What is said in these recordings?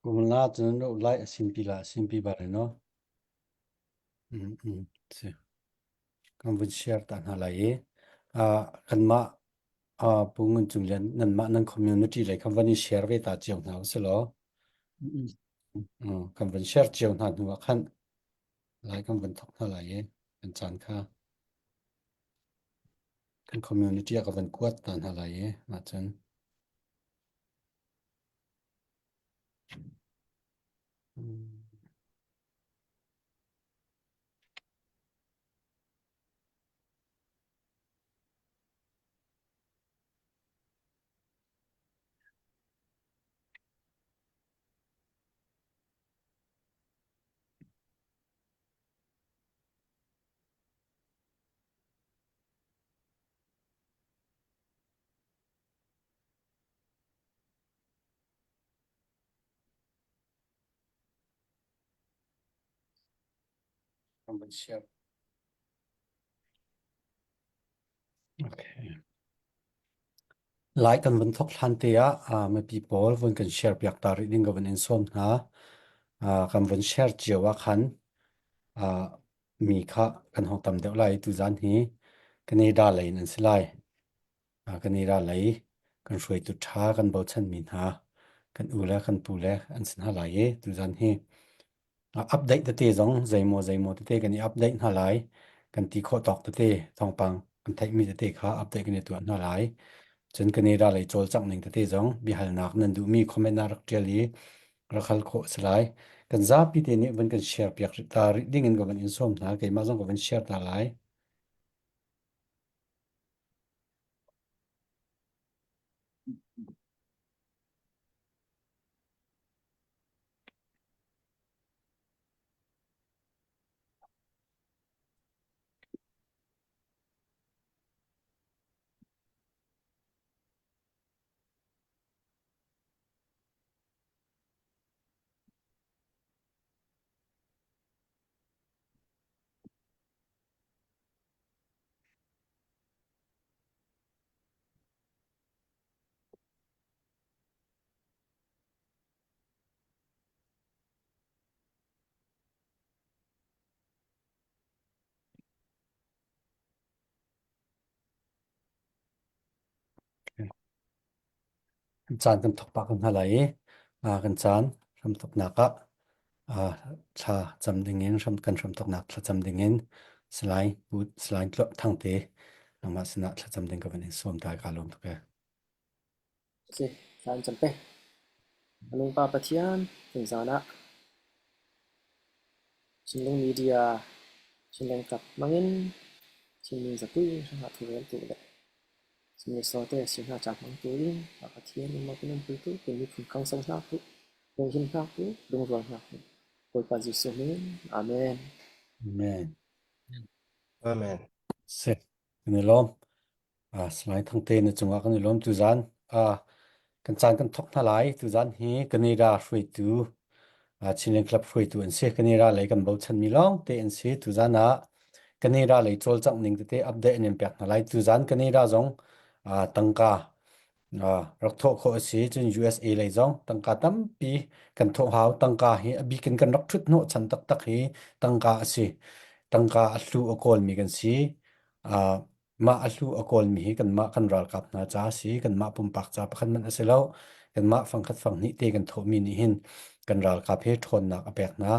Como lá, tendo lá assim pila no. Se kan vun share ta na lai kan ma pungun chunglen nan ma nan community lai kan vani share ve ta chiang na se lo kan vun share chiang na nu khan lai kan vun thok na lai kan chan kha kan community ka van kuat ta na lai ma chan kan vun share okay lai kan vun thok hlan te ma people vun kan share piak ta ri ding ka van in som na kan vun share chiawa khanมีค่ะกันห้องตำเดียวไล่ตุจานนี้กันนี่ได้เลยนั่นสิไล่กันนี่ได้เลยกันช่วยตุช้ากันเบาชันมีหากันอูแล้วกันปูแล้วอันสินหาไหลตุจานนี้อัปเดตตัวเตจงใจโมตัวเตกันนี่อัปเดตหาไหลกันตีข้อตอกตัวเตทองปังกันเทคมีตัวเตค่ะอัปเดตกันในตัวหาไหลจนกันนี่ได้เลยโจลจังหนึ่งตัวเตจงบิฮัลนักนั่นดูมีคอมเมนต์น่ารักเจลีรักฮัลโคสไล kan zapi te ni van kan share piak ta ding in go van in som na ke ma zong go van share ta lai kan chan kan thok pa kan halai kan chan ram thok na ka tha cham ding in ram thok na tha cham ding in slide tlo thang te nang sina tha cham ding go van in som ta ka lom to ke Oke, saan sampai? Anong papatian? Kung sana, sinong media, sinong kap mangin, sinong zapui, sa tuwel tuwel. Sinong sote, sinong chak mang tuwin, papatian ng mga pinang puto, kung kung kang sang naku, kung hin naku, dungruan naku. Kung pazisumin, amen. amen Amen. se ni lom slide thang te na chunga kan ni lom tu zan kan chan kan thok na lai tu zan hi kan ni ra hrui tu Chilean Club hrui tu an se kan ni ra lai kan bo chan mi long te an se tu zan kan ni ra lai chol chang ning te update nen pek na lai tu zan kan ni ra zong tangka rak tho kho si chun USA lai zong tangka tam pi kan tho hau tangka hi abi kan rak thut no chan tak tak hi tangka si tangka allu okol mi kan si ma allu okol mi hi kan ma kan ral kap na cha si kan ma pum pak cha pakhan man aselo kan ma phang khat phang ni te kan tho mi ni hin kan ral kap he thon na apek na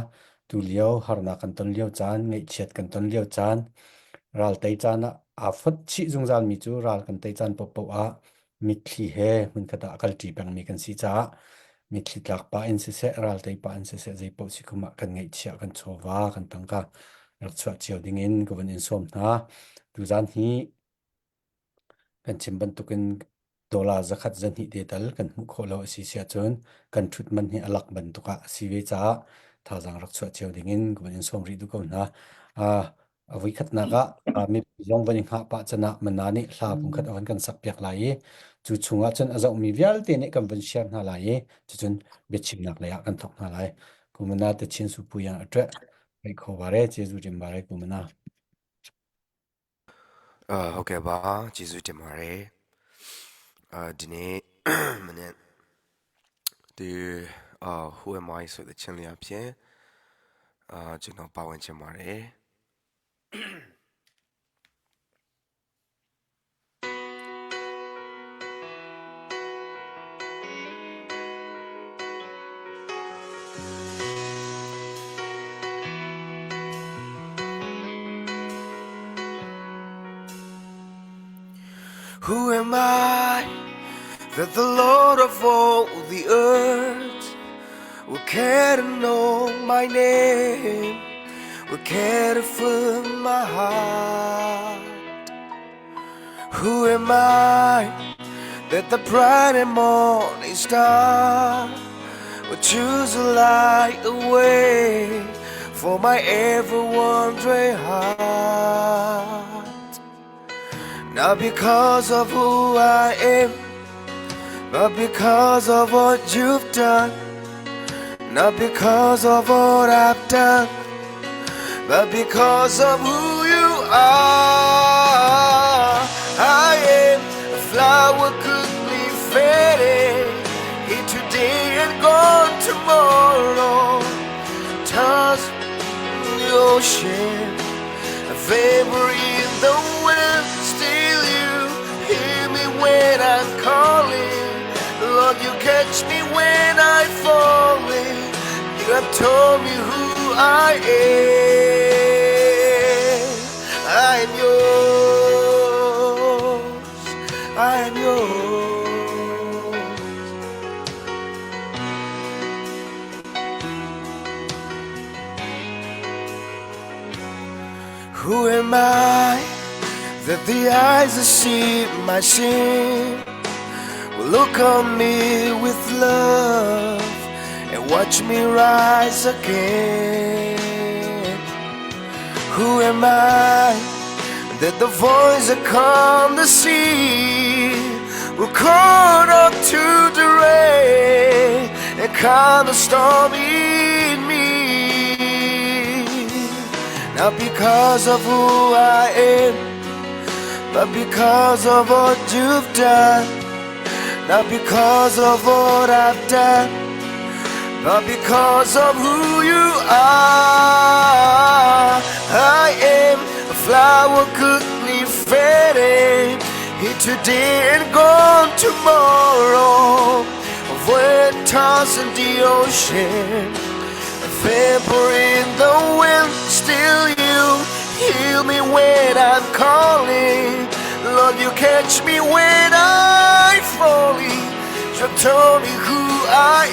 tu liao har na kan ton liao chan ngei chet kan ton liao chan ral tei chan a phot chi zung zal mi chu ral kan tei chan pop pop mi thli he mun khata kal ti pang mi kan si cha mi thli tlak pa in se ral tei pa in se zai po si kuma kan ngei chia kan chowa kan tangka rak chua chiao ding in ko van in som na tu zan hi kan chimban tukin dola zakhat zan hi de dal kan mu kholo si sia chun kan thut man hi alak ban tuka si ve cha tha jang rak chua chiao ding in ko van in som ri du ko na a avui khat na ga mi yong van in ha pa chana manani hla pum khat awan kan sak piak lai chu chunga chun azau mi vial te ne kan van share na lai chu chun be chim nak la ya kan thok na lai ko mana te chin su pu yang atre ai kho bare che zu rim bare ko mana Okay ba, Jesu temare. Dine, mane, de who am I ဆိုတဲ့ချင်းလေးအဖြစ်ကျွန်တော်ပါဝင်ချင်ပါတယ် Who am I that the Lord of all the earth would care to know my name, would care to fill my heart? Who am I that the bright and morning star would choose to light the way for my ever wandering heart? Not because of who I am, but because of what you've done. Not because of what I've done, but because of who you are. I am a flower quickly fading, here today and gone tomorrow. Tossed in the ocean, a vapor in the wind. Still you hear me when I'm calling. Lord, you catch me when I'm falling. You have told me who I am. I am yours. I am yours. Who am I that the eyes that see my sin will look on me with love and watch me rise again? Who am I that the voice that calmed the sea will call up to the rain and calm the storm in me? Not because of who I am, but because of what you've done. Not because of what I've done, but because of who you are. I am a flower quickly fading, here today and gone tomorrow. A wind tossed in the ocean, a vapor in the wind. Still you heal me when I'm calling. Lord, you catch me when I'm falling. You told me who I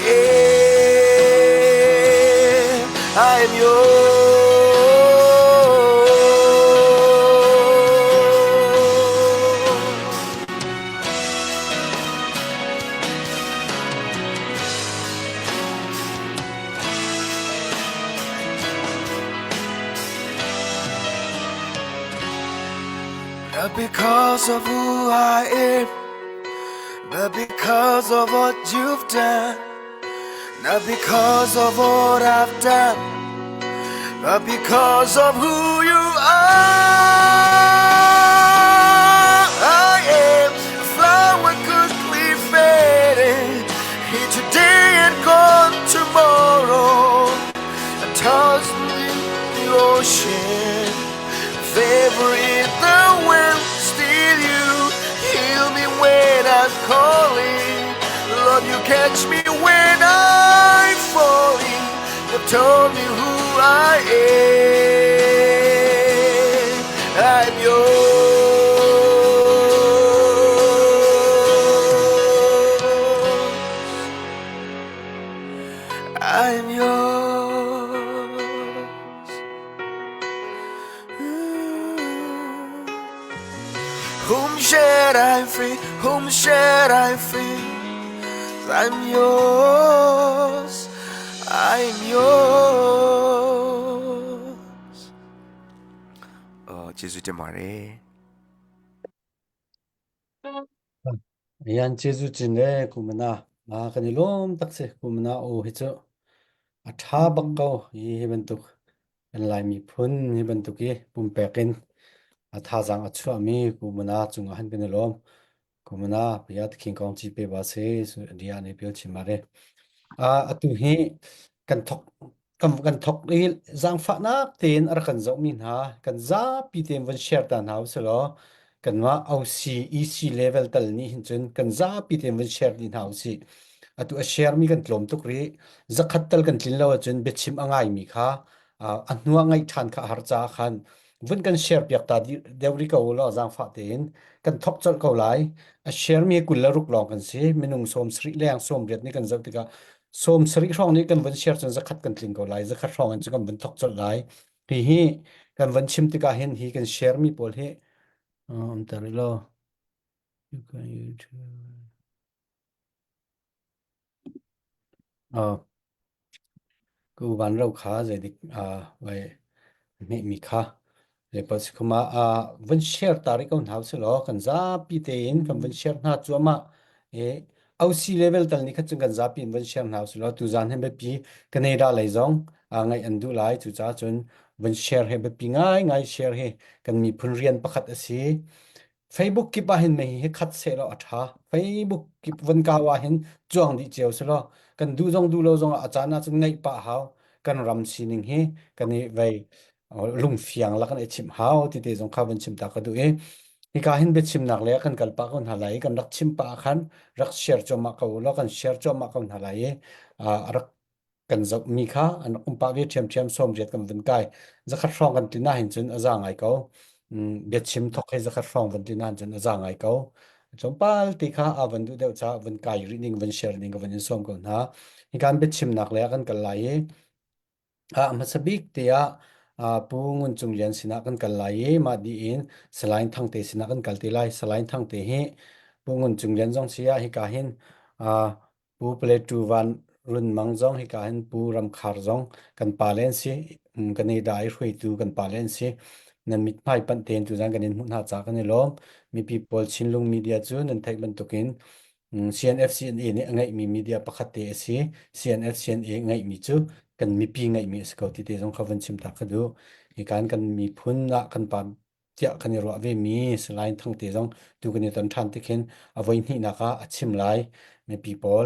am. I am not because of who I am, but because of what you've done. Not because of what I've done, but because of who you are. I am a flower quickly fading, here today and gone tomorrow. I tossed in the ocean, vapor in the wind. Still you heal me when I'm calling. Lord, you catch me when I'm falling. You've told me who I am. I'm yours. I'm yours. Whom shall I free? Whom shall I free? I'm yours. I'm yours. ကျေးဇူးတင်ပါတယ် Yan Jesu Jine Kumana, Makanilom Taxe Kumana O Hitcho, a Tabako, Hibentuk, and Limi Pun, Hibentuki, Pumpekin, a Tazang Achuami, Kumana, Jungahan Benelom, Kumana, Piat King Kong Chipe Base, Diane Pilchimare. atu hi kan thok kan thok li zang fa na ten ar kan zo min ha kan za pi tem van share dan house lo kan wa au si ec level tal ni hin chun kan za pi tem van share din house si atu a share mi kan tlom tuk ri zakhat tal kan tlin lo chun bechim angai mi kha anuwa ngai than kha har cha khan vun kan share piak ta di deuri ko lo zang fa ten kan thok chol ko lai a share mi kul la ruk long kan si minung som sri leng som riat ni kan zau tika som sri rong ni kan van share chun zakhat kan tlin ko lai zakhat rong an chu kan van thok chol lai hi kan van chim tika hen hi kan share mi pol hi tar lo you can YouTubeกูวันเราขาใจดิไว้ไม่มีค่าเลยปัสกุมาวันเชียร์ตาริกอนหาวสิลอกันซาปีเตอินกันวันเชียร์น่าจัวมาเออเอาซีเลเวลตันนี้ขัดจังกันซาปีนวันเชียร์หาวสิลอตูจานเห็นแบบปีกันเนดาเลยจงไงอันดูไลตูจ้าจนวันเชียร์เห็นแบบปีง่ายเชียร์เฮกันมีพลเรียนประคัดสิ Facebook กิบเห็นไหมเฮคัดเสร็จแล้วอัฐา Facebook กิบวันกาวาเห็นจ้วงดีเจียวสิลอกันดูจงดูเราจงอาจารย์น่าจะไงปะหาวกันรำซีนิงเฮกันนี่ไว้ลุงเฟียงแล้วกันไอชิมหาวที่เดจงข้าวันชิมตากระดูเอนี่การเห็นเบ็ดชิมหนักเลยกันกัลปะกันหาไหลกันรักชิมปะขันรักเชียร์จอมาเขาแล้วกันเชียร์จอมากันหาไหลรักกันจะมีค่าอันอุ้มปะเวทเทียมส้มเรียดกันวันไกจะคัดฟองกันที่น่าเห็นจนอาจารย์ไงเขาเบ็ดชิมทอกให้จะคัดฟองวันที่น่าจนอาจารย์ไงเขาจงปาลตีค่าวันดูเดียวจ้าวันไกรีนิ่งวันเชียร์นิ่งวันยินส้มกันฮะนี่การเบ็ดชิมหนักเลยกันกันไหลมาสบิกเตียปูงุนจุงเลียนสินะกันกันไหลมาดีอินสลายทั้งเตสินะกันกันตีไลสลายทั้งเตเฮปูงุนจุงเลียนจงเสียฮิกาหินอ่าปูเปลตูวันรุนมังจงฮิกาหินปูรำคาร์จงกันปาเลนซีกันในได้รวยตูกันปาเลนซีนั่นมิดไพ่ปันเทนตูจังกันในหุ่นหาจากกันในล้อมมีปีพอลชินลุงมีเดียจูนั่นไทยบรรทุกินCNF CNAนี่ไงมีมีเดียประคัตเตซี CNF CNAไงมีจูกันมีปีไงมีสกอตที่เตจงเขาวันชิมตักกระดูอีการกันมีพุ่นละกันปานเจ้ากันรัวเวมีสไลน์ทั้งเตจงดูกันในตอนทันที่เห็นเอาไว้นี่นะคะอัดชิมไลมีปีพอล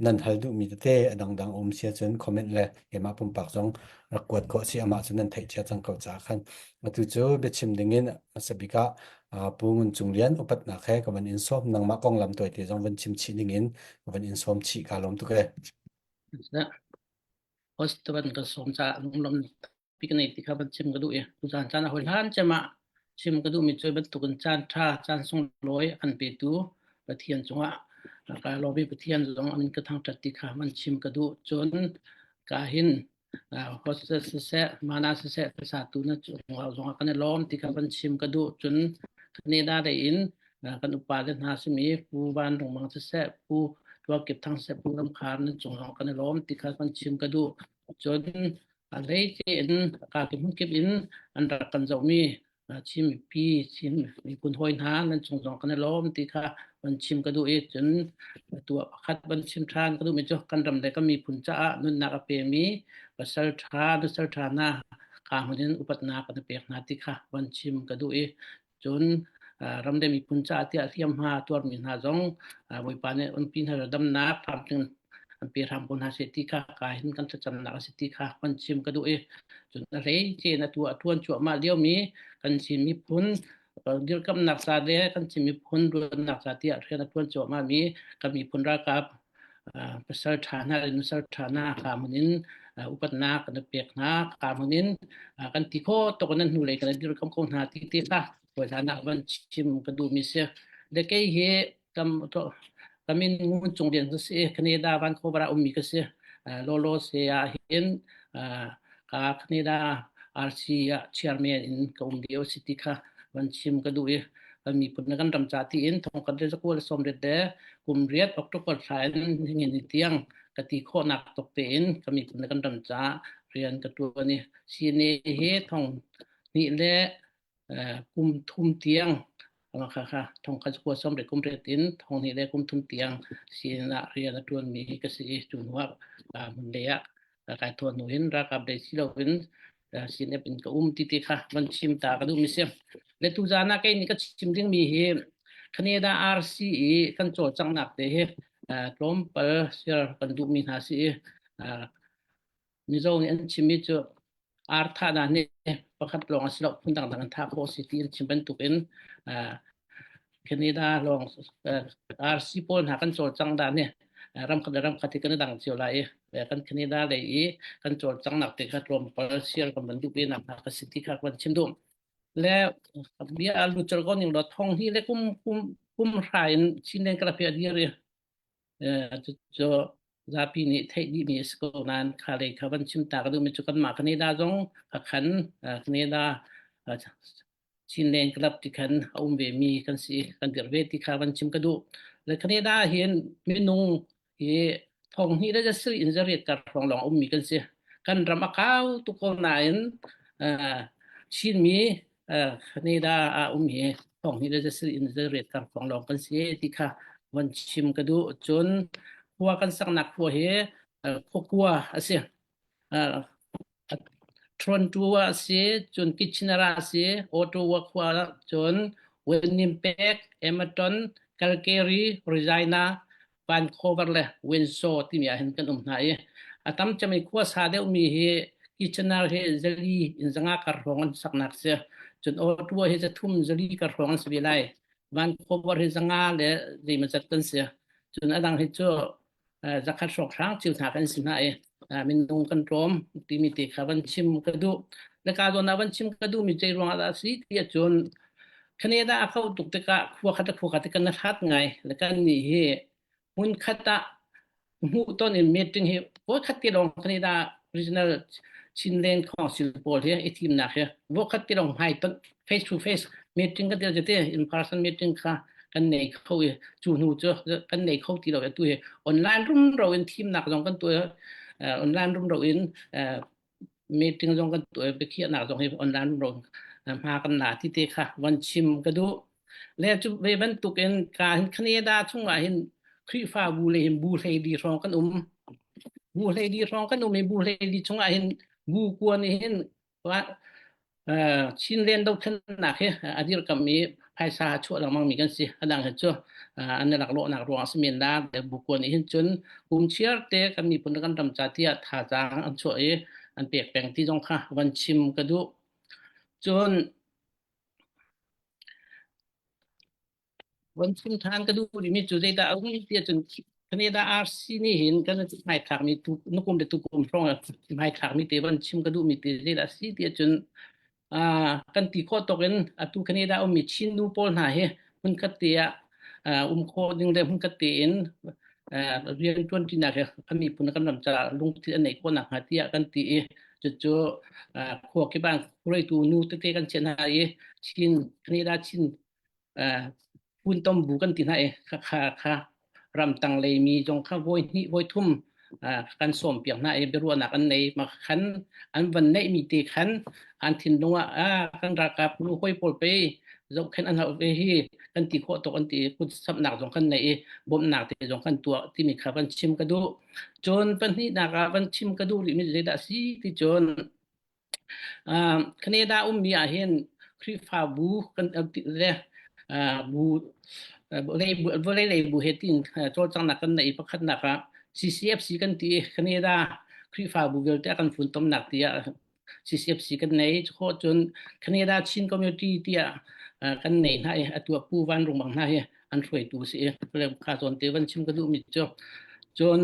นั่นฮัลดูมีเตดังอมเสียจนคอมเมนต์เลยเอ็มาปุ่มปากจงรักกวดก็เสียมาจนนั่นไทยเจ้าจังเขาจากขันมาดูจูเบ็ดชิมดึงเงินสบิกะปูงุนจุงเลียนอุปัตนาแค่กับวันอินส้มนังมากองลำตัวเตจงวันชิมชีดึงเงินกับวันอินส้มชีกาลมตุกเลย นะโอสตวันก็สมจะลงลมพิกนิกที่เขาบันชิมกระดูเอตุจานจานหัวล้านจะมาชิมกระดูมีช่วยบรรทุกจานท่าจานส่งลอยอันเปตูประเทียนจงอ่ะแล้วก็ลอบีประเทียนจงอันนี้ก็ทางจัดติขามันชิมกระดูจนกาหินโฮสเตสเซมานาเซภาษาตูนะจงเอาจงกันล้อมที่เขาบันชิมกระดูจนนี่ได้อินกันอุปาเดนหาสมีผู้บ้านของมังเซผู้ตัวเก็บทางเสปูรำคาญนั้นจงเอากันล้อมที่เขาบันชิมกระดูจนอะไรเจนกาเก็บหุ้นเก็บอินอันรักกันจะมีชิมพี่ชิมมีคุณหอยนานั้นจงกันล้อมที่เขาบันชิมกระดูจนตัวคัดบันชิมทานกระดูมีเจ้ากันรำได้ก็มีผลจ้านุนนักเปมีปัสสาวะดุสธานาข้ามันอุปนากันเปียกนาที่เขาบันชิมกระดูจนรำได้มีพุ่นจ้าที่อาเทียมหาตัวมีหาจงบริปานเนี่ยอันปีนหาดำน้ำทำจึงอันปีทำพุ่นหาเศรษฐีค่ะกายเห็นกันจะจำหนักเศรษฐีค่ะมันชิมกระดูจนอะไรเจนตัวทวนจั่วมาเลี้ยวมีกันชิมมีพุ่นเดียวกับหนักซาเดกันชิมมีพุ่นรวนหนักซาที่อาเทียนทวนจั่วมามีก็มีพุ่นรากับประเสริฐฐานะนุสฐานะขามันนินอุปนากันเปียกนาขามันนินกันติโคตกนั้นหูเลยกันเดียวกับคงหาที่ค่ะเวลานักบัญชีมกระดูมีเสียเด็กเฮกำตัวกำมินงูจงเดียนก็เสียคเนดาวันโคบราอุมีก็เสียโลโลเสียเห็นกาคเนดาอาร์ซีเชียร์แมนอินกอุมเดียวสิติค่ะบัญชีมกระดูก็มีผลงานรำจาที่อินทองกันได้สักวันสมเด็จเดกุมเรียดออกทุกคนสายนั้นเงินเตียงกติโคนักตกเต็นก็มีผลงานรำจาเรียนกระตัวนี้ชีเนเฮทองนี่แหละกุมทุมเตียงค่ะทองคัสกัวสมเด็จกุมเรียตินทองนี่ได้กุมทุมเตียงชีนะเรียนตัวมีก็สิจุนว่ามันเลียการทวนหนุนรักกับได้สิเราเป็นชีเนี่ยเป็นกอุ้มติค่ะมันชิมตากระดูมิเสียและทุจานะแกนี่ก็ชิมจึงมีเฮคเนดาอาร์ซีกันโจจังหนักเดเฮ กรมเปอร์เสียกันดูมีหาสีมิโซนี่อันชิมิจูอาร์ธานานี่ประคับลองสลบพุ่งต่างๆท่าโคสิตี้ชิมเป็นตุกินแคนาดาลองอาร์ซีโพลหากันโจจังดานเนี่ยรำคาที่กันดังเชียวไลกันแคนาดาเลยกันโจจังหนักแต่กันรวมเปอร์เซียกันมันดูเป็นหนักกันสิทธิกันชิมดูแล้วเบียร์ลูจร์กอนยังรถห้องที่เล็กคุ้มรายชินเดนกระเพียดีเลยจะzapi ni thei di mi sko nan khale khaban chim ta ka du mi chukan ma khani da jong khan khani da chin len club ti khan ve mi kan si kan der ve ti khaban chim ka du le khani da hian mi nung hi thong hi da sri in zaret kar thong long mi kan si kan ram akau tu ko nain chin mi khani da hi thong hi da sri in zaret kar thong long kan si ti khaวันชิมกระดูจนพัวกันสักหนักพัวเฮพวกกัวเสียทรอนตัวเสียจนกิชนาราเสียโอโตวกัวจนเวนิมเปกเอเมอร์ตันแคลเกรีริไซนาวันโคเวอร์เลยเวนโซที่มีเห็นกันไหนตั้มจะไม่กัวซาเดลมีเฮกิชนาเฮเซลีอินสังกัดรองสักหนักเสียจนโอตัวเฮจะทุ่มเซลีกัดรองสวีไลวันโคเวอร์เฮสังกัดเลยดีมันจัดกันเสียจนอดังเฮจูจะคัดสอบครั้งจิวถากันสินะมินงกันตรมที่มีติขาวันชิมกระดูและการโดนวันชิมกระดูมีใจรองอาศีที่จนแคนาดาเข้าตุกตะกะขัวขัดกันนัดฮัดไงและกันนี่เฮมุนขัดหูต้นอินเมติงเฮว่าขัดที่รองแคนาดา regional ชินเลนของสิลโปเฮไอทีมนักเฮว่าขัดที่รองไฮต้น face to face meeting กันเดียวจะเตะ in person meeting ค่ะกันในเขาจูนูเจอกันในเขาที่เราตัวออนไลน์รุ่มเราเป็นทีมหนักลงกันตัวออนไลน์รุ่มเราเป็นมีติ้งลงกันตัวไปเขียนหนักลงให้ออนไลน์รุ่มเรามากันหนาที่เตะค่ะวันชิมก็ดูแล้วจุดเวันตุกันการแคนาดาช่วงว่าเห็นครีฟ้าบูเลยบูเลยดีรองกันบูเลยดีรองกันไม่บูเลยดีช่วงว่าเห็นบูกวนเห็นว่าชินเล่นดอกขึ้นหนักเฮอดีตกับมีภายซาชั่วหลังมังมีกันสิดังเห็นชั่วอันนี้หลักโลหนักรวงสมินดาแต่บุคคลนี้เห็นจนกุมเชียร์เตะกันมีผลกันทำจัดที่ท่าจางอันช่วยอันเปียกแปลงที่ตรงค่ะวันชิมกระดูจนวันชิมทานกระดูดิมีจุดใดดาวนี่เดียจนคณะดาอาร์ซีนี่เห็นกันที่ไม่ขาดมีทุกนุกุมเดทุกกุมร้องไม่ขาดมีเตวันชิมกระดูมีเตได้ละสิเดียจนกันตีข้อตกกันตุคณีดามีชินนูโปลหาเฮมันคัดเตียโคดึงได้มันคัดเตียนเรียนจวนที่นักเฮมีปุ่นกันนำจะลงที่อันไหนคนหนักหาเตียกันตีจะขวบกี่บ้างคุยตูนูเตะกันเช่นหาเฮชินคณีดาชินปุ่นต้มบุกันตีไหนค่ะรำตังเลยมีจงข้าวโวยนี่โวยทุ่มกันส่งเปียกหน้าเบรัวหนักอันไหนมาขันอันวันไหนมีตีขันอันทินลงว่ากันรักกับลูกห้อยปลไปจงขันอันเอาไปที่กันตีโคตกอันตีกุศลหนักจงขันไหนบ่มหนักตีจงขันตัวที่มีขาวันชิมกระดูจนเป็นที่หนักวันชิมกระดูหรือมีเจดาสีที่จนคณีดามีอาเห็นครีฟาบูกันเอาติเลยบูเลยบูเฮตินโจจังหนักกันในประคันหนักCCFC กันที่คณีดาครีฟาบูเกลแต่กันฝุ่นต้มหนักที่CCFC กันในโคจนคณีดาชินคอมมูนิตี้ที่กันในไหนตัวผู้วันรงบังไหนอันช่วยตัวเสียเรื่องข้าส่วนเทวันชิมก็ดูมิจน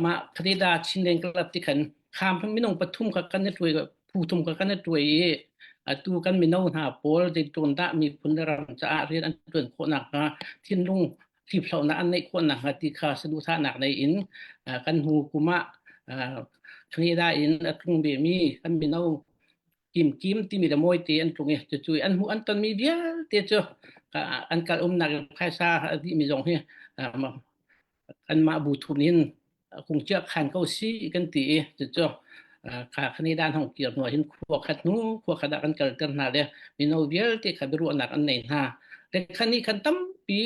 มาคณีดาชินเองกลับที่ขันข้ามทั้งมินงปทุมกันในตัวผู้ทุมกันในตัวตัวกันมินงหาโพลในตรงนั้นมีคนรำจะเรียนอันตัวคนหนักที่ลุงที่เราหน้าในคนหนักที่ข้าสะดุท่าหนักในอินกันหูกุมะคณีดาอินตรงเบมีกันมินงกิมที่มีแต่มวยเตียนตรงนี้จะช่วยอันหูอันตอนมีเดียเตียจ้ะอันการหนักภาษาที่มีตรงนี้อันมาบูทุนินคงเชื่อขันเขาซีกันตีจะจ้ะข้าคณีดานห้องเกี่ยวหน่วยเห็นขวขัดนู้ขวขัดกันเกิดกันหนาเลยมีโนเบียลที่ขับรู้หนักอันไหนฮะแต่คันนี้คันตั้มปี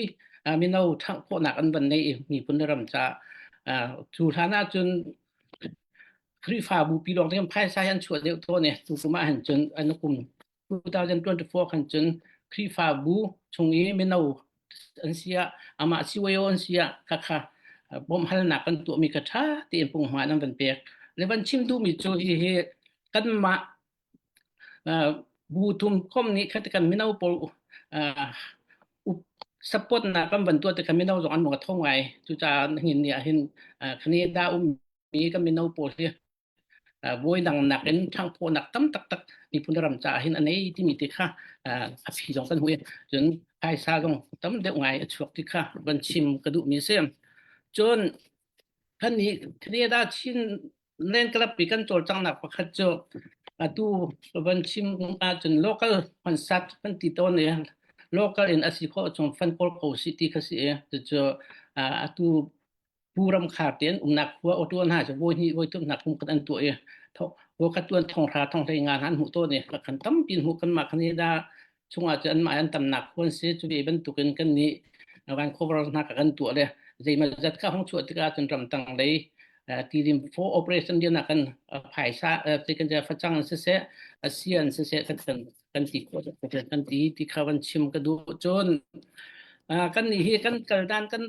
มีโนทั้งขวหนักอันวันนี้มีผลรำจะสุธานาจนครีฟ้าบูปีลองที่ภายใต้ยันช่วยเดียวตัวเนี่ยถูกมาหันจนอันกุม2024หันจนครีฟ้าบูช่วงนี้มีโนอันเสียอามาซิเวโออันเสียค่ะ บอมฮัลนักกันตัวมีกระทะที่เอ็มปุ่งมานั่นเป็นเปียกแล้ววันชิมดูมีโจเฮกันมาบูทุมคอมนี้คัดกันไม่เอาปออุปสปอตนะกันบรรตัวแต่กันไม่เอาสองอันหมดท่องไงจุจาเห็นเนี่ยเห็นคณีดามีกันไม่เอาปอเสียบอยดังหนักเอ็นทางพอหนักตั้มตักมีพุนรำจ่าเห็นอันนี้ที่มีติค่ะอภิสองกันหัวจนไอ้ซาลงตั้มเด็กไงช่วงติค่ะวันชิมกระดูกมีเสียมจนkan ni Canada Chin len kala pikan tol chang nak pakhat cho atu ban chim a chun local consat pan ti ton ne local in asiko chung fan pol ko city khasi e cho atu puram khaten nak wa otun ha cho wo hi wo tum nak kum kan tu e tho wo ka tuan thong ra thong thai ngan han hu to ne kan tam pin hu kan ma Canada chunga chan ma an tam nak kon se chu be ban tu kan ni van cover nak kan tu le zai ma zat ka hong chuat ka chun ram tang lei ti rim for operation dia nak kan phai sa ti kan ja phachang se se asian se se kan ti ko kan ti khawan chim ka du chon kan ni hi kan kal dan kan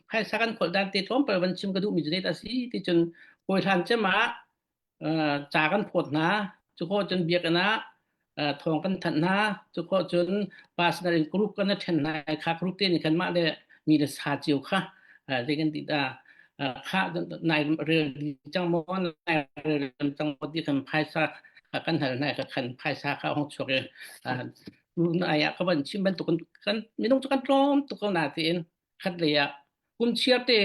phai sa kan khol dan ti thom per wan chim ka du mi jai ta si ti chun poi than che ma cha kan phot na chu ko chun biak na thong kan than na chu ko chun personal group kan then na kha group te ni kan ma leมีแต่ชาจิวค่ะเรียกันติดค่ะนายเรือจังมอนนายเรือจังมอนที่คันพายซากันหันนายคันพายซาเข้าห้องฉุกเลยนายก็บันชิมบันตุกันไม่ต้องกันตรอมตุกันนาทีนคัดเลยคุณเชียร์เตะ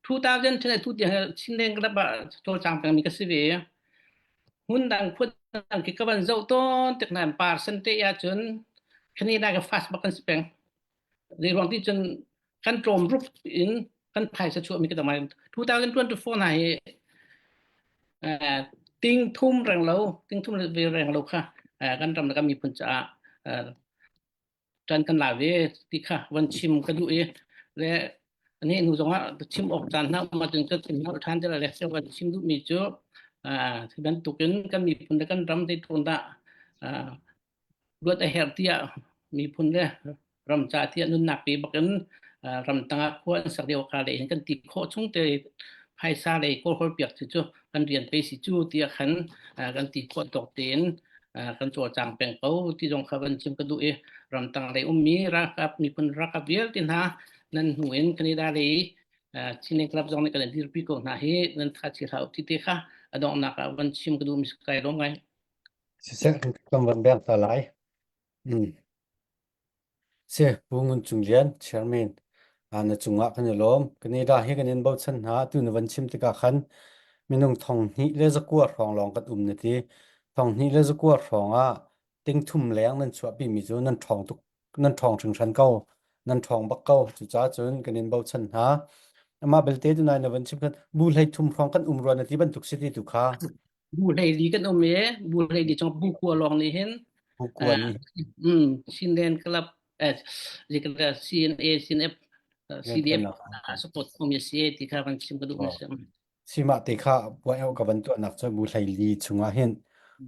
2000ที่ไหนทุกอย่างชิ้นเด้งกระบะโทรจามกันมีกระสิบหุ่นดังพูดดังกิจกรรมเจ้าต้นจากนั้นปาร์เซนเตียจนคณีได้กับฟาสบักันสเปงในรองที่จนkan trom rup in kan phai sa chu mi ka mai 2024 này ting thum rang lo ting thum ve rang lo kha kan ram ka mi phun cha chan kan la ve ti kha wan chim ka du e le ani nu zonga chim ok chan na ma jeng ka chim na than ja le se wan chim du mi chu thì ban tukin kan mi phun kan ram dei thon da ruat a her tia mi phun le ram cha tia nun nak pi bakan rằm tăng quan sắc điều khá lệ kan tị khó chung te phai sa lệ ko hol piak chu kan rian pe si chu ti khan kan tị khó tok ten kan cho chang peng ko ti jong khaban chim ka du e ram tang le mi ra kap mi pun ra ka biel tin ha nan huen Canada le chine club jong ne kan dir pi ko na he nan kha chi hau ti te kha adong na ka ban chim ka du mi kai long ngai se kan van bang ta lai se bungun chunglian chairman ana chunga kan lom kani da he kan bo chan ha tu na van chim te ka khan minung thong ni le zakua rong long kat ne ti thong ni le zakua rong a ting thum leng nan chwa pi mi zo nan thong chung chan kau nan thong bak kau chu cha chun kan bo chan ha ama belte tu na van chim kan bu lai thum rong kan ro na ti ban tuk si ti tu kha bu lai di kan me bu lai di chong bu ko long ni hen bu kwa ni Sinden Club jika CNA CNF CDF support komisi ti kawan sim kadu misam sima te kha wa el ka ban to nak cha bu lai li chunga hen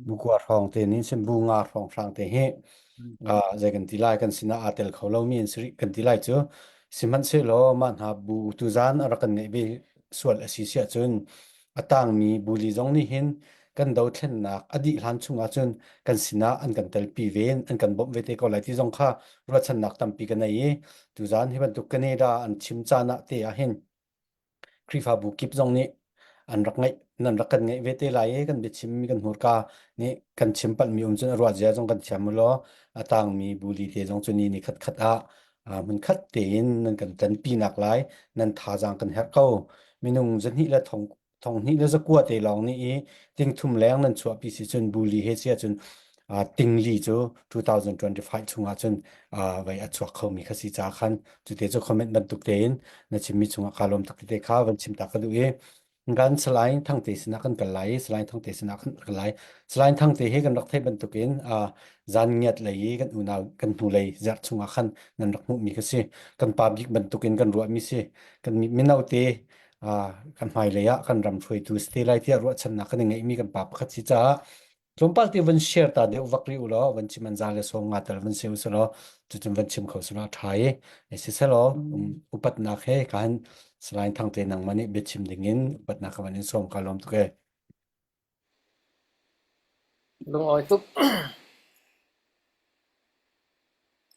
bu kwa rong te ni sim bu nga rong sang te he je kan ti lai kan sina atel kholo mi sri kan ti lai chu siman se lo man ha bu tu zan ara kan nei be sual asi sia chun atang mi bu li jong ni hin kan do thlen nak adi hlan chunga chun kan sina an kan tel pi ven an kan bom ve te ko lai ti jong kha ro chan nak tam pi kan nei tu zan hi ban tu Canada an chim cha na te a hen krifa bu kip jong ni an rak ngai nan rak kan ngai ve te lai kan be chim mi kan hur ka ni kan chim pal mi chun ro ja jong kan cham lo atang mi bu li te jong chuni ni khat khat aมันคัดเตนนั่นกันจันปีนักหลายนั่นทาจางกันแฮกเข้ามีนุ่งจันหิและทองหิและจะกัวเตลองนี่ติงทุ่มแรงนั่นชัวปีสิจนบุรีเฮเซียจนติงลีจู2025ชุงอาจนไว้อัดชัวเขามีคสิจาคันจุดเดียวจะคอมเมนต์บรรทุกเตนนั่นชิมมีชุงอาคารลมตักเตข้าวันชิมตักกันดูการสไลด์ทั้งเตสนักกันไหลสไลด์ทั้งเตสนักกันไหลสไลด์ทั้งเตให้กันรักเทบรรทุกจานเงียดไหลกันอุณากันหูไหลจัดชุงอาคันนั่นรักมุมีก็สิกันปาบิกบรรทุกกันรัวมีสิกันมีนาวเตกันหายเลยกันรำช่วยดูสเตไลที่รัวชนะกันยังไงมีกันปาบคัดสิจ้า Lompal ti van share ta de vakri ulo van chiman zale so nga tal van siu so lo chu chum van chim kho so lo thai e si se lo upat na khe kan slain thang te nang mani be chim dingin upat na khawan som kalom tu ke lung oi tup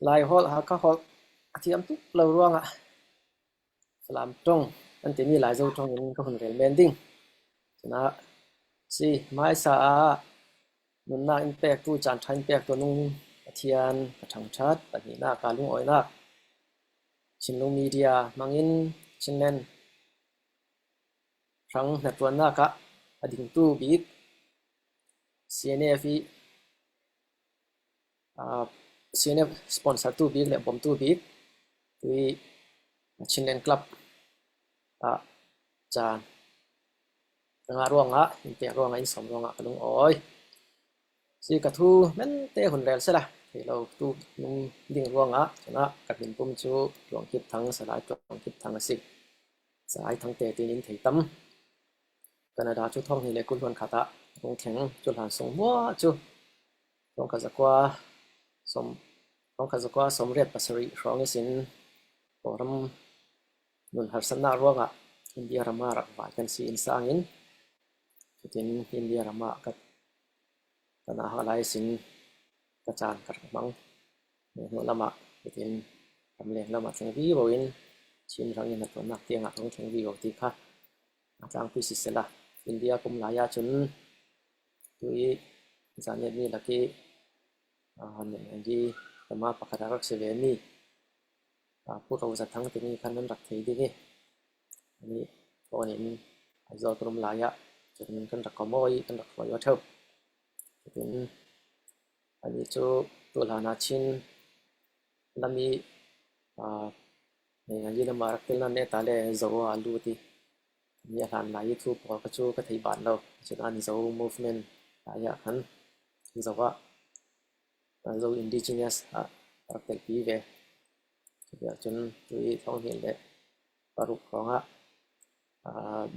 lai hol ha ka hol athiam tup lo ruanga salam tong an ti mi lai zo tong in ka hun rel mending chana si mai sa a nun na in pek tu chan thain pek to nung athian ka thang that ta ni na ka lung oi na chin lung media mangin chin nen rang na tuan na ka ading tu bik CNF CNF sponsor tu bik le bom tu bik tui chin nen club chan nga ruanga in pek ruanga in som ruanga ka lung oi si ka thu men te hun rel sela he lo tu nung ding ruanga chana ka bin pum chu ruang kip thang salai ruang kip thang asik sai thang te tin in thei tam Canada chu thong hi le kun hon khata rong theng chu han song wa chu rong ka zakwa som rong ka zakwa som ret pasari rong isin forum nun har sanna ruanga India rama rak va kan si in sangin tin India rama ka kana halai sin ka chan kar mang no lama tin amle lama theng vi roin chin rangin na to nak tianga rong theng vi ro ti kha atang pi si sela India kum laya chun tui zane ni laki han ji tama pakara rak se ve ni pu ro za thang tini khan nan rak thei dingi ani to hin zo kum laya chun kan rak komoi kan rak foi wa thau tin ani chu tu lana chin lami ne ngi na marak tel na ne ta le zo alu ti ni han la yi thu po ka chu ka thei ban lo chuna ni zo movement ya han zo wa zo indigenous rak pi ve ya chun tui thong hin le paruk khonga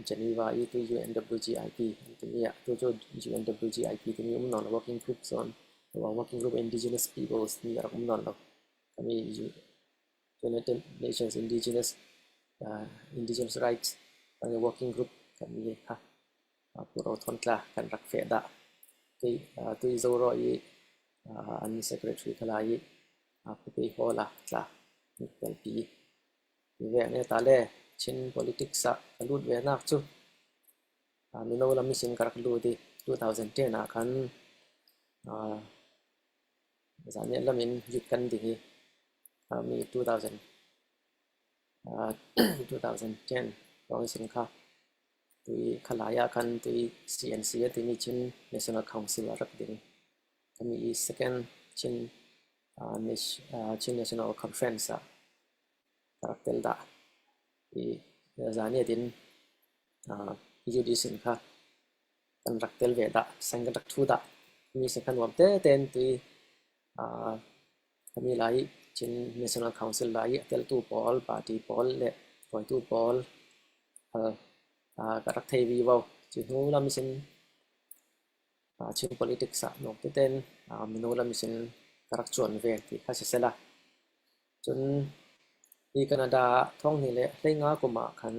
Geneva yi tu UNWGIP tu ya tu jo UNWGIP tu ni non working group zone working group indigenous peoples ni ar non lo kami United Nations indigenous rights ang working group kami ha puro thon kla kan rak fe da tu zo ro yi an secretary kala yi pu pe hola kla tel pi ve ne ta le chin politics sa alut ve nak chu mi no la mi sin karak lu di 2010 a kan zane lamin yut kan di mi 2010 rong sin kha tui khalaya kan tui CNC ti ni chin National Council rak ding kami second chin National Conference karak tel da i zane din sin kha kan rak tel ve da sang kan rak thu da mi se kan wam te ten tui kami lai chin National Council lai tel tu pol party pol le poi tu pol ka rak thei vi vào chu nu lam sin chin politics sa no te ten mi no lam sin ka rak chuan ve ti kha se sela chun i Canada thong ni le lenga kuma khan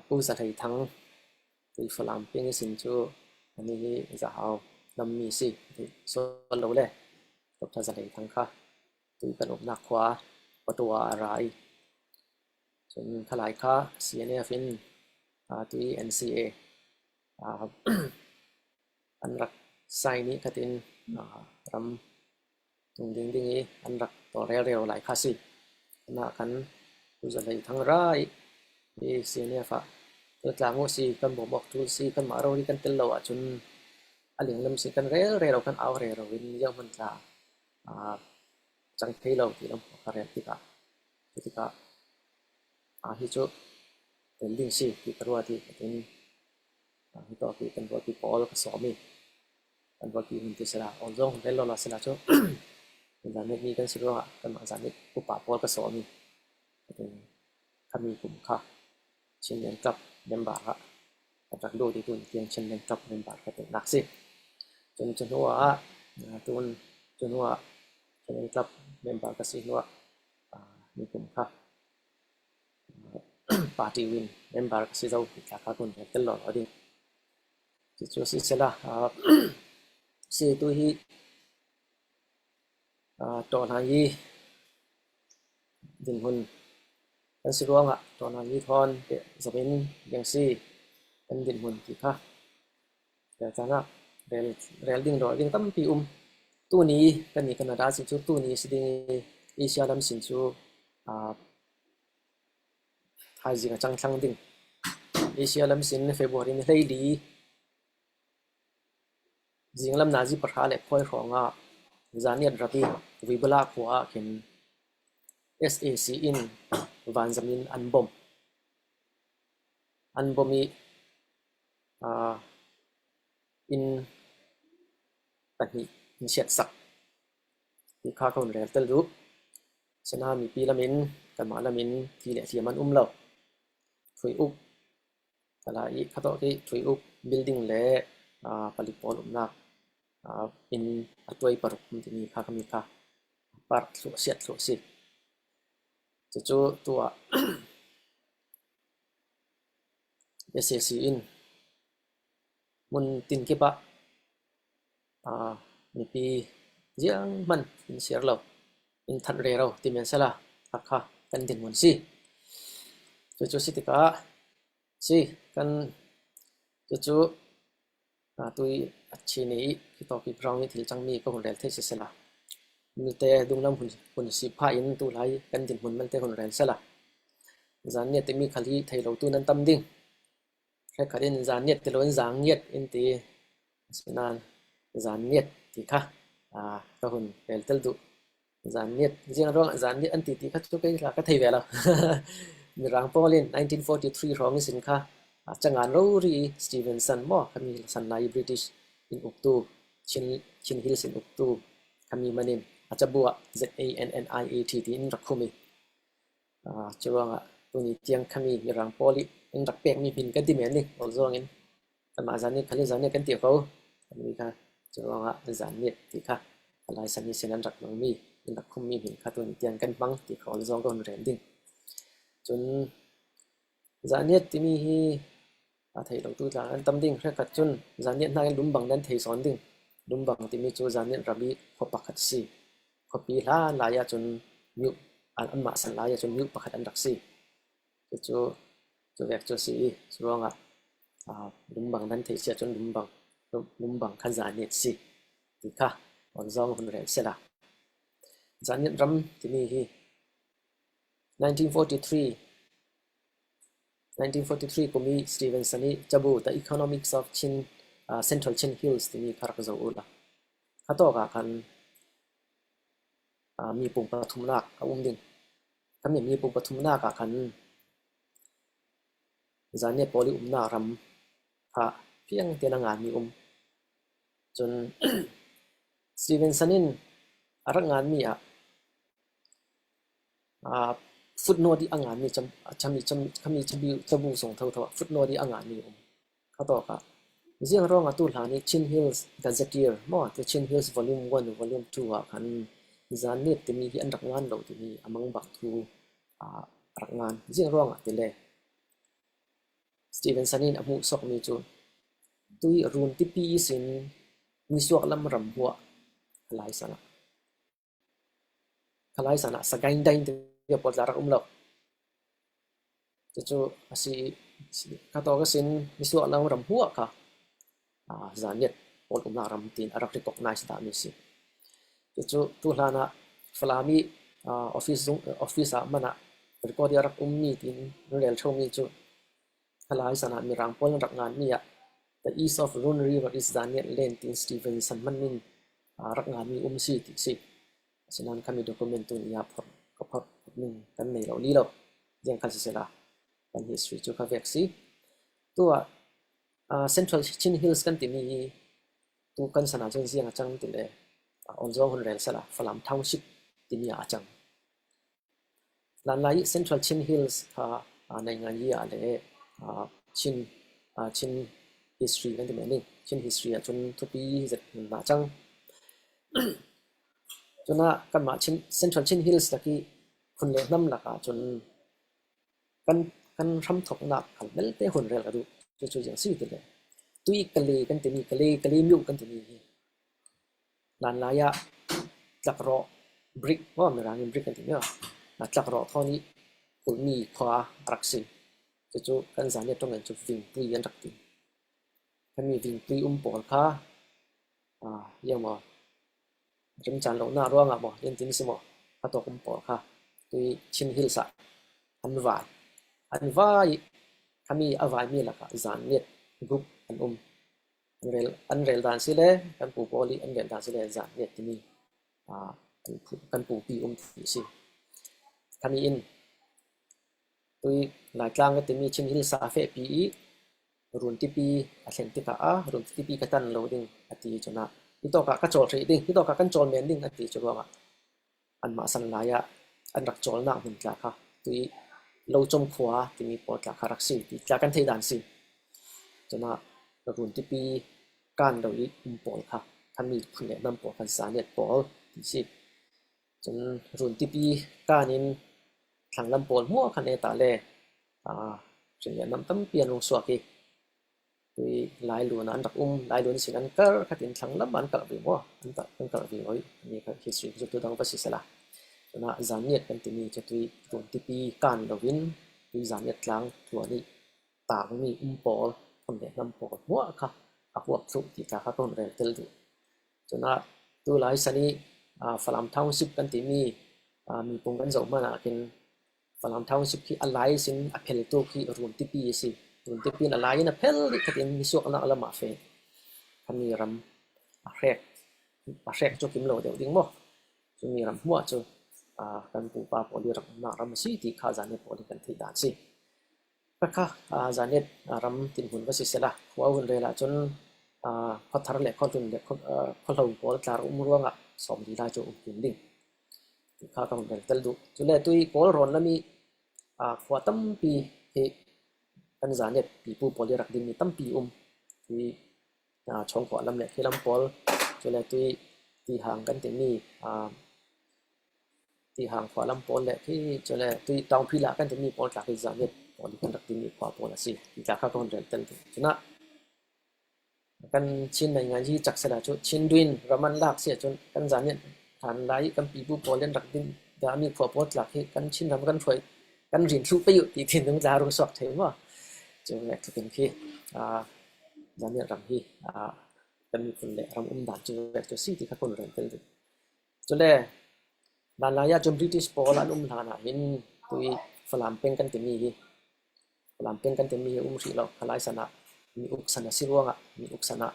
pu sa thei thang ti falam ping sin chu ani za hau lam mi si ti so lo le to ta sa thei thang kha tu kan op na khwa patwa rai chun khalai kha CNF in tui NCA an rak sai ni khatin ram tung ding ding i an rak to reo lai kha si na kan tu za lei thang rai i CNF tu tla ngo si kan bo bok tu si kan ma ro ni kan tel lo a chun aling lam si kan reo kan aw reo win yang man tla chang thei lo ti lam ka re ti ka hi chu ten ding si ti karwa ti tin hi to ti kan bo ti pol ka so mi kan bo ti min ti sala on jong le lo la sala chu dan ne ni kan si ro kan ma zan ni pu pa pol ka so mi tin kami kum kha chin nen kap member ha รักดูที่ตุนเตียงเช่นเล่นกับเมมเบอร์ก็เป็นนักสิจนหัวตุนจนหัวเช่นเล่นกับเมมเบอร์ก็สิหัวมีกลุ่มค่ะปาร์ตี้วินเมมเบอร์ก็สิเราติดกับตุนเตลอดดิจุดสิเสร็จละสิตัวที่ตอนนี้ดินหุ่นเป็นสิรวงตอนนี้ทอนจะเป็นยังสิเป็นดินหุ่นที่ค่ะแต่จากนั้นเรลดิ้งรอดิ้งตั้มปีตัวนี้กันนี่แคนาดาสิจูตัวนี้สิดิ้งเอเชียลำสิจูไทยจิงจังทั้งดิ้งเอเชียลำสินเฟบรุยเลยดีจิงลำนาจีประหารเล็กพอยของจานเนียดรับวิบลาขัวเข็น SAC in วันจำนินอันบอมมีอินตัดนี้อินเชียดสักที่ข้าเขาเรียนตลอดฉะนั้นมีปีละมินกันมาละมินที่เหลือที่มันเราช่วยอุบอะไรข้าตัวที่ช่วยอุบ building เล่ผลิตผลนักอินตัวอีปรุมันจะมีข้าก็มีข้าปาร์ตสุเสียดสุสิจู่ตัว SAC in มุนตินเก็บมีปียังมันอินเสียเราอินทันเรเราที่มันเสละพักค่ะกันดินมันสิจู่สิติกาสิกันจู่ตัวชีนี้ที่ต่อปีพรองนี่ที่จังมีก็คนเรียนเทศเสละมีแต่ดุงลำหุ่นสิพาอินตัวไหลกันดินหุ่นมันแต่คนเรียนเสละจานเนี่ยที่มีขลีไทยเราตัวนั้นตั้มดิ่งแค่ขลีนจานเนี่ยที่เราจางเนี่ยอินที่ฉะนั้นจานเนี่ยที่ค่ะก็คนเรียนตลอดจานเนี่ยจริงๆเราจานเนี่ยอันที่ค่ะทุกคนรักก็ไทยเวลามีรังพอลิน1943ร้องสินค่ะจังงานเรารีสตีเวนสันมั่วคำมีสันนายบริติชอินอุกตูชินฮิลส์อินอุกตูคำมีมันนินอาจจะบัว ZANNIAT ที่อินรักคุมีจวงตัวนี้เตียงคำมีรังพอลิอินรักเปียกมีพินกันที่เหมือนนี่เราจวงอินแต่มาจานนี้คันนี้จานนี้กันเตียวเขาคำมีค่ะจวงจานนี้ที่ค่ะอะไรสันนิษฐานรักน้องมีอินรักคุมีพินค่ะตัวนี้เตียงกันบังที่เขาจวงก็เรียนดิ้งจนจานนี้ที่มีไทยเราตัวจานตั้มดิ่งแค่กัดจนจานนี้นายลุมบังนั้นไทยสอนดิ่งลุมบังที่มีจูจานนี้รับบีขบปักขัดซีขบปีลายจนมิวอันมาสันลายจนมิวปักขัดอันดักซีจูแวกจูซีจูร้องลุมบังนั้นไทยเสียจนลุมบังขันจานนี้ซีที่ค่ะวันจองคนเรียนเสร็จละจานนี้รำที่มี1943 ก็มีสตีเวนสันนี่จับ The Economics of Central Chin Hills ที่มีคาร์กจะอุละข้าตัวกันมีปุ่มปฐุมนาคดิ่งถ้ามีปุ่มปฐุมนาคกันจานเนี่ยพอลินารำเพียงเตียนงานมีจนสตีเวนสันนี่รักงานมีฟุตโนดีอ่างานมีจะบูส่งเท่าฟุตโนดีอ่างานมีเขาต่อค่ะเรื่องร้องตัวหลานี่ชินฮิลส์กันจะเกียร์มั่วที่ชินฮิลส์ volume 1 volume 2กันจานนี้ที่มีอันรักงานเราที่มีมังบักทูรักงานเรื่องร้องที่เล่สตีเวนสันนี่อมุสกมีจูตุยรุนที่ปีสินมีสวกลำรำหัวขลายสนะสกายได้dia pot jarak umlaut itu si kata kesin misu alang ramhua ka zaniet pot umla ramtin arak recognize ta misi itu tulana flami office mana record arak ummi tin rel chomi chu khalai sana mirang pol rak ngan mi ya the east of Run River is zaniet len tin Stevenson manin rak ngan mi si ti siฉะนั้นkami dokumen tu ni apor kapap ning kan nei lo li lo yang kan sela kan history chu ka veksi tua Central Chin Hills kan ti mi tu kan sana jeng siang achang ti le onzo hun rel sala Falam Township ti mi achang lan lai Central Chin Hills nei ngai ya le Chin ชิน history กันที่มันนี่ชิน history จนทุกปีจะมาจังจนน่ะกันมาชิน central chin hills ตะกี้คนเล่นน้ำหลักจนกันรำถกหนักขันเบลเต้คนเรียลกันดูจะอย่างสิ่งที่เลยตุยกะเลกันที่มีกะเลมิวกันที่มีลานลายะจักรอ brick ว่ามันร้าน brick กันที่เนี่ยจักรอเท่านี้คนมีขวารักสิจะกันสารเนี่ยตรงนั้นจะวิ่งปุยกันรักติกันมีวิ่งปุยปอลค่ะยังบ่จำจันเราหน้าร่วงบ่ยันตินสิบ่พัดตกปอลค่ะตุยชินฮิลส์อันวายคำมีอวายมีละค่ะจานเนี่ยกรุ๊ปอันอันเรลดานสิเลยกันปูโพลีอันเรลดานสิเลยจานเนี่ยที่มีกันปูปีที่สิคำมีอินตุยหลายกลางก็ที่มีชินฮิลซาเฟปีรุ่นที่ปีอัลเลนติการุ่นที่ปีกันโหลดิ้งอัติจนะที่ต้องการโจลรีดิ้งที่ต้องการโจลเมนดิ้งอัติจว่าอันมาสันลายะอันรักโจลนักเหมือนกันค่ะตุยเราจมขวาที่มีปอดจากคารักซีที่จากกันที่ด่านซีจนะรุ่นที่ปีการเราอีปอดค่ะท่านมีผู้แนะนำปอดกันสารเนี่ยปอดที่สิจนรุ่นที่ปีการนี้ทางลำปอดหัวคันเอตาเล่จนอย่างนั้นตั้มเปลี่ยนลงสวกีด้วยลายล้วนอันรักลายล้วนสิ่งนั้นก็ขัดอินทางลำบันกระบี่หัวอันกระบี่ไว้นี่ก็คิดสิ่งที่ตัวดังภาษาละจนจานเนี่ยเป็นที่มีจะด้วยรุ่นที่ปีการเราวินด้วยจานเนี่ยกลางตัวนี้ตามีปอดคนเด็กลำปอดหัวค่ะหัวสุดที่ข้าคนเรียนเตลดูจนตัวลายสันนี้ฝรั่งท้องสิบกันที่มีปุ่งกันส่งมาเป็นฝรั่งท้องสิบที่อะไรสินอเพลตัวที่รุ่นที่ปีสิรุ่นที่ปีอะไรนะเพลที่กันมีส่วนอะไรมาเฟนคันมีรำแรกจุกิมโลเดียวดิ้งบ่จะมีรำหัวจุกันปูปาปอลีรำมารำสิที่ข้าจานเนี่ยปอลีกันที่ด่านสิก็ค่ะจานเนี่ยรำตินหุ่นก็สิเสละหัวหุ่นเลยละจนพอทาร์เล็กคนรุ่นเด็กคนเราปอลคลาร์ร่วงสมดีได้จุหุ่นดิ้งข้าก็หุ่นเตลดูจุดแรกตัวปอลร้อนแล้วมีหัวตั้มปีเฮกันจานเนี่ยปีปูปอลีรักดิ้งมีตั้มปีที่ช่องขวาลำเล็กที่ลำปอลจุดแรกตัวที่ห่างกันแต่มีที่ห่างขวาลำปอลแหละที่จุดแรกตัวตองพิลากันแต่มีปอลจากที่จานเนี่ยปอลีกันรักดิ้งมีขวาปอลสิที่ข้าก็หุ่นเตลดูจุดนั้นกันชินในงานที่จักรสลาจุชินดุนรามันลากเสียจนกันจานเนี่ยฐานไล่กันปีบุปผาเล่นรักดินดามีขวบปอดหลักให้กันชินทำกันถอยกันรินสู้ไปอยู่ที่ถิ่นตรงจารุสอกเทว่าจนแรกจะเป็นที่จานเนี่ยรำที่กันมีคนเล่รำด่านจุดแรกจุดสี่ที่ข้าคนเรียนเป็นจุดแรกด่านลายาจนบริติชปอลานฐานะเห็นตัวฝรั่งเป็นกันเต็มมีฝรั่งเป็นกันเต็มมีสิเราขลายสนะมีอุกษณะสิร่วงมีอุกษณะ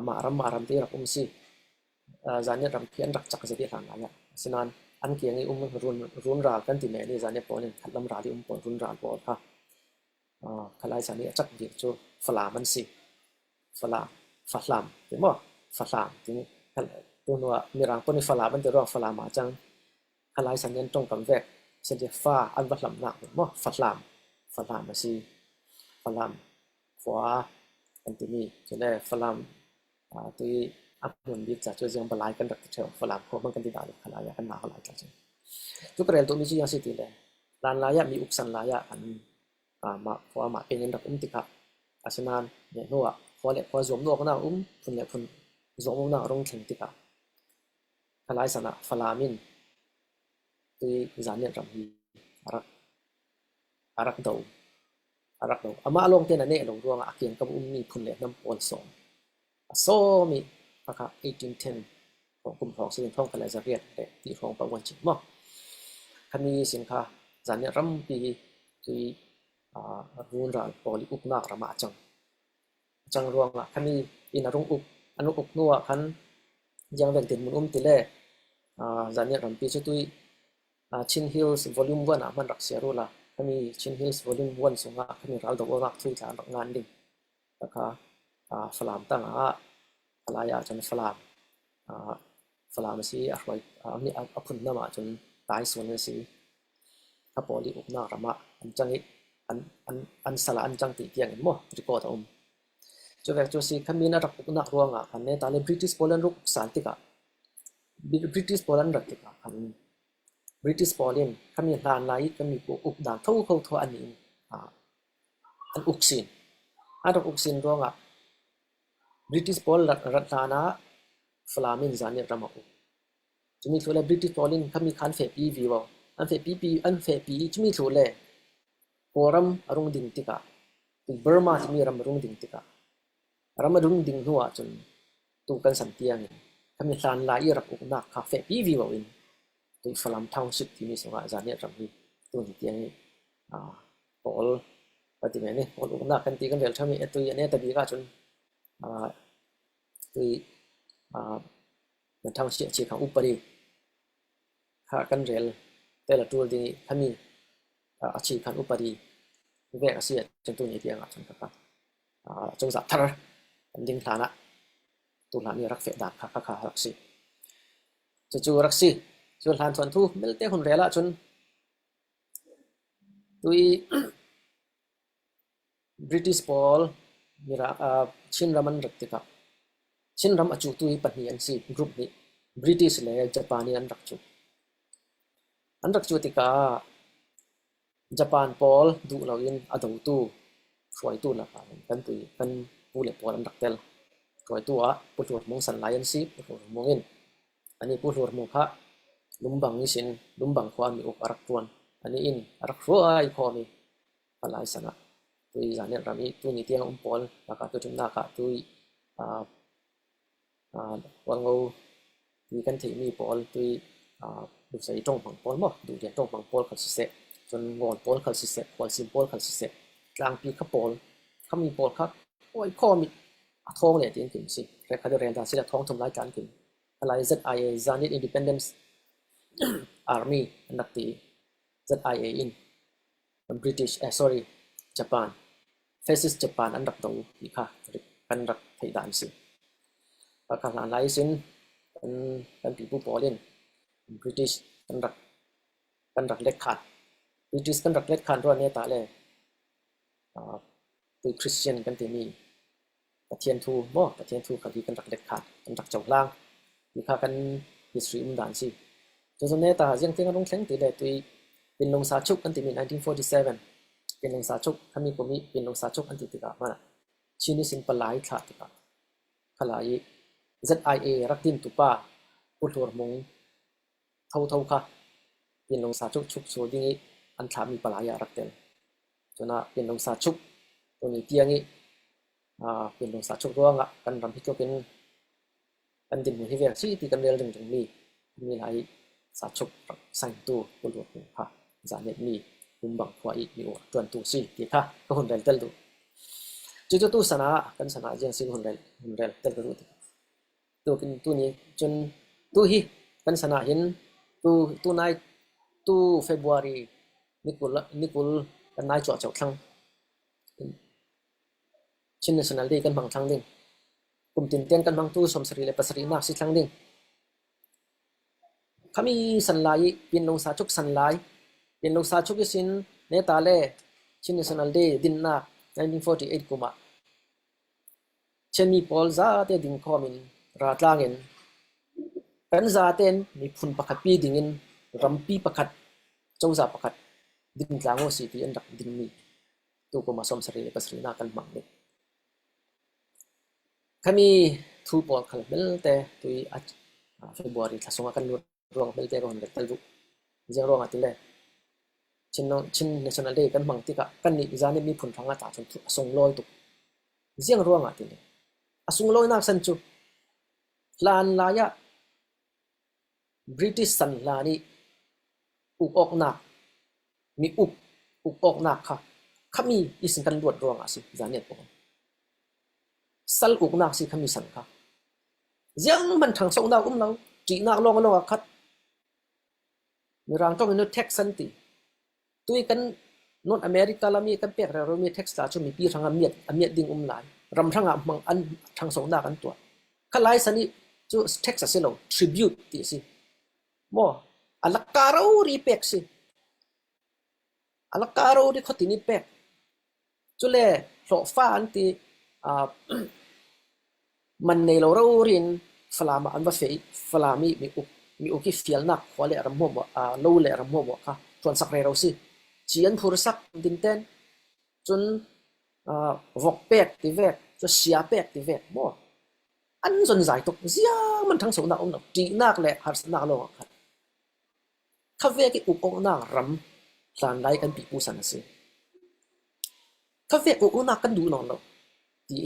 มารำที่รักสิจานเนี่ยรำเพียนรักจักรจะที่หลังอะไรฉะนั้นอันเกี่ยงรุนรากันที่แม่นี่จานเนี่ยปอเนี่ยขัดลำราที่ปอรุนราปอค่ะขลายจานเนี่ยจักรเดียวจูฝรั่งมันสิฝรั่งเห็นบ่ฝรั่งถึงตัวนัวมีรังปนฝรั่งมันจะรอฝรั่งมาจังขลายจานเนี่ยตรงกับแวกเส้นเดียฟ้าอันวัดลำหนักเห็นบ่ฝรั่งมันสิฝรั่งขวาอันที่มีจะได้ฝรั่งที่อัพหุ่นดีจัดจะยังบลายกันรักเชียวฝรั่งพวกมันกันที่ด่าเลยขลายกันหนาขลายกันจริงทุกเรื่องตัวมีชื่อยังสิทีเลยลานลายมีอุกสันลายอันมาขวามาเป็นยันดับติกะอาชนานเนี่ยนัวขวาเล็กขวาสวมนัวก็น่าคนเล็กคนสวมน่ารงเข่งติกะขลายสนะฝรั่งมินที่จานเนี่ยรำฮีอารักดาวอามาลงเทนันเนี่ยลงรวงอาเกียงกับมีคนเล็กน้ำปอนสองมีปะค่ะ1810ของกลุ่มของสินทองกันเลยจะเรียกแต่ที่ของประวันจิตมั่งคันมีสินค้าจานเนี่ยรำปีที่รุนแรงปอลิอุกนักรำมาจังรวงคันมีอินารุงอุกอนุอุกนัวคันยังเป็นติดมุนติเล่จานเนี่ยรำปีชุดที่ชินฮิลส์วอลลุ่ม1มันรักเสียรู้ละคันมีชินฮิลส์วอลลุ่ม1ส่งคันมีเราตัวรักทุกอย่างงานดิ่งนะคะฝรั่งตั้งขลายจนฝรั่งมันสิอะไรมีพุ่นน้ำจนตายส่วนนั้นสิถ้าปอลีอุกนักรำอันจัง อันสละอันจังตีเตียงมั้งรีพอร์ตจูเวกจูสิขมิ้นรักอุนักรัวงอ่ะคันเนี่ยตาเลบริติชโปแลนด์รุกสันติกะบริติชโปแลนด์รักติกะคันบริติชโปแลนด์ขมิ้นลานไลท์ขมิ้นกูอุกด่านทั่วทั่วอันนี้อันอุกซินอันรักอุกซินรัวงอ่ะบริติชโปแลนด์รัฐลานะฟลามินจานเนี่ยรามาอุจะมีทั่วเลยบริติชโปแลนด์ขมิ้นคันเฟปีวิวอันเฟปีอันเฟปีจะมีทั่วเลยโปรัมอารมณ์ดิ่งติกะที่เบอร์มาจะมีรำอารมณ์ดิ่งติกะรำอารมณ์ดิ่งหัวจนตูกันสันเตียงขมิ้นลานไลท์รักอุกนักคาเฟปีวิวอินตัวฟลามทาวน์ชิพที่มีสองจานเนี่ยรำนี้ตัวนี้เตียงนี่โอลปฏิเมนี่โอลอุกนักกันตีกันเดี๋ยวถ้ามีตัวเนี่ยแต่บีก็จนตัวมันทางเชียร์ของอุปริข้ากันเรียลแต่ละตัวนี้ถ้ามีอาชีพของอุปริเวกอาเซียจนตัวนี้เตียงจนครับจงสับทาร์อันดิ้งฐานะตัวนั้นมีรักเฟดดักข้ารักสิจู่รักสิจนหลานทวนทูเมลเต้คนเรียละจนตัวบริติชบอลมีรักชินรามันรักติกะชินรามอจูตุยปัญญาสิกรุ๊ปนี้บริติชเลยญี่ปุ่นนี่อันรักจูติกาญี่ปุ่นบอลดูเราอินอดูตูช่วยตูละกันตุยกันผู้เล่นบอลอันรักเตลช่วยตัวผู้หลวงมงสันไลน์สิผู้หลวงมงอินอันนี้ผู้หลวงมงค่ะลุมบังนิสินลุมบังความมีอกรักตวนอันนี้อินรักรัวไอคอมีอะไรสนะตุยจานเนี่ยรามีตุยนี่เตียงบอลแล้วก็ตุยจุนนาค่ะตุยวันเรามีกันที่มีบอลที่ดูใส่ตรงฝั่งบอลมั้งดูเดียนตรงฝั่งบอลขัดสิเสะจนงอนบอลขัดสิเสะบอลซิมบอลขัดสิเสะกลางปีขับบอลเขามีบอลครับโอ้ยข้อมีท้องเนี่ยที่ขึ้นสิแค่เขาจะเรียนได้สิละท้องทำรายการขึ้นอะไร ZIA Zanit Independence Army นักตี ZIA in British sorry Japan Fascist Japan อันดับตัวอีกค่ะอันดับไทยด่านสิประกาศไลเซนเป็นปีผู้บอลเล่น British กันรักเล็กขาด British กันรักเล็กขาดรัวเนี่ยตาเลยตัวคริสเตียนกันที่มีประเทศทูบ่ประเทศทูเขาที่กันรักเล็กขาดกันรักเจ้าล่างที่ข้ากัน history ด่านสิจนเนี่ยตายังเที่ยงลงแข่งตีได้ตัวเป็นลงซาชุกกันที่มี1947เป็นลงซาชุกเขามีผมมีเป็นลงซาชุกกันที่ติดกับมันชินิสินปลายขาดติดกับขลาย ZIA รักดินตุป้าผู้หลวงมงเท่าค่ะเป็นลงซาชุกโซดิ้งอันถามีปลายรักเต็มจนเป็นลงซาชุกตัวนี้เตียงนี้เป็นลงซาชุกร่วงอ่ะกันรำพิจเป็นกันดินมือที่เวียซี่ที่กันเรียลถึงมีหลายซาชุกสั่งตัวผู้หลวงมงค่ะจานเน็ตมีลุมบังควายมีโอจวนตัวซี่ที่ค่ะก็คนเรียลเตลดูจู่ๆตัวสนากันสนาเจียงสิ่งคนเรียลเตลดูตัวนี้จนตัวฮีกันสนาเห็นตัวนายตัวเฟบรุอารีนิคุลกันนายจ่อเจ้าครั้งชินเนชั่นแนลดีกันบางครั้งดิ่งกลุ่มตินเตียนกันบางตัวสมศรีและปัสรีนักสิครั้งดิ่งเขามีสันไลเป็นลงซาชุกสันไลเป็นลงซาชุกสินเนตาเล่ชินเนชั่นแนลดีดินนัก1948กุมภาเช่นมีพอลซาเตดิ่งคอมินราตลางเงินกันซาเตนมีพุ่นประคัดปีดิ่งเงินรำปีประคัดเจ้าซาประคัดดิ่งกลางโอซีที่อันดับดิ่งมีตัวกุมาสมศรีและปัสรีนักกันบางเด็กเขามีทูบอลขันเบลเตตุยเฟบรุอารีทัศน์กันรวงเบลเตก็หันเด็กตลุยังรวงอัติเลยชินเนชั่นแนลเดย์กันบางที่กันนี่จานี่มีพุ่นทางอาตาจนส่งลอยตุกยังรวงอัติเลยส่งลอยนักสันจุลานลายะบริติชสันลานี่อุกออกหนักมีอุกออกหนักค่ะเขามีอิสิกันรวดรวงอ่ะสิจานเนี่ยผมสัลอุกหนักสิเขามีสันค่ะยังมันทางส่งดาวเราจีนักลองอ่ะคัดมีร่างต้องมีโน้ตเท็กซันตีตัวกันโน้ตอเมริกาละมีกันเปียกเรามีเท็กซ์จะมีปีทางอเมียดดิ่งหลายรำทางมังอันทางส่งดาวกันตัวขลายสันนี่จู่เท็กซัสเราทริบิวต์ตีสิบ่อัลการ์รีเป็กสิอัลการ์รีเขาตีนี่เป็ก จุเล่โลฟ้าอันที่มันในเราเรียนฟลามาอันว่าเฟยฟลามีอุกิฟิลนักหัวเล่รำหัวบ่โลเล่รำหัวบ่ค่ะจนสักเรื่องสิเจียนผู้รักดินเต้นจนวอกเป็ดที่เวกจนเสียเป็ดที่เวกบ่อันจนใจตกเสียมันทั้งสองนักองค์จีนักเล่หัดนักลงค่ะข้าเวกอุปองนักรำสานไล่กันปีปูสันสิข้าเวกอุปองนักกันดูนอนเราที่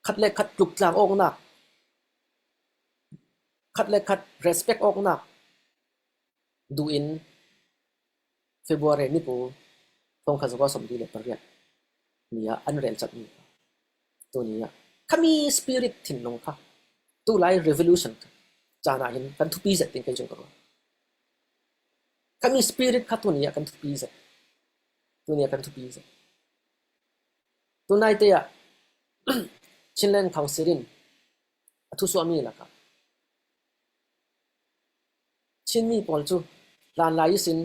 ขัดเล็กขัดลุกลางองนักขัดเล็กขัด respect องนักดูอินเฟบรุอารีนี่ปูทงขจรสมดีเล็กประเรียนนี่อันเรียนจัดนี่ตัวนี้ข้ามี spirit ถิ่นลงค่ะตัวไล่ revolution จานาเห็นกันทุกปีเสร็จติงกันจงกระข้ามี spirit ค่ะตัวนี้กันทุกปีเสร็จตัวนี้กันทุกปีเสร็จตัวไหนเตะชินเลนคาวซิรินทุสวามีล่ะครับชินมีปอลจูลานลายสิน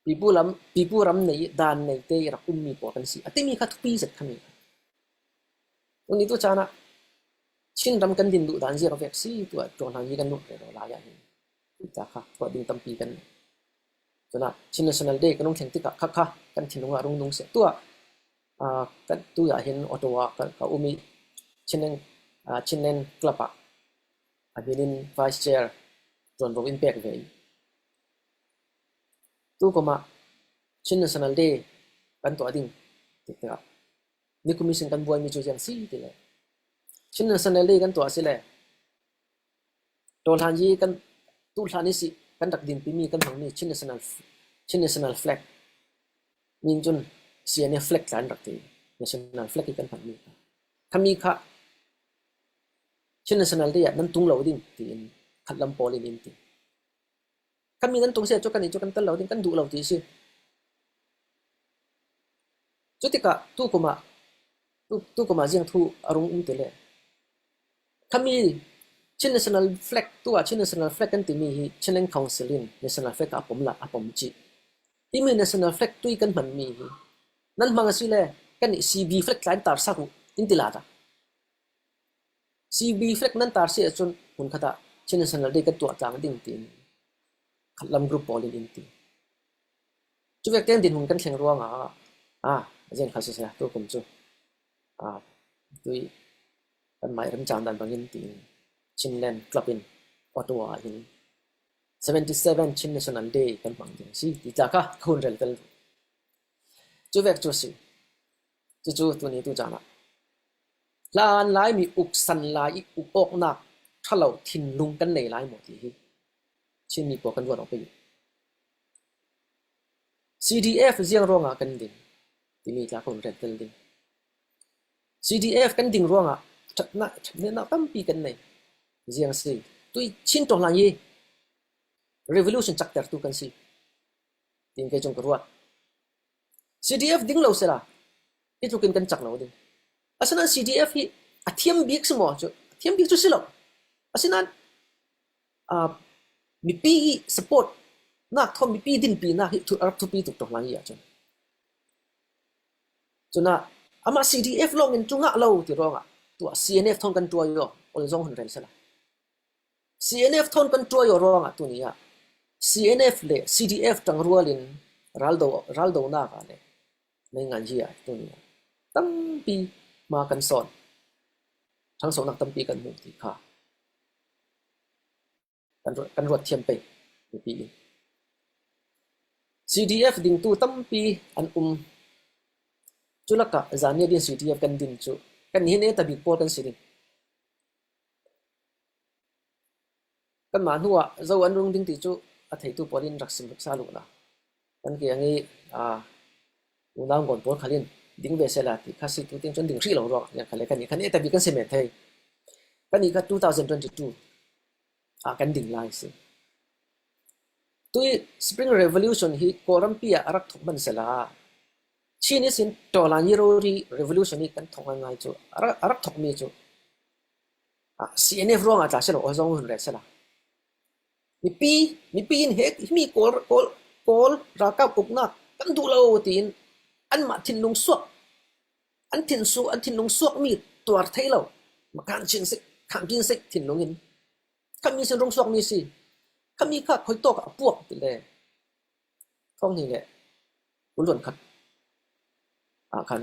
ปีปูรำในดานในเตยรักมีปอกันสิอติมีคัทุปีเสร็จขมีวันนี้ตัวจานะชินรำกันดินดุดานเสียกับเวกซี่ตัวจงทางยีกันนุ่งเรลายอย่างนี้จ้าค่ะตัวดินตั้มปีกันจนะชิน national day กันนุ่งแข่งติกะค่ะกันถิ่นงารุ่งเสียตัวกันตัวอยากเห็นออตวากับอุมิชินเล่นกลับอาบิลิน vice chair จนโรบินเปียกเวยตัวก็มาชิน national day กันตัวดิ่งติดกับนี่คุมิสินกันบวยมีจุดยังซีติเลยชิน national day กันตัวสิเลยตัวทานยีกันตัวทานนี้สิกันดักดินปีมีกันหังนี่ชิน national flag มินจุนเสียเนี่ย flag กันดักตี national flag กันผันมีถ้ามีค่ะชิน national day นั้นตุงเหลาดิ่งตีนขัดลำปอลินตีถ้ามีนั้นตุงเสียจุกันนี่จุกันตั้งเหลาดิ่งกันดูเหลาตีสิจุดที่กะตู้ก็มาเจียงทูอารมณ์อุ้มเตเลยถ้ามีชิน national flag ตัวชิน national flag กันตีมีชินเลน councilin national flag อาผมละอาผมจีที่มี national flag ตุยกันมันมีนั่นมังสิเลยกัน CB flag การตาร์สักอินทิลาดา CB flag นั้นตาร์เสียจนหุ่นขดาชิน national day กันตัวจางดิ่งตีนขัดลำกรุ๊ปบอลลินตีจุดเวกเต้นดินหุ่นกันแข่งรัวงเจนข้าศึกษาตัวผมจูด้วยกันหมายรำจานดันบางยินตีชินแลนกลับอินออตวาอิน77 ชิน national day กันบางยินสิที่จากะคุณเรลกันจุดเวกจูสิจูตัวนี้ตัวจานะลานลายมีอุกสันลายอุกอกหนักถ้าเราทิ้งลุงกันในลายหมดที่ชินมีปวกันวัวออกไปอยู่ CDF เสียงร้องกันดินที่มีจากคนเรนเตลดิง CDF กันดิ่งร้องชัดนะตั้มปีกันในเสียงสิตุยชินตรงหลังยี่ revolution จักแต่ตัวกันสิดิ่งแกจงกระวัด CDF ดิ่งเราเสละitu kan kencak lah udin. Asanan CDF hi atiam biak semua tu, atiam biak tu silap. Asanan mipi support nak thom mipi din pi nak tu arab tu pi tu tok lang ya chun. Chuna ama CDF long in chunga lo ti ronga. Tu CNF thong kan tua yo ol zong han rel sala. CNF thong kan tua yo ronga tu ni ya. CNF le CDF tang rualin raldo na ka le. Nei ngan ji ya tu ni. ตั้งปีมากันสอนทั้งสองนักตั้งปีกันหมู่ที่ค่ะกันรวดเทียมไปในปี CDF ดิ่งตู้ตั้งปีอันจุลกะจานเนี่ยดิน CDF กันดินจุกันเห็นตะบิกโปกันสิดิกันมาหัวเจ้าอันรุ่งดิ่งติจุอัฐิตุปอดินรักษาสาลุนะกันเกี่ยงนี้อุณาก่อนโปขลินดิ่งเบสเซลาติข้าศึกตัวเต็งจนดิ่งที่เรารออย่างไรกันนี่คันนี้แต่บีกันเสม็ดไทยกันนี่ก็2022กันดิ่งไลน์สิตัว Spring Revolution ฮีโครัมปีอารักถกมันเสลาชีนี่สินตัวลานิโรรี Revolution นี่กันถกง่ายจู่อารักถกมีจู่ CNF ร้องอาจารย์เสลาอจงหุ่นเรสละมีปีนเฮกมีโกลรักกับอุกนักกันดูเราตีน อันมาทินลงสวกอันทินสูอันทินลงสวกมีตัวไทยเรามาการชิงสิขังกินสิทินลงอินข้ามีสิลงสวกมีสิข้ามีข้าคอยโตกับพวกไปเลยท้องนี่แหละหุ่นหล่นขัดคัน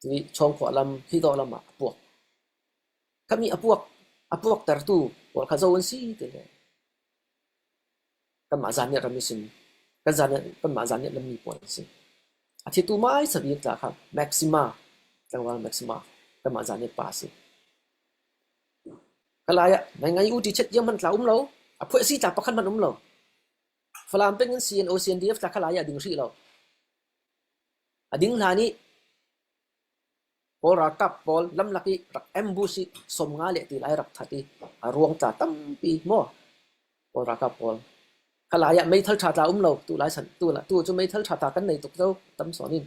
ที่ช่องขวาลำที่โตลำมาพวกข้ามีพวกแต่ตู้ว่าข้าจะวันสิไปเลยกันมาจานเนี่ยเราไม่สิกันจานเนี่ยกันมาจานเนี่ยเรามีปอนสิอาทิตย์ตัวไม้สบีตาครับแม็กซิมาจังหวะแม็กซิมากันมาจานเนี่ยปาสิก็เลยอ่ะในไงอุติเช็ดยังมันเราเพื่อสิจับประคันมันเราฝรั่งเป็นเงิน CNO CNDF จากก็เลยอ่ะดึงสิเราดึงหานี้พอรักกับพอลำลักรักเอ็มบูสิสมงาเละตีไล่รักทัดที่รวงจ่าตั้มปีโม่พอรักกับพอขลายไม่เท่าชาตาเราตัวไล่ฉันตัวจะไม่เท่าชาตากันในตุกเจ้าตั้มสอนิน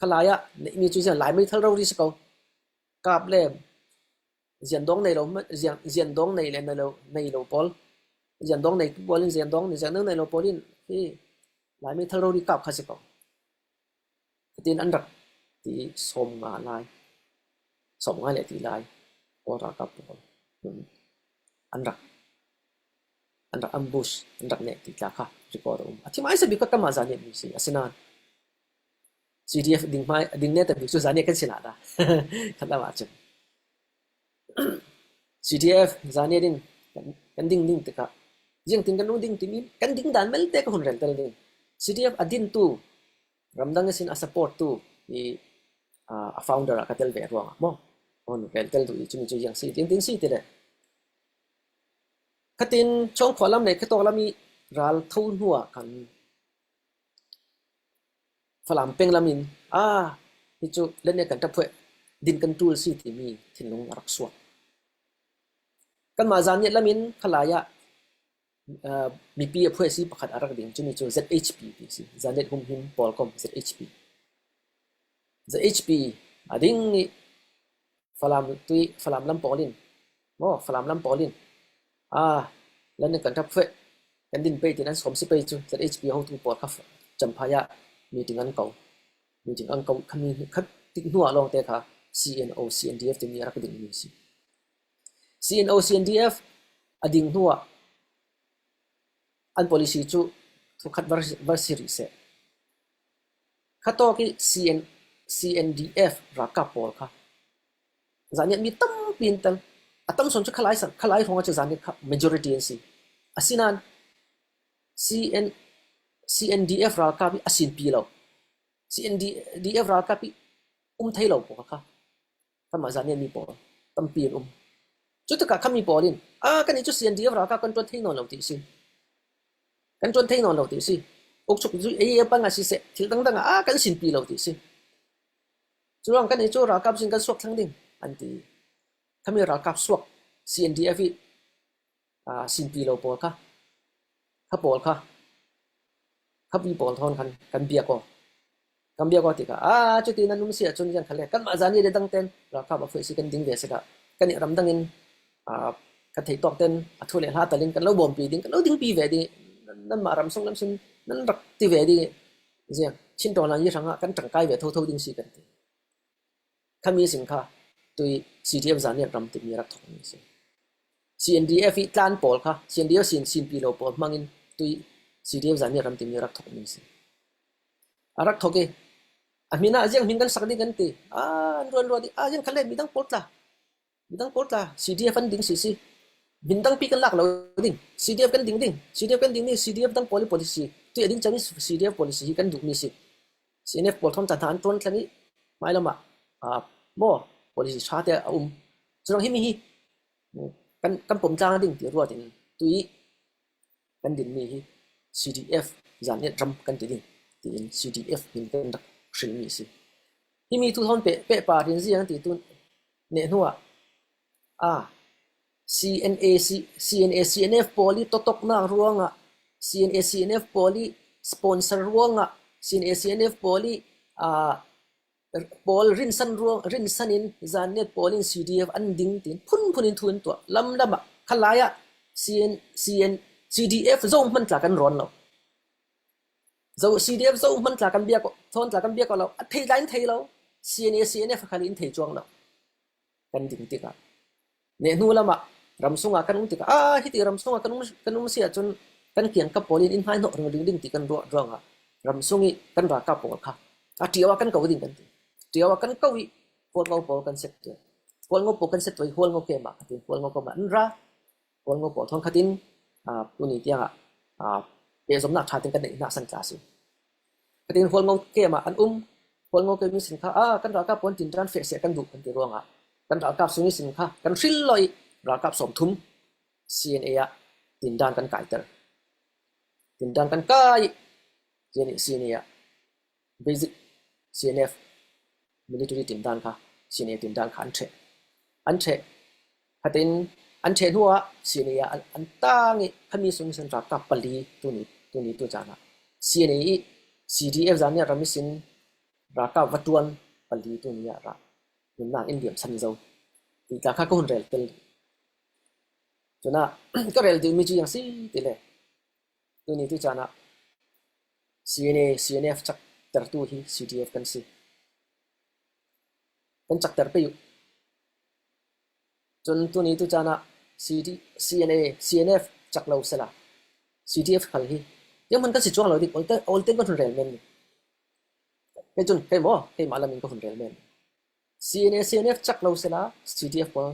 ขลายมีจุดอย่างหลายไม่เท่าเราดิสกกับเล่มเจียนดงในเราเจียนดงในเราพอลเจียนดงในพอลเจียนดงในเราพอลินที่หลายไม่เท่าเราดิกับข้าศึกตีนอันดับที่สมงาลายเลยตีลายพอรักกับพอลอันดับอัมบูชอันดับเนี่ยที่จากค่ะรีพอร์ตที่ไม่ใช่บิกก็มาจานเนี่ยมีสิอาศินาน CDF ดิ่งเนี่ยแต่บิกสุจานเนี่ยกันสินาดาขัดละมาจัง CDF จานเนี่ยดิ่งกันดิ่งติกะยังดิ่งกันนู้นดิ่งที่นี่กันดิ่งด่านเมลเตะก็หุ่นเรนเตอร์ดิ่ง CDF อดินตู้รำดังเงินอา support ตู้ที่founder ก็เตลเวรวงมั้งหุ่นเรนเตอร์ตู้จุดยังสิดิ่งสิที่เด้ขัดินช่องขวาลำเนี่ยขัดตัวลำมีรัลทุ่นหัวกันฝรั่งเป็นลำมินที่จุเล่นเนี่ยกันทับเพื่อดินกันตูลสิที่มีที่ลงรักสวดกันมาจานเนี่ยลำมินขลายมีปีเพื่อสิประคัดอารักดิ่งจุนี่จุ ZHP สิจานเนี่ยหุ่มหิมปอลคอม ZHP ดิ่งนี่ฝรั่งลำปอลินฝรั่งลำปอลินแล้วในการทับเฟกันดินไปที่นั้นสมสิไปจูจะ HP ห้องตู้ปอดครับจำพายะมีถึงอันเก่าคำนี้คัดติดหัวลงแต่ค่ะ CNO CNDF จะมีอะไรก็ดิ่งมีสิ CNO CNDF อดิ่งหัวอัน policy จูทุกขัดวาร์สิริเสขัดตัวที่ CNDF รักกับปอดค่ะจานนี้มีตั้มปีนตั้งตั้มส่วนจะขลายของอาจารย์เนี่ย majority สิอาศินัน CNDF ราคาพิอาศินปีเรา CNDF ราคาพิไทยเราปะค่ะถ้ามาอาจารย์เนี่ยมีปอตั้มปีนจุดที่ข้ามีปอลินกันนี่จุด CNDF ราคากันจนเท่นอนเราตีสิกันจนเท่นอนเราตีสิอุกชุกจุดปังอาศิเสถึงตั้งกันสินปีเราตีสิจุดนั้นกันนี่จุดราคาสินกันสวกทั้งดิ่งอันที่ถ้ามีรักกับสวก CNDF สินปีเราปอลค่ะถ้าปอลค่ะถ้ามีปอลทอนกันเบียก็ติกะจุดที่นั้นนุ่มเสียจนยังขันเลยกันมาจานนี้ได้ตั้งเต้นรักกับเฟซกันดิ้งเดสกะกันนี่รำดังอินกันที่ตอกเต้นทุเรศหาตะลิงกันแล้วบอมปีดิ้งกันแล้วดิ้งปีเวดีนั่นมารำส่งน้ำซินนั่นรักที่เวดีเสียชิ้นตัวนั้นยี่สังกันจังไกเวทดิ้งสิกันถ้ามีสินค้าตัว CDF จานเนี่ยรำติดมีรักทองนี่สิ CNDF อีกการปอลค่ะ CNDF สินปีเราปอลมังอินตัว CDF จานเนี่ยรำติดมีรักทองนี่สิรักทองเกมีน่ายังมีกันสักนิดกันตีรัวดิยังขันเล่มีตั้งปอล CDF กันดิ่งสิบินตั้งปีกันหลักเราดิ่ง CDF กันดิ่งนี่ CDF ตั้ง policy ตัวดิ่งจะมี CDF policy กันดุนี่สิ CNF ปอลทอนจันทานต้นแค่นี้ไม่ละมาโม่ policy ชาติจุดนั้นมีกันผมจ้างดิ่งที่รัวดิ่งตุยกันดิ่งมี CDF จานเนี่ยรำกันดิ่งCDF เป็นกันดักสิ่งนี้สิที่มีทุกท่อนเป๊ะป่าเรียนสิอย่างที่ตุนเนี่ยหัวCNF พอลีตกหน้าร่วงCNF พอลีสปอนเซอร์ร่วงCNF พอลีPaul rinsan in zanet Paulin CDF anding tin punin thun to lam khalaya CDF zong man tla kan ron lo dầu CDF dầu mình là căn bia có thôn là căn bia có lâu thấy đánh thấy lâu CNA CNF khai in thấy chuông lâu kan ding tika ne nu lama ramsunga kan tika hiti ramsunga kan sia chun kan kian ka polin in hai no ring ding ti kan ro ronga ramsungi kan ra ka pol kha tiawa kan ko ding kan tiawa kan ko wi pol ngo kan set tu pol ngo kan set tu hol ngo ke ma tin pol ngo ko ma ra pol ngo po thong khatin tu ni tia pe som na tha tin kan nei na san ka si khatin hol ngo ke ma an pol ngo ke mi sin kha kan ra ka pon tin tran fe se kan du kan ti ronga kan ra kap sungi sin kha kan hril loi ra kap som thum CNA ya tin dan kan kai ter tin dan kan kai jeni CNA ya basic CNF military tin dan kha CNA tin dan kha an the hatin an the huwa CNA ya an tangi khami sungi sin ra kap pali tu ni tu jana CNA CDF zania ramisin ra kap watuan pali tu ni ya ra mình mang in điểm sân dầu thì cả các con rèn tên cho na các rèn thì mình chỉ yang si tỷ lệ tôi nghĩ tôi chana CNF chắc ter tu hi CDF kan si kan chắc ter pe yu chon tôi nghĩ tôi chana CNF chắc lâu sẽ là CDF khal hi nhưng mình kan si chuang lâu đi all tên con rèn men cái chun cái mo cái mà là mình con rèn men CNF chắc lâu sẽ là CDF po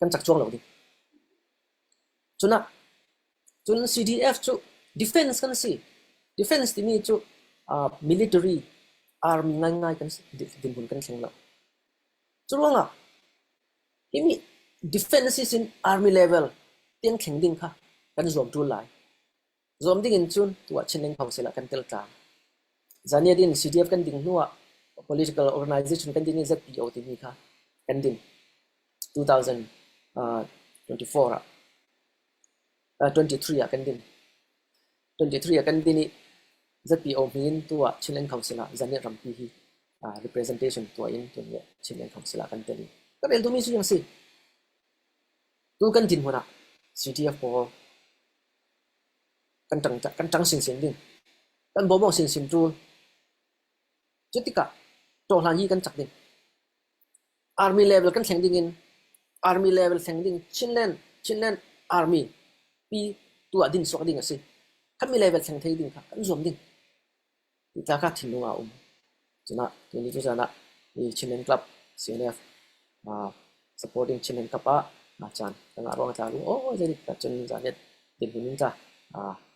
kan chắc chuang lâu đi chun CDF chu defense kan si defense thì mi chu military army ngai kan din bun kan theng lo chu longa imi defense is in army level tiang kheng ding kha kan zom tu lai zom ding in chun tua chineng phau se la kan tel ta zania din CDF kan ding nuwa political organization kan din ZPO ti mi kha kan din 2024 23 kan din 23 kan din ZPO min tua Chilean Council zania rampi hi representation tua in tu ni Chilean Council kan din ka bel tu mi su yang si tu kan din hona CDF po kan tang sing sing din kan bo mo sing sing tu chutika to lan hi kan chak din army level kan theng ding in army level theng ding Chilean army pi tua din sok ding ase kan mi level theng thei ding kha kan zom ding ta ka thin lunga chuna tu ni chu jana ni Chilean club CNF supporting Chilean club chan tanga ro ta lu jeri ta chen janet tin hin ta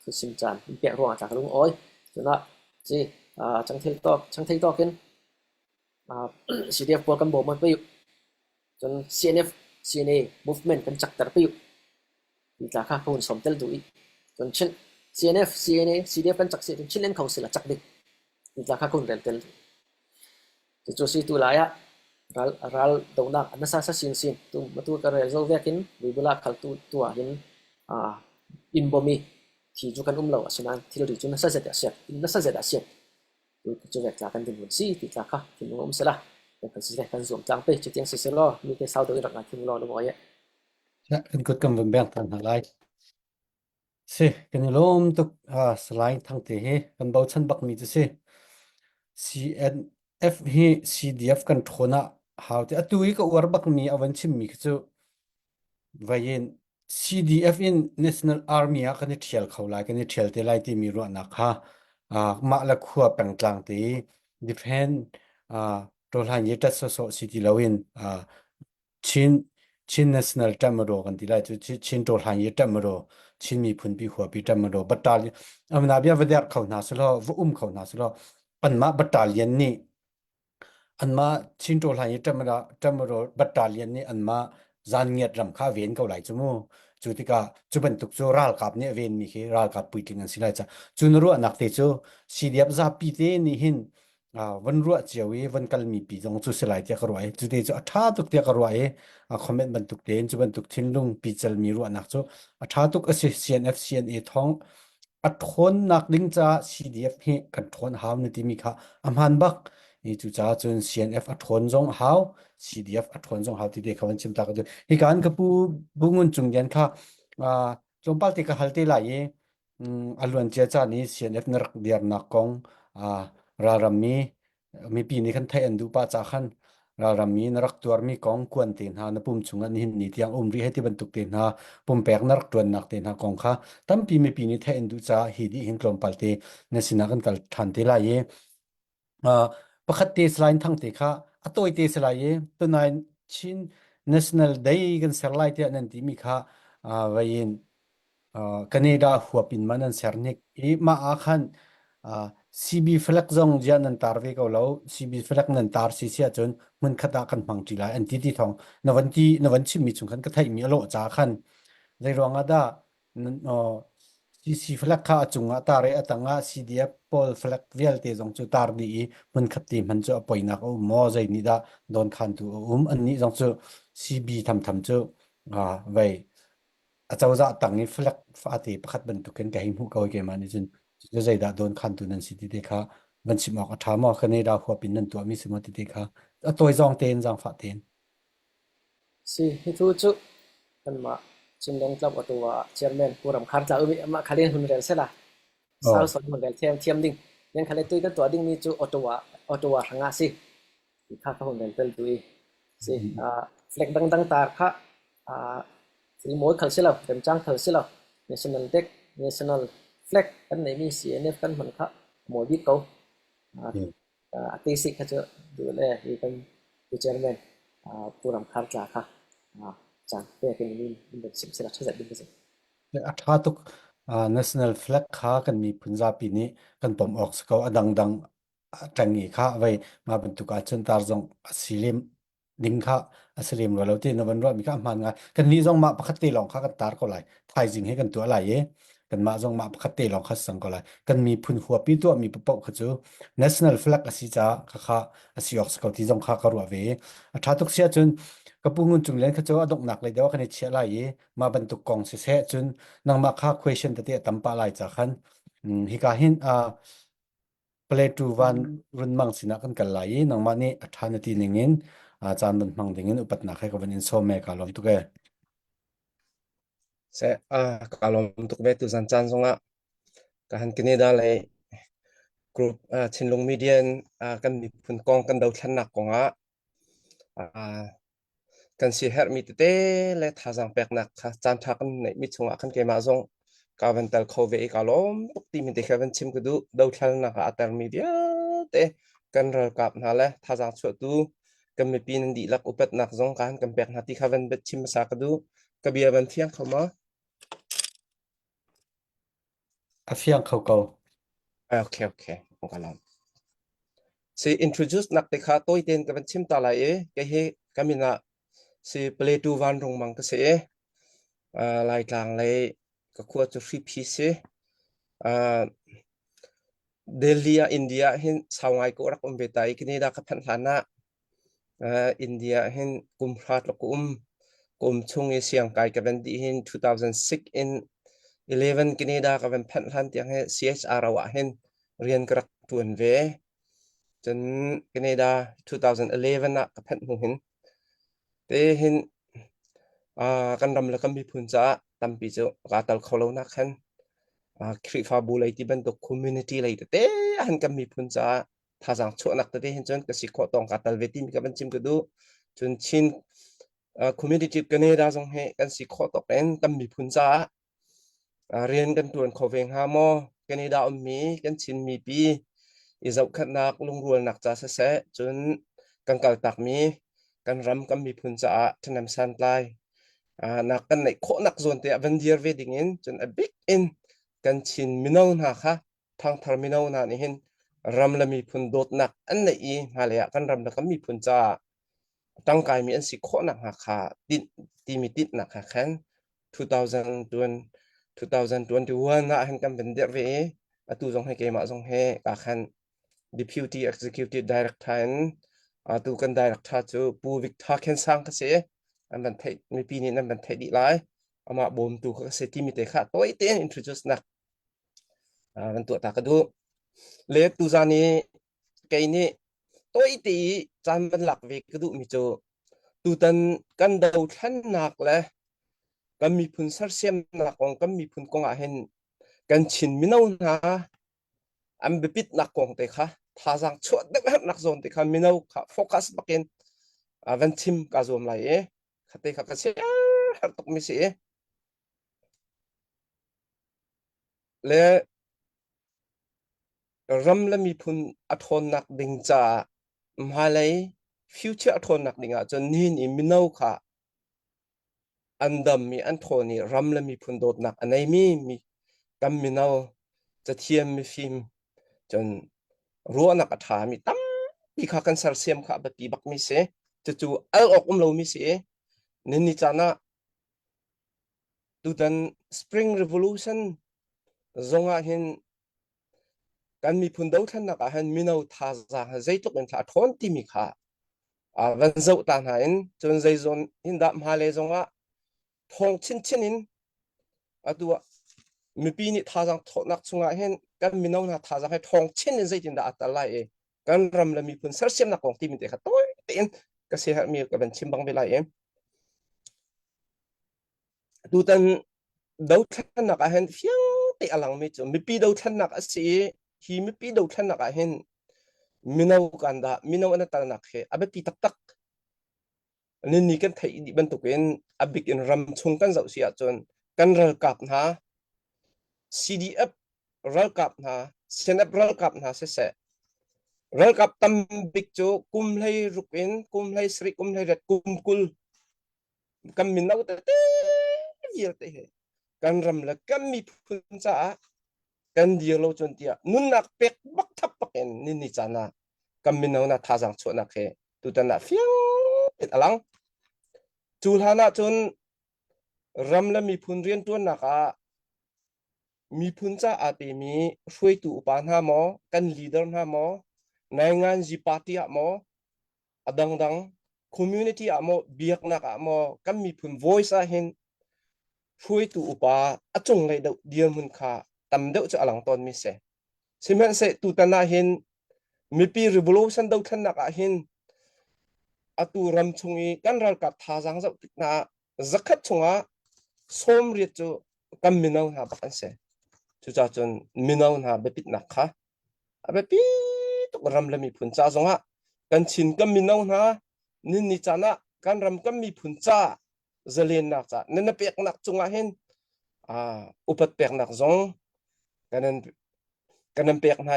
thu sim chan pe ro ta lu oi chuna ji chẳng thấy to kiến CDF po kan bo man pe chon CNA movement kan chak tar pe ni ta kha khon som tel dui chon chen CNA CDF kan chak se chen len khau se la chak dik ni ta kha khon rel tel chu si tu la ya ral do na an sa sin tu matu ka rel zo vekin wi bula khal tu hin in bomi thì chu kan lo asinan thil ri chu na sa se da se cho việc là cần tiền vốn gì thì là khác thì nó cũng sẽ là cần sẽ cần dùng trang bị cho tiếng sẽ lo như cái sau đó đặt lại thì lo đúng rồi ấy. Dạ, cần cất cầm vần bèn thằng hà lai. Se, cần lom tục slide thằng thế he, cần bao chân bạc mi tu se. CNF he CDF cần thona hào thì atui cái war bạc mi avan chim mi chu. Vayen CDF in National Army kan thial khawlai kan thial te lai ti mi ro na kha ma la khua peng tlang ti defend to la ye ta so city lawin chin national tamaro kan ti lai chu chin to la ye tamaro chin mi phun bi khua bi tamaro battalion amna bia vadar khawna slo khawna slo panma battalion ni anma chin to la ye tamaro battalion ni anma zan nghiat ram kha ven ko lai chumu chutika chuban tuk chu ral kap ne ven mi khi ral kap puiting an silai cha chunru anak te chu CDF za pi te ni hin van ru chiawi van kal mi pi jong chu silai te karwai chu te chu atha tuk te karwai comment ban tuk te chuban tuk thinlung pi chal mi ru anak chu atha tuk ase CNF CNA thong athon nak ding cha CDF hi kan thon haw ni ti mi kha amhan bak ni chu cha chun CNF athon jong haw CDF athon jong haw ti de khawan chim ta ka hi kan ka pu bungun chung yan kha chompal te ka halte la ye alwan chia cha ni CNF narak diar na kong rarami mi pi ni khan thai an du pa cha khan rarami narak tuar mi kong kwan tin ha na pum chunga ni hin ni tiang umri heti bantuk tin ha pum pek narak tuan nak tin ha kong kha tam pi mi pi ni thai an du cha hi di hin klom palte na sina kan kal than te la ye pakhat te slain thang te kha atoi te sla ye to nine chin national day kan serlai te nan ti mi kha vain Canada huapin manan sernik i ma akhan CB flag zong jan nan tar ve ko lo CB flag nan tar si sia chun mun khata kan mang ti lai an ti ti thong na van chi mi chung khan ka thai mi lo cha khan le rong ada CC flag kha chunga tare atanga CDF pol flag vel te zong chu tar di mun khati man chu poina ko mo zai ni da don khan tu an ni zong chu CB tham tham chu vai achau za tang ni flak fa ti pakhat ban tu ken ka hi mu ko ke mani jin je zai da don khan tu nan si ti de kha ban si ma ka tha ma khane da kho pin nan tu mi si ma ti de kha a toy zong ten jang fa ten si hi thu chu kan ma chinleng club atwa chairman puram khar ta umi ma khalen hun rel sela sal son hun rel thiam ding yang khale tui kan to ding ni chu otwa hanga si kha ka hun rel tel tui si flag dang dang tar kha thì mỗi khởi sẽ là điểm trang khởi sẽ là national deck national flag kan nei mi CNF kan man kha mỗi biết câu ti sik kha chu du le hi kan tu chairman puram khar tla kha chan pe ken ni in sim se la thazat din se a tha tuk national flag kha kan mi punjab pi ni kan pom ok sko adang dang tangi kha vai ma ban tu ka chun tar zong asilim ding kha asilim lo lo ti na ban ro mi kha man nga kan ni zong ma pakhat te long kha kan tar ko lai thai jing he kan tu lai ye kan ma zong ma pakhat te long kha sang ko lai kan mi phun huwa pi to mi pop kha chu national flag asi cha kha kha asi ok sko ti zong kha ka ro ve a tha tuk sia chun kapungun chung len kha chu adok nak lai dewa kan chia lai ye ma ban tu kong se chun nang ma kha question ta te tampa lai cha khan hi ka hin play to one run mang sina kan kal lai nang ma ni athana ti ningin chan ban mang dingin upat na khai ka ban in so me ka lom tu ke sẽ kalom tuk be tu san chan zonga ka han Canada le group chinlong median kan mi phun kong kan dau thlan nak konga kan si her mi te le thajang pek nak kha chan tha kan nei mi chunga kan ke ma zong ka van tal khove kalom tuk ti mi te khavan chim ku du dau thlan nak atar media te kan ral kap na le thajang chu tu kan mi pin di lak upat nak zong kan pek na ti khavan bet chim sa ka du ka bia ban thiang khoma afiang khau ko okay kalom si introduce nak te kha toy ten ka ban chim ta la e ke he kamina si play to van rong mang ka se lai tlang le ka khua chu free piece Delhi India hin sawngai ko rak betai kini da ka phan hlana India hin kum hrat lo kum chung e siang kai ka ban di hin 2006 in 11 kini da ka ban phan hlan tiang he CHR wa hin rian krak tuan ve chen kini da 2011 na ka phan hin te hin kan ram la kam bi phun cha tampi chu ka tal kholo na khan kri fa bu lai ti ban to community lai te han kam mi phun cha tha jang chu nak te hin chon ka si kho tong ka tal ve ti mi ka ban chim ka du chun chin community Canada jong he kan si kho tok en tam mi phun cha rian kan tuan kho veng ha mo Canada mi kan chin mi pi i zau khat nak lung rual nak cha se chun kan kal tak mi kan ram kam mi phun cha thanam san lai nak kan nei kho nak zon te van dier ve ding in chun a big in kan chin minau na kha thang thar minau na ni hin ram la mi phun dot nak an nei i halaya kan ram la kam mi phun cha tang kai mi an si kho nak ha kha ti mi tit nak ha khan 2021 na han kan ben der ve atu jong he ke ma jong he ka khan deputy executive director en tu kan director chu pu victor khen sang ka se an ban thai mi pi ni nan ban thai di lai ama bom tu ka se ti mi te kha toy ten introduce nak ban tu ta ka du le tu za ni ke ni toy ti chan ban lak ve ka du mi chu tu tan kan dau than nak le kan mi phun sar sem nak ong kan mi phun kong a hen กันชินมินเอานะอันเบปิดนักกงเตค่ะท่าจังชวดเด็กนักโซนเตค่ะมินเอาค่ะโฟกัสบักเก็นวันทิมกาโซมไลขัดเตค่ะก็เสียหักตกมิเสียและรำและมีพุนอัทนนักดิ่งจ่ามาเลยฟิวเจอร์อัทนนักดิ่งอ่ะจนนี่นี่มินเอาค่ะอันดำมีอันโทนี่รำและมีพุนโดดนักอันไหนมีกำมินเอาจะเทียมมีฟิล์มจนรัวนักถามีตั้มปีขากันสารเสียมค่ะแบบปีบักมิเสจู่ๆเอาออกเรามิเสนี่นี่จานะดูดัน Spring Revolution จงอาเห็นกันมีพุนดาวทันนักอาเห็นมินเอาท่าจะใจตกเป็นท่าทอนที่มีค่ะวันเจ้าตาหายจนใจจนหินดับมาเลยจงอาทองชินตัวมีปีนี้ท่าจังทอนักจงอาเห็นกันมินเอาหน้าท่าจะให้ทองชินใจจินดาอัตไลกันรำและมีพุนเสารเสียมนักของที่มีเด็กตัวเต็นก็เสียมีกับเป็นชิมบังเวลาดูดันดาวทันนักอาเห็นเฟียงเตะอลังไม่จมีปีดาวทันนักสิฮีมีปีดาวทันนักอาเห็นมินเอากันดามินเอาอันนั้นนักเหอาเบปีตักนี่กันไทยดิบันตุกเองอาบิกินรำชงกันเจ้าเสียจนกันรัลกับนะ CDF รัลกับนะ CNF รัลกับนะเสรัลกับตั้มบิกโจกุมเลยรุกเองกุมเลยสริกุมเลยเด็ดกุมกุลกันมินเอาแต่เดียวเตะกันรำและกันมีพุนจ้ากันเดียวเราจนเดียนุนนักเป็กบักทับปักเองนี่จานะกันมินเอาหน้าท่าจังชวนนักเหตุตันน่ะเฟียงเป็ดอลังจูลานะจนรำและมีพุนเรียนตัวนักมีพุนจ้าอาเปมีช่วยตัวอุปนหามอกันลีดเดอร์หามอในงานจีปาร์ตี้อะมออดังคอมมูนิตี้อะมอเบียกนักอะมอกันมีพุน voice อะเห็นช่วยตัวอุปอะจงเลยเดียวมุนค่าตำเดียวจะอลังตอนมิเสสิมันเสตุตันน่ะเห็นมีปี revolution ดาวทันนักอะเห็นอตูรำชงอีกันรัลกับท่าจังจะติดนะจักรชงอ่ะสมเรียจูกันมินเอาหน้าบักันเสจุจ้าจนมินเอาหน้าเบปิดนักค่ะเบปิดตุกรำและมีพุนจ้าจงอ่ะกันชินกันมินเอาหน้านี่จานะกันรำกันมีพุนจ้าจะเลียนนักจ้านั่นเปียกนักจงอ่ะเห็นอุปเปียกนักจงกันเปียกหน้า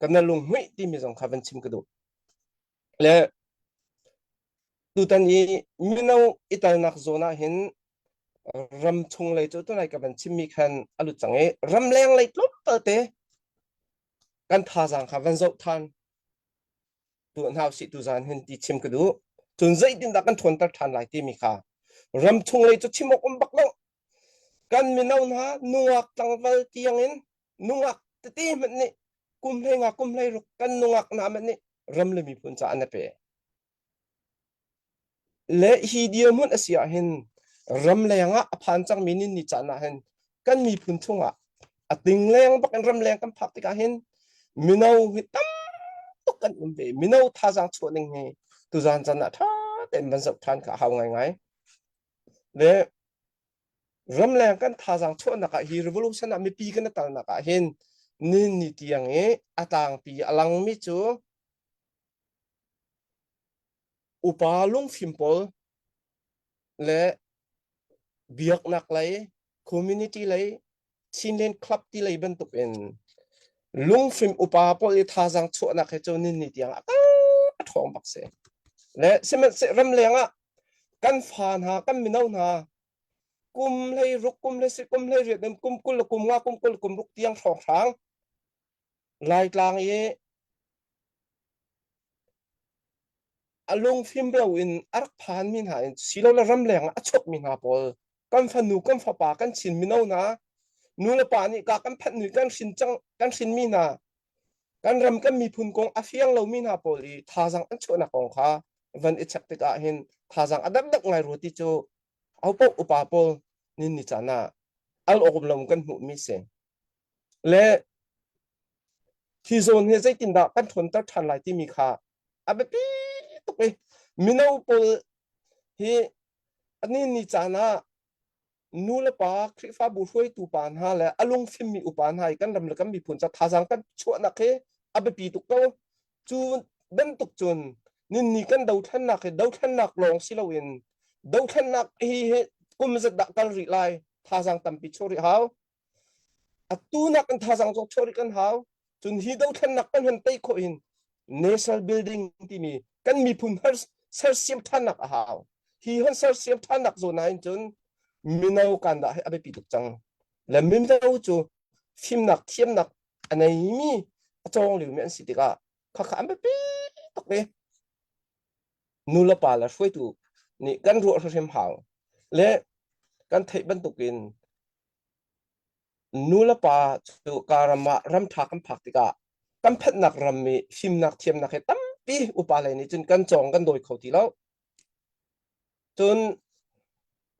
กันลุงหุยที่มีจงข้าเป็นชิมกระดูและดูตันนี้มินเอาอิตาลีนักโซน่าเห็นรำชงเลยจุดตัวไหนกับเป็นชิมมีคันอลุจังรำแรงเลยลุกเตะกันท่าจังค่ะวันเสาร์ทันตัวหน้าสิตัวจานเห็นที่ชิมกระดูจนใจดินดักกันทนตัดทันหลายที่มีค่ะรำชงเลยจุดชิมอกบักน้องกันมินเอาหน้านัวตังเวลที่ยังเห็นนัวตีมันนี่กุมเลยงากุมเลยรุกกันนัวน้ำมันนี่รำเลยมีพุนจ่าอันนั้นเปและฮีเดียมุนอาเซียเห็นรำแรงอ่ะผ่านจังมินินิจานะเห็นกันมีพุนชงอ่ะติงแรงบักกันรำแรงกันพักติกาเห็นมินเอาหิตั้มตุกันอุ้มเบมินเอาท่าจังชวนยังไงตุจานจันนะท่าเต็มบรรจุทานกับเขาไงและรำแรงกันท่าจังชวนนักฮีรีวิลูชันมีปีกันตั้งนักเห็นนี่ที่ยังไงต่างปีอลังมิจูอุปาลุงฟิมพอลและเบียกนักเลยคอมมูนิตี้เลยชินเลนคลับที่เลยบรรทุกเองลุงฟิมอุปาพอลท่าจังชวนนักให้เจ้านี่ที่ยังท้องบักเสและเสมันเสรำแรงอ่ะกันฟานหากันมินเอาหากุมเลยรุกกุมเลยสิกุมเลยเรียดกุมกุลกุมว่ากุมกุลกุมรุกเตียงทองทางลายกลางลุงฟิมเบลวินอารักพานมินหาสิโลละรำแรงชกมินหาพอลกันฟันนูกันฟ้าปากันชินมินเอานะนูละปานี่กันพันนูกันชินจังกันชินมินากันรำกันมีพุนกงอาเฟียงเรามินหาพอลีท่าจังอันชนะกองข้าวันอิจฉติกาเห็นท่าจังอันดับไงรู้ที่โจเอาปกอุปาพอลนี่จานะอัลออกลมกันหูมิเซและที่โซนเฮใจตินดากันทนตัดทันหลายที่มีค่าอาเบปีตุกไปมินเอาพอลเฮอันนี้จานะ นูละปาคริฟ้าบุช่วยตูปานฮาและอารมณ์ฟิมมีอุปานให้กันรำละกันมีผลจะท่าทางกันชวนักเฮอเบปีตุกเต้าจูบันตุกจุนนี่กันดาวท่านนักดาวท่านนักลองสิลาวินดาวท่านนักกุมจะดักกันริไลท่าทางตั้มปิชอริฮาวตูนักกันท่าทางจกชอริกันฮาวจนฮีดาวท่านนักกันหันเตยโคอิน national building ที่มีกันมีผลเฮอร์เซียมท่านนักฮาวฮีฮันเฮอร์เซียมท่านนักโซนายจนมินาวกันได้ให้อเบปีตุกจังและมินาวจูฟิมนักเทียมนักอันไหนมีจงหรือมีอันสิติกาข้าข้าอเบปีตุกเลยนูละปาละช่วยตูนี่กันรัวเรียมหาวและกันเทบันตุกินนูละปาจูการามารำทักกันผักติกากันเพชรนักรำมีฟิมนักเทียมนักให้ตั้มปีอุปาเลยนี่จนกันจองกันโดยเขาทีแล้วจน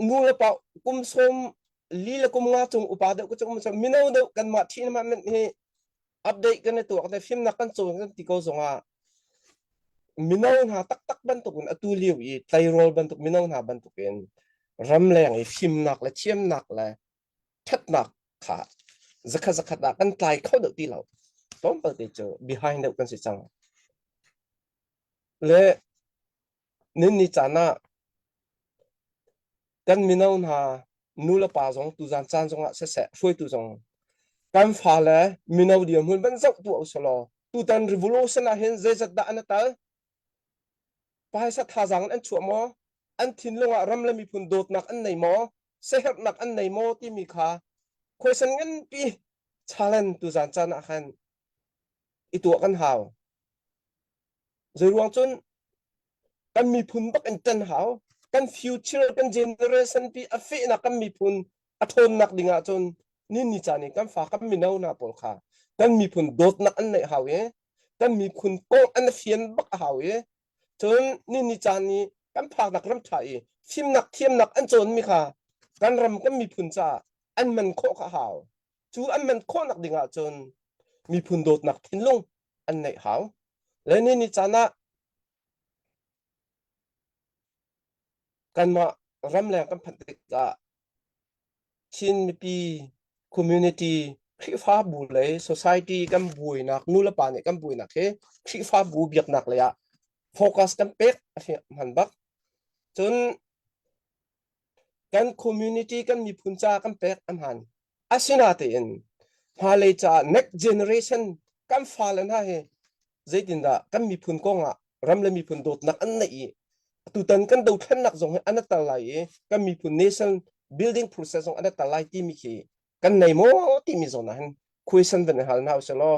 นูละปากุมสมลีละกุมงาจงอุปาเดก็จงมันจะมินาวเดกันมาที่นั่นมันนี่อัปเดตกันในตัวกันฟิมนักกันจงกันติโกจงอ่ะมินาวหาตักbantukin atuliw I tyrol bantuk minaw na bantukin ramleng I film nak la chiam nak la that nak kha zakha da kan tlai khau deuh ti lo tom pa te chu behind deuh kan si chang le nin ni chana kan minaw na nula pa jong tu jan chan jong a se hroi tu jong kan fa le minaw diam hun ban zau tu ausolo tu tan revolution a hen zezat da ana tapai sa tha jang an chu mo an thin longa ram la mi phun dot nak an nei mo se hep nak an nei mo ti mi kha question ngan pi challenge tu jan chan a khan I tu kan haw zoi ruang chun kan mi phun bak an tan haw kan future kan generation pi a fe na kan mi phun a thon nak dinga chun ni chani kan fa kan mi nau na pol kha kan mi phun dot nak an nei haw e kan mi phun ko an fian bak haw eจนนี่จานี้กันพากนักรำไทยฟิมนักเทียมนักอันจนมีค่ะการรำก็มีพุนจ่าอันมันโคข้าวจูอันมันโคนักดิ่งจนมีพุนโดดนักทิ้งลงอันไหนหาวและนี่จานะกันมารำแรงกันพันติกะชินมีปีคอมมูนิตี้คริฟ้าบูเลย society กันบุยนักนูละปานเนี่ยกันบุยนักเฮ้คริฟ้าบูเบียกนักเลยอะโฟกัสกันเป็ดมันบักจนกันคอมมูนิตี้กันมีพุนจากันเป็ดอันหันอาศินาเตียนพาเลยจา next generation กันฟาเลนฮะเฮใจดินดากันมีพุนกงอ่ะรำเลยมีพุนโดดนักอันไหนตุตันกันดูท่านนักจงอันนั้นตะไลกันมีพุน nation building process จงอันนั้นตะไลที่มีขี้กันในโมที่มีโซนนั้นคุยสันเป็นหันหาเสลอ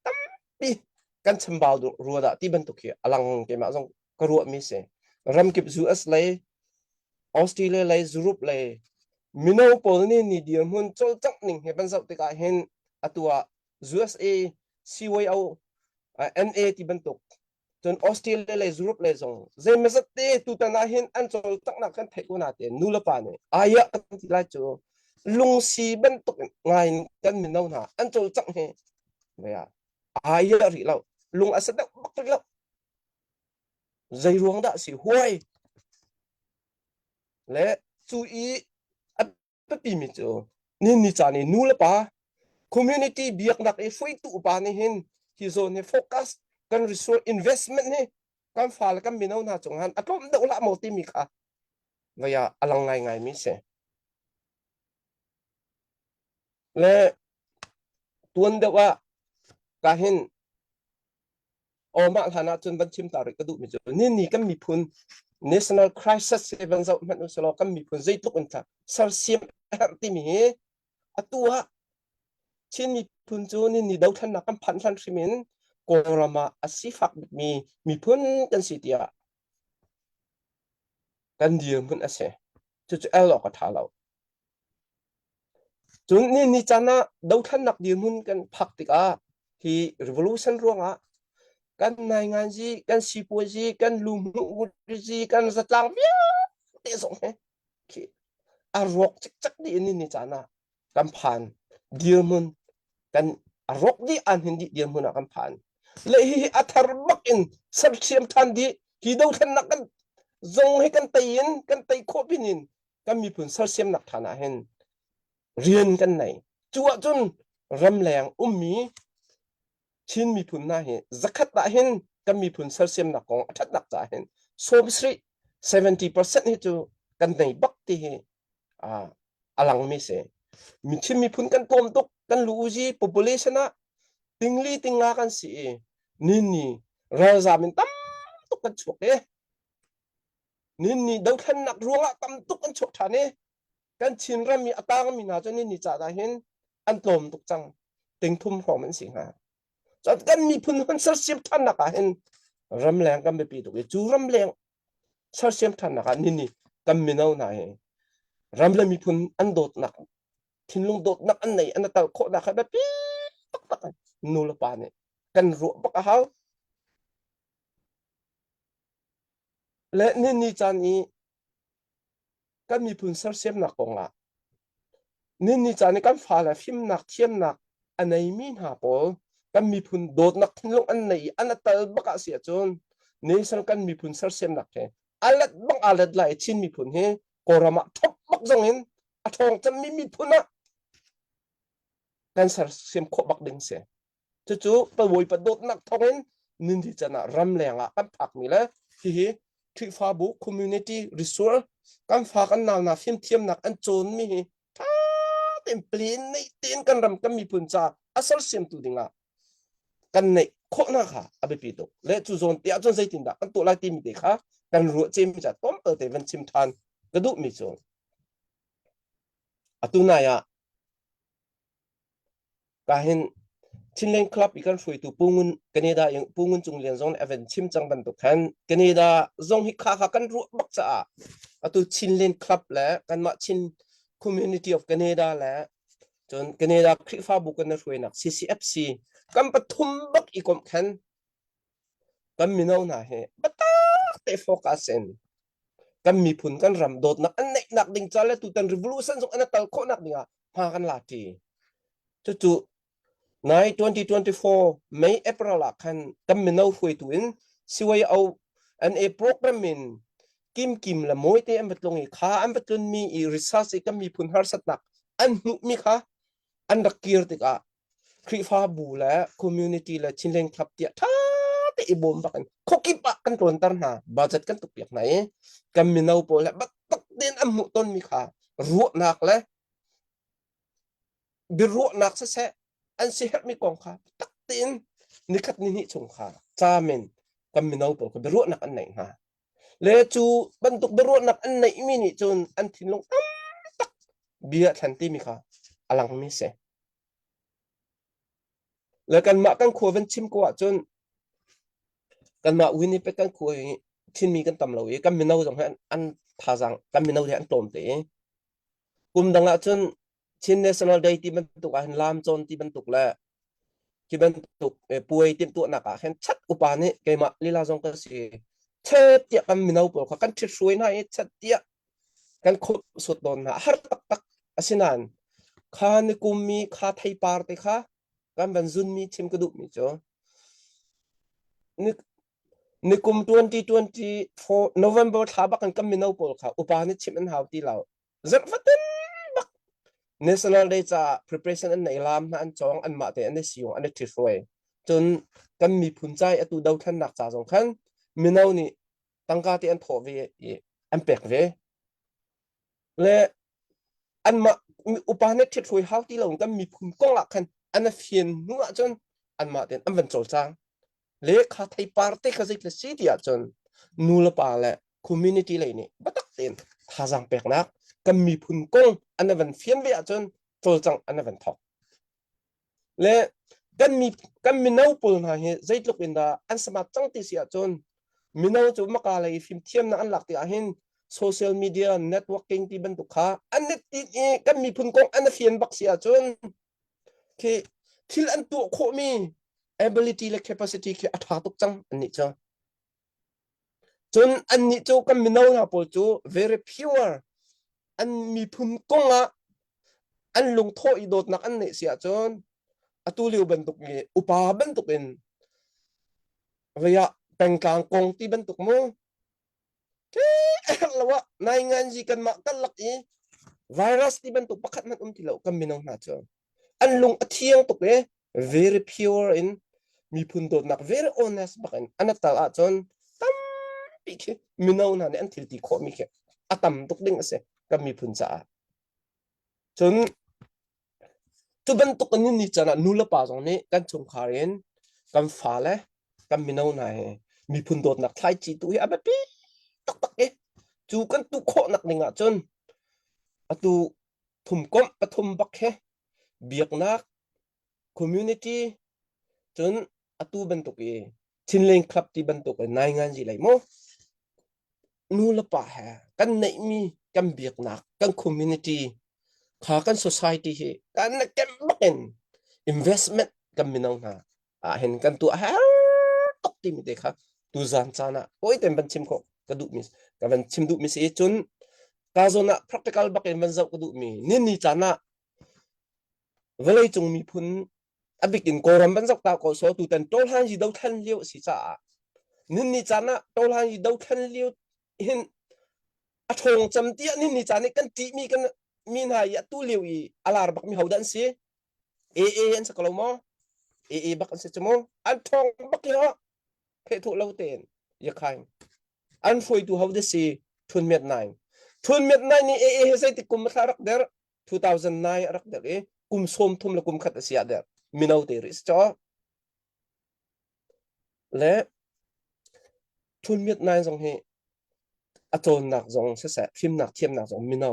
ตั้มปีกันชมบาวดูรัวดะที่บรรทุกอลังเกมาจงกรัวมิเสรำเก็บ US เลยออสเตรเลียเลยยุโรปเลยมินาวปอลนี่เดียมหุ่นโจจังหนึ่งเห็นเป็นสัตว์ที่กาเห็นตัว USA CYO NA ที่บรรทุกจนออสเตรเลียเลยยุโรปเลยจงเจมิสเตตุตันเห็นอันโจจังนักกันเทกุนาเตนูละปานเนี่ยอายะกันที่ไรจูลุงซีบรรทุกไงกันมินาวนะอันโจจังเห็นเนี่ยอายะริเราลุงอาศัยบักแล้วใจรวงได้สิห้วยและ注意อัปปีมิจูนี่จานี่นูละปะ community เบียกนักไอ้ช่วยตุปานี่เห็นที่โซนเนี่ยโฟกัสกัน resource investment นี่กันฟ้าแล้วกันมีน้องนาจงหันอัตโนมัติละโมติมีค่ะว่าอย่าอลังไงมิเสและตัวเดียวว่าการเห็นออกมาฐานะจนบัญชีมตาริกระดูมิจูนี่ก็มีพุน national crisis เวันเจ้ามันอุสโลก็มีพุนใจตุกันค่ะสารเสียมที่มีตัวเช่นมีพุนจูนี่ดาวทันนักพันทันชิมินกอรามาอาศิฟักมีพุนกันสิทธิ์กันเดียมพุนอาเซจุดเอลก็ท่าเราจนนี่จานะดาวทันนักเดียมพุนกันพักติกาที่ revolution ร่วงกันนายงานจีกันสิปัวจีกันลุมจีกันสตางเบี้ยเตะส่งให้อารมณ์จักดีนี่จานะกันผ่านเดียมุนกันอารมณ์ดีอันเห็นดีเดียมุนกันผ่านเลยอัธรบักอินสักเสียมทันดีที่ดูทันนักกันจงให้กันตีนกันตีโคบินิน ก็มีผลเสียมหนักฐานะเห็นเรียนกันไหนจัวจนรำแรงมีชินมีผลน่าเห็นจักตาเห็นก็มีผลเสียมหนักของทัดหนักจ่าเห็นโซมสรี70%ให้จูกันไหนบักที่อลังไม่เสมีชินมีผลกันปมตุกกันรู้จี population นะติงลีติงงากันสินี่เราจะมีตั้มตุกกันฉุกนี่ดาวทันนักรัวตั้มตุกกันฉุกท่านี่กันชินเรามีอัตรามีนาจนนี่จ่าได้เห็นอันตมตุกจังติงทุ่มหัวมันสิฮะจนกันมีผลมันเสียมทันนักเห็นรำแรงกันไปปีตุกจูรำแรงเสียมทันนักนี่กันมีเอาไหนรำแรงมีผลอันโดดนักทิ้งลงโดดนักอันไหนอันนั้นแต่โคนักแบบปีตักนูลปานี่กันรัวปักเขาและนี่จานี้กันมีผลเสียมหนักกงละนี่จานี้กันฟ้าและฟิมหนักเทียมหนักอันไหนมีหาปอกันมีผลโดดนักทิ้งลงอันไหนอันนั้นแต่บักเสียจนนี่สังกันมีผลเสียมหนักแค่อันละบังอันละไหลชินมีผลเฮกอรามาทบบักจังเห็นอัทองจะมีผลนะกันเสียมโคบักดึงเสียจู่ๆไปโวยไปโดดนักทองเห็นนี่ที่จะน่ะรำแรงกันผักมีแล้วที่ที่ฟ้าบุ community resource กันฟ้ากันนาฟิมเทียมนักอันโจนมีถ้าเต็มเปลี่ยนในเตียนกันรำกันมีผลจากอัศเสียมตุดิงกันในโคนะค่ะอภิปิโตและจู่โจนเตียจนใจตินดากันตัวลายตีมีเด็กค่ะกันรัวเจมจัดต้มเตวันชิมทานกระดูกมีโจนตุนายะก็เห็นชินเลนคลับอีกการช่วยตัวปุ่งแคนาดาอย่างปุ่งจงเลียนซอนเอเวนชิมจังบันตุกแทนแคนาดาจงฮิคากันรัวบักษาตัวชินเลนคลับแล้วกันมาชิน community of Canada แล้วจนแคนาดาคลิฟ้าบุกันช่วยนัก CCFC กันปฐุมบักอีกคนแทนกันมีน้องน่ะเฮบัตตาเตโฟกัสเซนกันมีผลกันรำโดดนักอันไหนนักดิ่งจ้าและตัวตัน revolution ส่งอันนั้นตลโคนักดิ่งพากันลาทีจู่ใน2024 May April กันกันมีน้องคุยตัวนี้สิว่าเอาอันโปรแกรมมินกิมละมวยเตะอันเป็นลงอีกข้าอันเป็นจนมีรีเสิร์ชกันมีผลหาสัตว์นักอันนุมีข้าอันดักเกียร์ติกะคริฟ้าบูและ community และชินเลงคลับเตียท่าเตะบอมบักกันขกิปะกันตัวนั้นหาบัดจัดกันตุกเปียกไหนกันมีน้องโปรและบัดตักเดินอันมุต้นมีข้ารัวนักเลยบิรัวนักเสะอันเสียมีกองข้าตักเดินนิคัดนิชงข้าจามินกันมีน้องโปรก็บิรัวนักอันไหนฮะเลจูบรรทุกบรรลุนักอันไหนมินิจนอันที่ลงตั้มตักเบียทันทีมีค่ะอลังมิเสแล้วกันมากันขวเป็นชิมกว่าจนกันมาวินิไปกันขวที่มีกันตำเหลากันมีน้าจังให้อันท่าจังกันมีน้าที่อันตรมเตะกุมดังละจนชิน national day ที่บรรทุกอันลามจนที่บรรทุกแล้วที่บรรทุกป่วยเตรียมตัวหนักอ่ะเห็นชัดอุปานี่เกมาลีลาจงก็สิเช็ดเดียกันมีน้าปลอกกันเช็ดช่วยหน่อยเช็ดเดียกันคบสุดโดนนะฮาร์ตักอาศินันข้าในกลุ่มมีข้าไทยปาร์ตี้ข้ากันบรรจุมีชิมกระดูกมีจ้ะในกลุ่ม2024 November ท้าบักกันมีน้าปลอกข้าอุปานี่ชิมอันหาวที่เราจัดฟัดเต็นบัก National Day จะ preparation อันไหนลามนะอันจองอันมาแต่อันนี้สิวอันนี้ที่ช่วยจนกันมีผลใจอัตุดาวทันหนักจ่าสองขันมีน้านี่ตั้งการที่อันถอเวอันเปกเวและอันมาอุปาเนี่ยที่ช่วยหาที่เรากันมีผลกองหลักขันอันนั้นเฟียนนัวจนอันมาเต็นอันเป็นโจทย์จังเล็กข้าไทยปาร์ตี้ข้าจะสิเดียจนนูลปาและ community เลยนี่บัดตักเต็นท่าจังเปกนักกันมีผลกองอันนั้นเป็นเฟียนเวียจนโจทย์จังอันนั้นเป็นทอกและกันมีน้าปุ่นหาเหตุใจลุกอินดาอันสมัครจังที่เสียจนมีน้าจูมากอะไรฟิล์มเทียมนั่นหลักที่อาเห็นโซเชียลมีเดียเน็ตเวิร์กิ่งที่บรรทุกข้าอันนี้ที่กันมีพุ่งกงอันนี้เฟียนบักเสียจนคือที่อันตัวโคมี ability และ capacity คืออัตราตุกจังอันนี้จ้ะจนอันนี้จูกันมีน้าหน้าปุ่นจู very pure อันมีพุ่งกงอันลงโทษอีโดดนักอันนี้เสียจนอัตุลิวบรรทุกนี้อุปาบรรทุกเป็นเวียเป็นกลางกงที่บรรทุกมั้ง แล้วว่านายงานจีกันมากันหลักอีไวรัสที่บรรทุกประคัดมันที่เรากำมินเอาหน้าจออันลุงอเทียงตุกvery pure in มีพุนโดดนัก very honest บักอันนั้นตลาดจนตั้มปีกมินเอาหน้าเนี่ยอันที่ตีโคมิกอัตมตุกดิ้งเสก็มีพุนจ่าจนทุบรรทุกกันนี่จะนะนูละป่าตรงนี้กันชงคารินกันฟ้าเลยกันมินเอาหน้ามีพุนโดดนักไทยจีตุยอาแบบปีตักจูกันตุโคนักหนึ่งอ่ะจนtu thum kom pathum bakhe biak nak community chun atu bantuk e chinleng club ti bantuk nai ngan ji lai mo nu la pa ha kan nei mi kan biak nak kan community kha kan society he kan na kem baken investment kan minang na hen kan tu ha tok ti mi de kha tu zan chana oi tem ban chim ko kadu mis ka ban chim du mis e chun kazona practical bakin manzau kudu mi nin ni chana velai chung mi phun abikin koram banzak ta ko so tu tan tol han ji dau than liu si cha nin ni chana tol han ji dau than liu hin a thong cham tia nin ni chani kan ti mi kan min ha ya tu liu i alar bak mi haudan si en sa kalomo bak an se chmo an thong bak yo phe thu lo ten ya khai an foi tu hauda si thun met nineทุนเม็ดนั่นนี่ใส่ติกุมมารักเดอร์2009รักเดอร์กุมส้มทุ่มละกุมขัดเสียเดอร์มินเอาเตอร์สจ้าและทุนเม็ดนั่นสองเฮอโจนหนักสองเสียฟิมหนักเทียมหนักสองมินเอา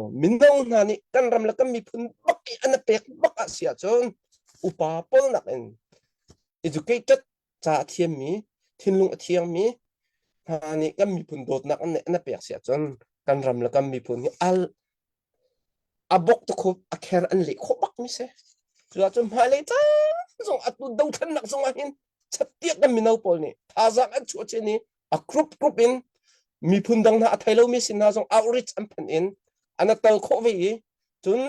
นั่นนี่กันรำแล้วก็มีพุนบักอันนั้นเป็กบักเสียจนอุปาปนหนักเอง educated จ่าเทียมมีทินลุงเทียมมีนั่นนี่ก็มีพุนโดดหนักอันนั้นเป็กเสียจนกันรำแล้วก็มีพุนอัลอาบกตะคุบอาแคร์อันเล็กขบักมิเซ่เราจะมาเลยจ้าส่งอัตุดาวทันนักส่งอาหินชัดเตียกันมีนาปอลนี่ท่าจากอันชัวเจนี่อากรุบอินมีพุนดังนะไทยเรามีสินนาส่ง outreach อันเป็นอินอันนั้นตลโควิดจน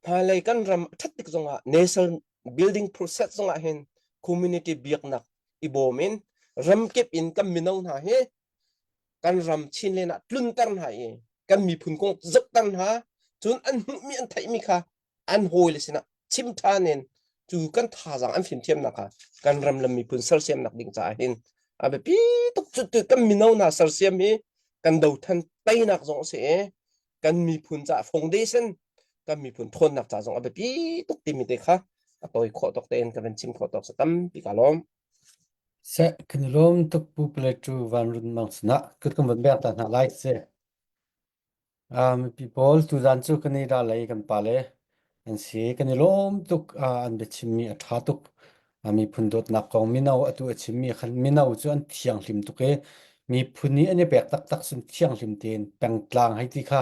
มาเลยกันรำชัดติกส่งอา national building process ส่งอาหิน community เบียกนักอีโบมินรำเก็บอินกันมีนาหน้าเฮกันรำชินเลยนะลุ่นตันหายกันมีพุนกงจักตันหาจนอันมีอันไทยมีค่ะอันโหยเลยสินะชิมทานเองจูกันท่าจังอันฟิมเทียมนะคะกันรำลำมีพุนเซลเซียมนักดิ่งจ่าเห็นอาแบบพี่ตุกจุดกันมีน้องน่ะเซลเซียมมีกันดูทันไตนักจงเสียกันมีพุนจ่าฟงเดชันกันมีพุนทนนักจ่าจงอาแบบพี่ตุกติมิเตค่ะตัวขอตกเต้นกันเป็นชิมขอตกสตัมปีกาล้อมเสะขึ้นลมตุกปูเปลจูวันรุ่นมังสนะก็ต้องเป็นแบบนั้นไล่เสะมี people ทุกท่านสู้กันนี่ได้เลยกันไปเลยอันเสียกันนี่ลมตุกอันเบชิมีอัฐาตุกมีพุนโดดนักกองมีนาอัตุชิมีขันมีนาจวนเที่ยงลิมตุกมีพุนนี้อันนี้แบกตักสุนเที่ยงลิมเตียนแปลงกลางให้ที่ค่ะ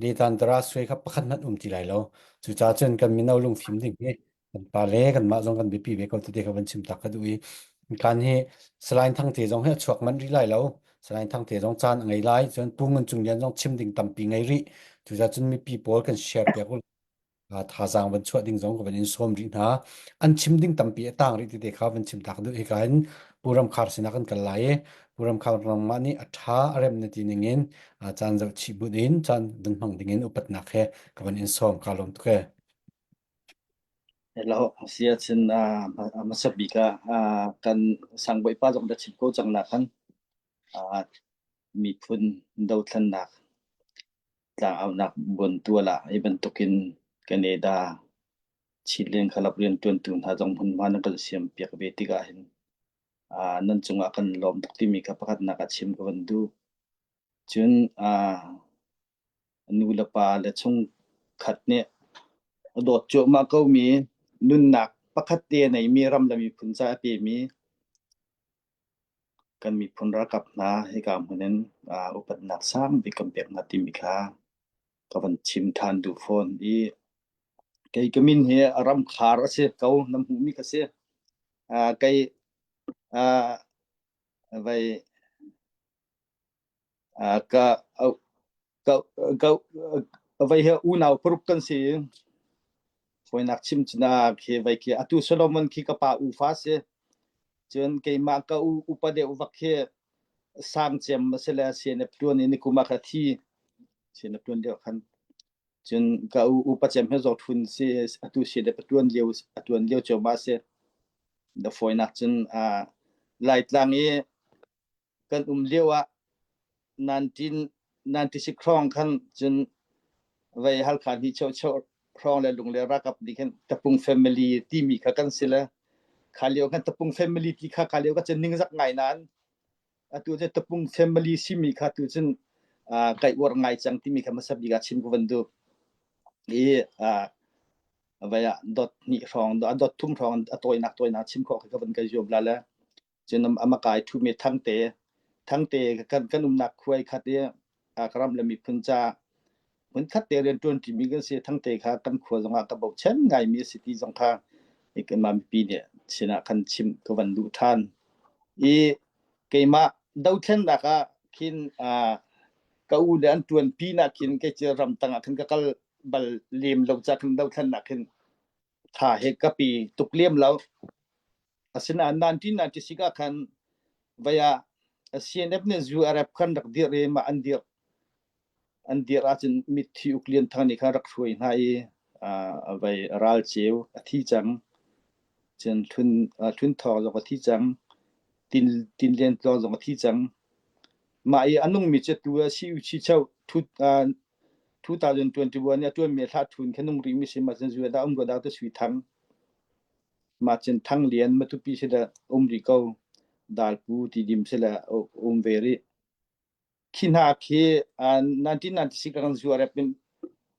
ดีตันตราสวยครับประคันนัดที่ไรแล้วจู่จ้าจนกันมีนาลุงฟิมดิ่งกันไปเลยกันมาจงกันบีปีเวกเอาตัวเด็กกันชิมตักกันดูการที่สลายทั้งเตจงให้ชวกมันริไลแล้วสลายทั้งเตจงจานไงไล่จนปุ่งเงินจุงยันจงชิมดิ่งตั้มปีไงริจู่จ้าจนมีปีโป้กันแชร์เปียกท่าจางวันชวดดิ่งจงกับวันอินสมรินะอันชิมดิ่งตั้มปีต่างริที่เด็กเขาวันชิมตักดูอีกการปูรำคาร์สินักกันไล่ปูรำคาร์รำมันนี่อัฐาอะไรมันที่นิ่งเงินจานจะชิบุดินจานดึงหังดิ่งเงินอุปนักเหกับวันอินสมคาร์ลงตุกเราเสียชินมาสบิกะกันสังไว้ป้าจงได้ชิมโกจังนักขันมีพุนดาวทันนักต่างเอานักบนตัวละให้บรรทุกินกันเอดาชิลเลนขลับเรียนตุนตุนหาจงพุนมานักเสียมเปียกเบติกาเห็นนั่นจงอากันล้อมตุกที่มีกับพักนักชิมกับวันดูจนนูละปาและชงขัดเนี่ยโดดโจมาก็มีนุนหนักปกติในมีรำและมีพุนจ่าปีมีกันมีพุนรักกับนาให้กับคนนั้นอุปนักสร้างวิกำเปียกนาติมิคากับวันชิมทานดูฟอนอีไกก็มินเฮอารำขาระเสเขาน้ำหูมีกระเสไกไว้ก็ก็ไว้เฮอูนาวปรุกกันสิคอยนักชิมจนาเคไว้เคอตุสโลมอนคีกะปาอูฟาเซจนเกมาก็อุปเดอุวักเค สร้างเจมมาเสละเสียในตัวนี้กุมาคที่เสียในตัวเดียวกันจนก็อุปเจมให้จอดทุนเสียตัวเสียในตัวเดียวตัวเดียวจบมาเสียเดี๋ยวฝอยนักจนไล่ตางนี้กันเลี้ยวว่า1996ครองคันจนไว้ฮัลคานที่เช่าครองและลงเรือรักกับดิฉันตะปุงแฟมิลี่ที่มีข้ากันเสียแล้วขาเลี้ยวกันตะปุงแฟมิลี่ที่ขาเลี้ยวก็จะนิ่งสักไงนั้นตัวจะตะปุงแฟมิลี่ซิมีข้าตัวจนไก่วัวไงจังที่มีข้ามาสับดีกับชิมกุวันดูไว้ดอทนี่ครองดอททุ่มครองตัวนักชิมข้อข้าวันก็ยอมแล้วจนอามากายทุ่มทั้งเตะกันนักคุยขัดเนี่ยกรำและมีพันจ่าเหมือนคัดเตะเรียนตัวที่มีกันเสียทั้งเตะขากันขวดสงกระบอกเช่นไงมีสิทธิสงครามอีกมาปีเนี่ยชนะคันชิมกวันดูท่านเกมาดาวเช่นนักคินก็อุดอันตัวปีนักคินก็จะรำตั้งคินก็บัลเลียมลงจากคินดาวเช่นนักคินถ่าเหตุกับปีตุกเลียมแล้วสินะ1996คันวายเสียนเอฟเนซูอารับคันรักเดียร์มาอันเดียร์อาจจะมีที่อุกเลียนทางนี้คันรักช่วยให้ไปรัลเชียวที่จังจนทุนทอลงที่จังตินเลียนทอลงที่จังมาอันนุ่งมีเจตัวชิเช่า2021เนี่ยตัวเมียทัดทุนแค่นุ่งริมิเสมาจนจะได้ก็ได้ตัวสวิทังมาจนทั้งเลียนมาทุกปีเสด็จริโกดาลปูที่ดิมเสละเวรีขินาคี1996กันจัวเรเป็น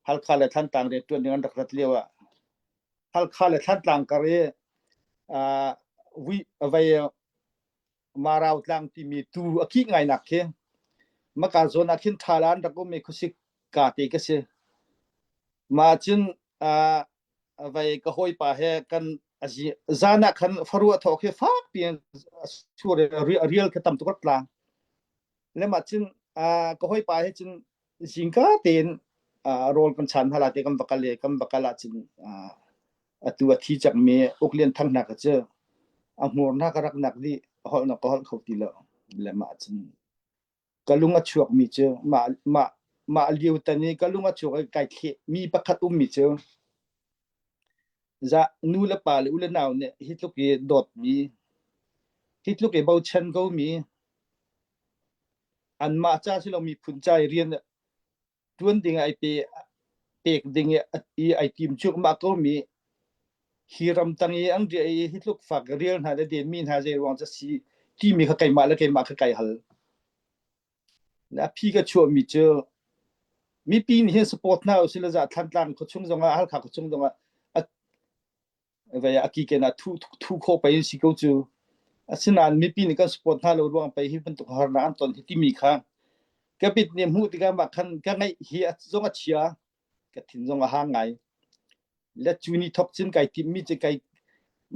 ฮัลคาเลทันต่างเรตัวนี้อันดักรัตเลียวฮัลคาเลทันต่างกันเรวิไว้มาราวต่างที่มีตัวขี้ไงนักเคมาการโซนักขินทารันดักก็มีคุสิกาติกเสมาจนไว้ก็หอยป่าเหกันจานักขันฟารุทอกเฟ้าเปลี่ยนชัวร์เรียลแค่ตำตุกตลางแล้วมาจนก็หอยป่าเหจนจิงก้าเต็นโรลกันชันฮาลาเตกัมบักลาจนตัวที่จักเมอุกเลียนทั้งนักเจอหัวนักรักนักดีหอลนักหอลเขาตีแล้วมาจนก็ลุงช่วยมีเจอมาเลี้ยวตอนนี้ก็ลุงช่วยไก่เขมีประคัตมีเจอจะนูละป่าหรืออุลนาวเนี่ยฮิตลูกเอดอดมีฮิตลูกเอเบาชันก็มีอันมาจ้าที่เรามีผลใจเรียนทวนดิ่งไอเปกดิ่งไอทีมจุกมาก็มีฮีรัมตังอังเดียฮิตลูกฝากเรียนหาได้เดนมีนหาใจวางจะสีที่มีข้าไก่มาแล้วไก่มาข้าไก่หัลนะพี่ก็ช่วยมีเจอมีปีนี้สปอร์ตน่าสิละจะทันทันเขาชงจงฮัลขาเขาชงจงไว้อากีเกน่ะทุกข้อไปสิเขาจูสินานมีปีนี้ก็สปอร์ตน่าเราลวงไปที่เป็นตุกฮาร์นานตอนที่มีค่ะก็ปิดเนี่ยมูติกันมาคันก็ไงเฮียจงอาเชียก็ทิ้งจงอาหางไงและจูนี่ทอกจินไก่ที่มีจะไก่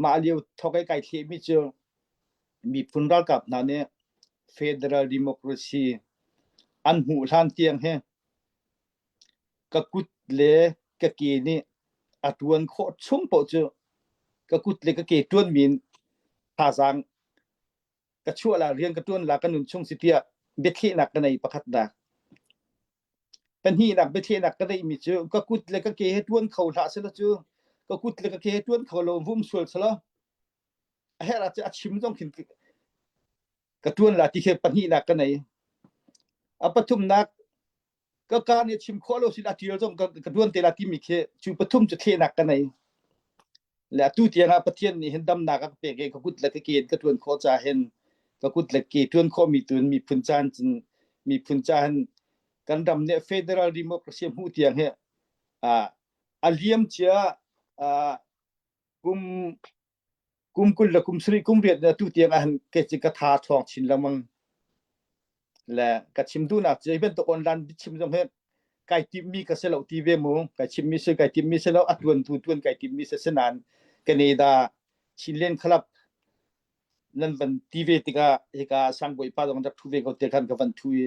มาเลียวทอกไก่ที่มีเจอมีฟุนรัลกับนั่นเนี่ย Federal Democracy อันหูทานเตียงเฮก็กุดเล่ก็เกนี่อัตวันโคชงโปเจอก็กุดเล่ก็เกตวนมินภาษาก็ชั่วละเรียนก็ตวนละกันนุนชงสิเตียเบ็ดเทนักกันในประคัดดาเป็นฮีนักเบ็ดเทนักก็ได้มีเจอก็กุดเล่ก็เกให้ตวนเขาละเสละเจอก็กุดเล่ก็เกให้ตวนเขาลงวุ่มสวดเสละเฮ้เราจะชิมต้องกินก็ตวนละที่เคเป็นฮีนักกันในปทุมนักก็การเนี่ยชิมข้อโลสิลาทีเราต้องกระดวนเตลาที่มีเคชูปทุมจะเทนักกันในและตู้เตียงประเทศนี้เห็นดำนักก็เปกก็กุดและก็เกณฑ์กระดวนข้อจะเห็นก็กุดและเกณฑ์ทวนข้อมีตัวมีพุนจานมีพุนจานกันดำเนี่ย Federal Democracy หูเตียงเฮอาเลียมเจ้ากุมกุลและกุมสรีกุมเรียดเนี่ยตู้เตียงอันเกจิกทาทองชินละมังและกัชิมดูนักจะเป็นตัวออนไลน์ชิมจงเห็นไก่ทิมมีก็เสลาทีวีมูไก่ชิมมีเสไก่ทิมมีเสลาอัดวนตุนไก่ทิมมีเสนานกันเนดาชินเลนคลับนั่นเป็นทีวีที่ก็สังเวยป้าตรงนั้นทุเวก็เตะกันกับวันทุย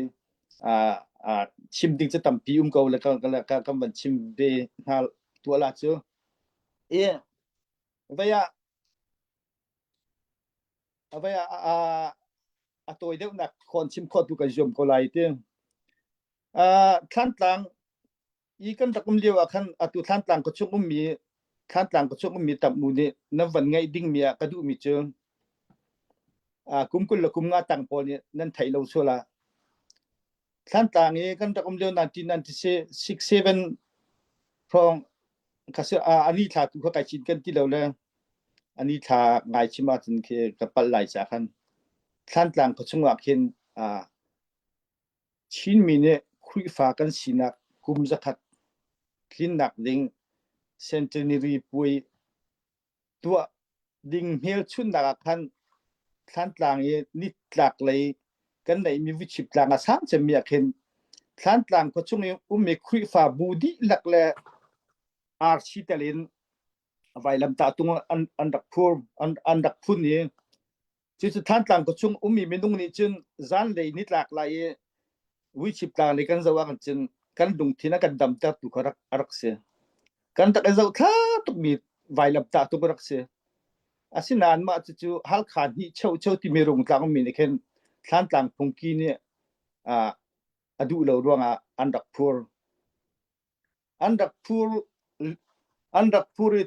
ชิมดิ้งจะตั้มปีก็แล้วก็วันชิมเบหาตัวละเจ้าไว้ ตัวเดียวนักคนชิมขอตุกจอมก็ไล่เตียงขั้นต่างอีกันตะกุมเดียวขั้นตัวขั้นต่างก็ช่วงมีขั้นต่างก็ช่วงมีตับมูนี่นับวันไงดิ้งเมียกระดูมีเจอกุมกุลละกุมงาต่างปอนี่นั่นไทยเราชัวละขั้นต่างนี้กันตะกุมเดียว1997พรองก็คืออันนี้ถ้าตัวใครชินกันที่เราเลยอันนี้ถ้าไงชิมาจนคือกับปลายจากขั้นต่างก็ช่วงว่าเห็นชินมีเนี่ยคุยฝากันสินักกุมจะขัดคินนักดิ่งเซนเตนีรีปุยตัวดิ่งเฮลชุนนักขั้นต่างเนี่ยนิดหลักเลยกันในมีวิชิตต่างสังจะมีเห็นขั้นต่างก็ช่วงนี้มีคุยฝาบูดีหลักเลยอาร์ชิเตลินไว้ลำตาตรงอันดับพูนนี้จุดขั้นต่างก็ช่วงมีเมนูนี้จนจานเลยนิดหลักเลยวิชิตต่างเลยกันจะว่ากันจนกันดุงที่นักกันดำตาตุกรักเสียกันตะกันจะท่าตุกมีไว้ลำตาตุกรักเสียอาศินานมาจะจู่ฮัลขันที่เช่าที่มีรงต่างมีเนี่ยเห็นขั้นต่างพงกีเนี่ยดูเราดวงอันดับพู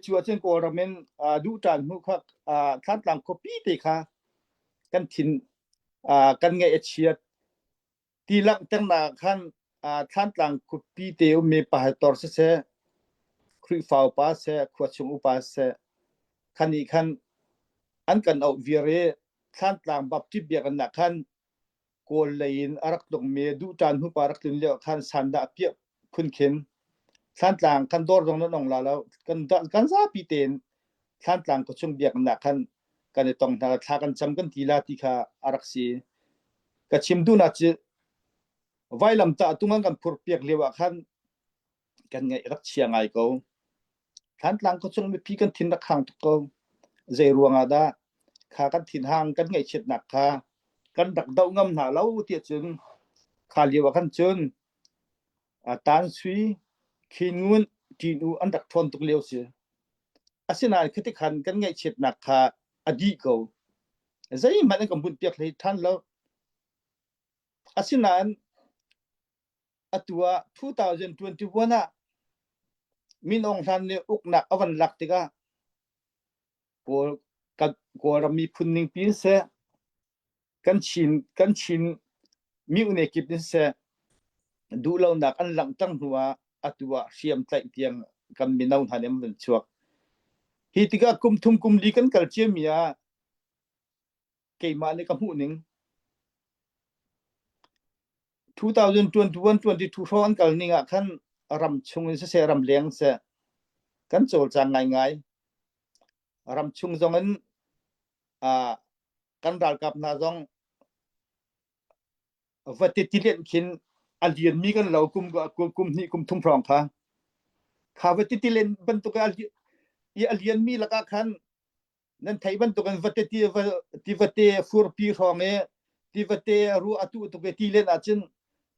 ชัวเช่นกอร์เมนดูจานมุขขั้นต่างคอปีเตค่ะกันทินกันไงเชียตีลังตั้งนาขั้นต่างคอปีเตอมีปะตอร์เสคริฟาวปาเสขวดชงอุปาเสขันอีขันอันกันเอาเวียเรขั้นต่างบับที่เบียกันนักขันโกลเลนอารักตงเมดูจานมุปารักตุนเลี้ยวขันสันดาเปียคุณเข็นขั้นต่างขั้นดอร์ตรงนั้นลงแล้วกันซาปีเตนขั้นต่างก็ช่วงเบียกันนักขันกันต้องทากันจำกันทีลาติคาอารักซีก็ชิมดูนะจีไว้ลำตาตุงันกันพูดเปียกเลี้ยวขันกันไงรักเชียงไงก็ขั้นต่างก็ช่วงมีพี่กันทินนักขังทุกคนเจรวงอาดาขากันทินห่างกันไงเช็ดหนักขากันดักเดางำหนาเล่าเตี้ยจนขาเลี้ยวขันจนตานซุยขีนุนจีนูอันดักทนตุกเลี้ยวเสียอาศินานคือที่ขันกันไงเช็ดหนักขาอดีตก็ใจมันก็บุญเปียกเลยท่านแล้วอาศินานตัว2021น่ะมีน้องท่านเนี่ยอุกหนักอวันหลักติกะก็เรามีพุ่นนิ่งปีนเสกันชินมีอุณกิบนิเสดูเราหนักอันหลังตั้งหัวตัวเสียมใจเตียงกันมีน้องท่านเนี่ยมันชวกฮีติกะกุมทุมกุมลีกันกัลเจียมียเกี่ยมาในคำพูดหนึ่ง2021-22ร้อนกันนี่อ่ะขั้นรำชงเสียรำเลี้ยงเสียกันโจลจางง่ายรำชงจงนั้นกันรัลกับนาจงวัดที่เลี้ยงขินอันเดียนมีกันเรากุมนี่กุมทุ่งพรองค่ะข้าวัดที่เลี้ยงบรรทุกอันเดียนมีละก็ขั้นนั่นไทยบรรทุกันวัดที่ฟูร์ปีรองที่วัดที่รู้อัตุตุกที่เลี้ยงอาจารย์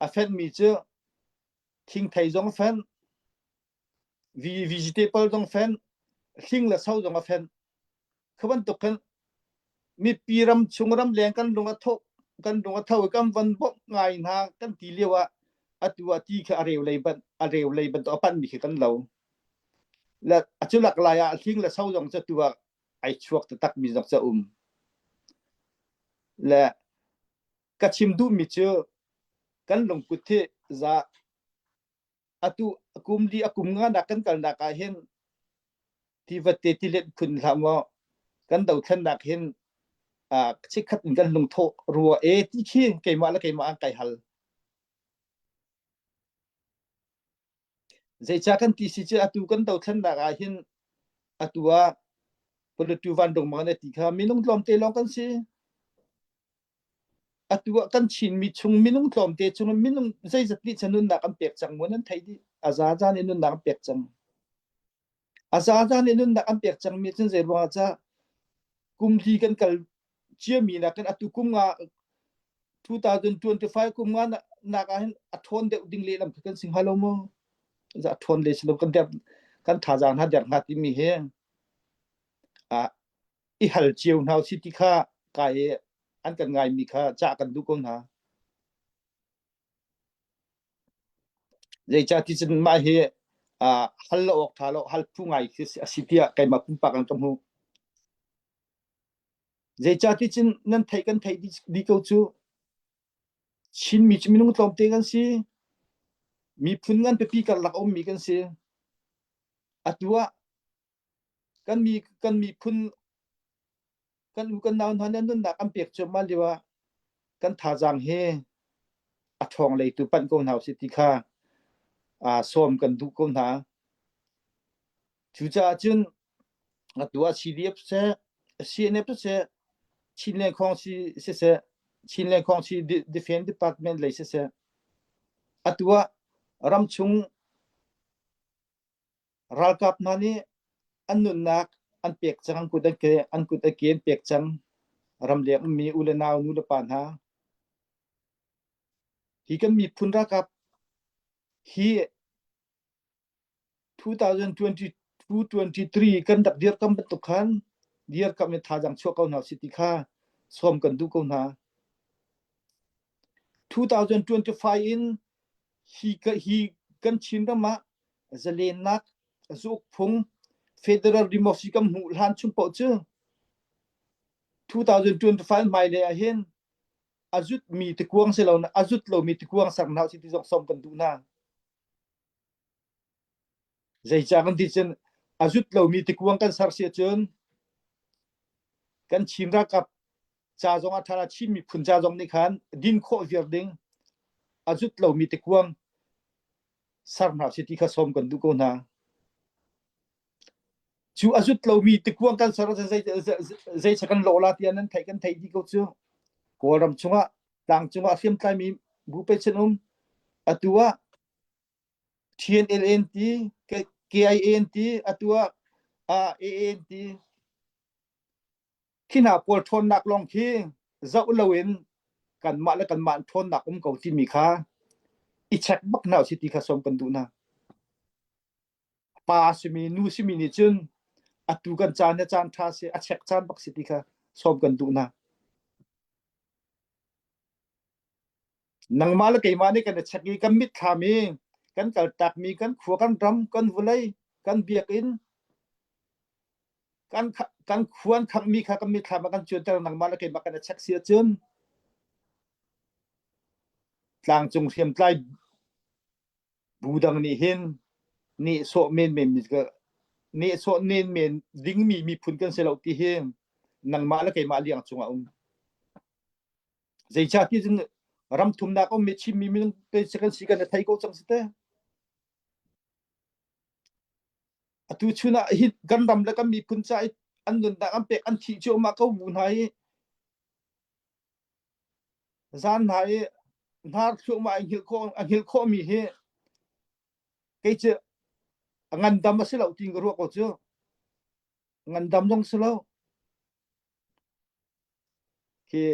อาเฟนมีเจอทิ้งไทยจงเฟนvegetable จงเฟนทิ้งละเสาจงเฟนขบันตุกันมีปีรำชงรำเลี้ยงกันลงกระทบกันลงกระเท่ากันวันบกง่ายนะกันทีเรียกว่าตัวที่คืออะไรเลยบันตัวปั้นมีกันเราและจุลักลายทิ้งละเสาจงจะตัวไอชวกตะตักมีจงจะและกระชิมดูมีเจอกันลงกุฏิจะตัวกุมดีกุมงานักกันกันนักเห็นที่วัดที่เล็ดคุณทำว่ากันเดาท่านนักเห็นชิคัดกันลงโทรัวที่ขี้เกี่ยมาแล้วเกี่ยมาอังไก่ฮัลใจจากกันที่สิเจตัวกันเดาท่านนักเห็นตัวพลตุวันดงมาเนี่ยที่ข้ามีนุ่งลมเตลองกันสิตัวกันชินมีชงมีนุ่งลมเตชงมีนุ่งใจจัดที่ฉันนุ่นนักอันเปียกจังวันนั้นไทยที่อาซาจานี่นุ่นนักอันเปียกจังอาซาจานี่นุ่นนักอันเปียกจังมีเช่นเจรวงอาจากุมทีกันกัลเชื่อมีนักกันกุมงา2025กุมงานักเห็นทนเด็กดิ่งเลี้ยงกันสิงหาลมจะทนเลยฉันกันเด็กกันท่าจางหัดอย่างหัดที่มีเฮอีฮัลเจียวนาสิติข้ากาย an kan ngai mi kha cha kan du kon ha zai cha ti chen ma he hal lo ok tha lo hal pu ngai ki asitia kai ma pum pa kan tom hu zai cha ti chen nan thai kan thai di ko chu chin mi chminung tlom te kan si mi phun ngan pe pi kan lak om mi kan si atua kan mi phun kan u kan naun han nun na kan pek chu ma liwa kan tha jang he a thong lei tu pan ko nau si ti kha som kan du ko na chu cha chun atua CDF se CNF se chin le khong se chin le khong si defense department le se atua ram chung ral kap mani an nun nak an pek chang ku da ke an ku da ken pek chang ram le mi ulenaw nu le pan ha hi kan mi phun ra kap hi 2022-23 kan dak dir kam betuk khan dir kam ne tha jang chok kaun ha city kha som kan du kaun ha 2025 in hi kan chin ra ma zalen nak zuk phung federal remote kam hu lan chung po chu 2025 mai le a hen azut mi te kuang se lo na azut lo mi te kuang sang nau city jok som kan du na zai cha kan ti chen azut lo mi te kuang kan sar se chen kan chin ra kap cha jong a thara chi mi phun cha jong ni khan din kho vir ding azut lo mi te kuang sar na city kha som kan du ko na chu azut lo mi te kuang kan sar zai chakan lo la tian nan thai kan thai di ko chu ko ram chunga tang chunga fiam tlai mi bu pe chenum atua TNLNT KINT atua ANT khina pol thon nak long khi zau loin kan ma la kan man thon nak ko ti mi kha i chak bak naw city kha som kan du na pa simi nu simi ni chun atu kan chan na chan tha se a chek chan bak city kha som kan du na nang mal ke ma ni kan chaki kan mit kha mi kan kal tak mi kan khu kan ram kan vulai kan biak in kan khuan khak mi kha kan mit kha ma kan chun tar nang mal ke ma kan chak sia chun tlang chung thiam tlai budang ni hin ni so men mi ka ni so nen men ding mi phun kan se lo ti hem nang ma la ke ma liang chunga zai cha ti jin ram thum na ko me chi mi min pe second si kan thai ko chang site atu chuna hit gan ram la kam mi phun cha an nun da am pe an thi cho ma ko bu nai zan nai nar chu ma hil kho mi he ke che ngan dam se lo ting ro ko chu ngan dam jong se lo ke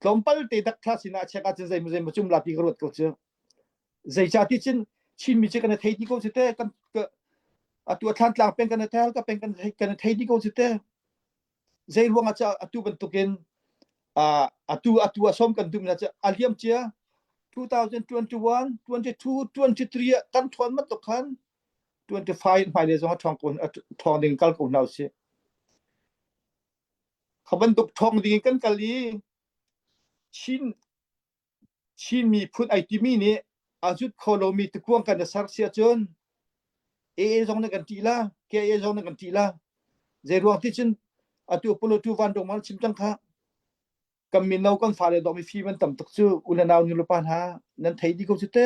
lompal te dak tha sina cheka chen zai mu chum la pi grot ko chu zai cha ti chin chin mi che kan thai ti ko chite kan atu than tlang pen kan thal ka pen kan thai ti ko chite zai ruang cha atu kan tuken atu som kan dum na cha aliam chia 2021 22 23 kan thon ma to khan 25 mai le zo thong kon thong ding kal ko nau se khaban tuk thong ding kan kali chin mi phun ai ti mi ni azut kholo mi tu kuang kan sar sia chon jong na kan ti la ke jong na kan ti la je ruang ti chin atu polo tu van dong man chim chang kha kam min nau kan fa le do mi fi man tam tuk chu ulanaw ni lupan ha nan thai di ko chu te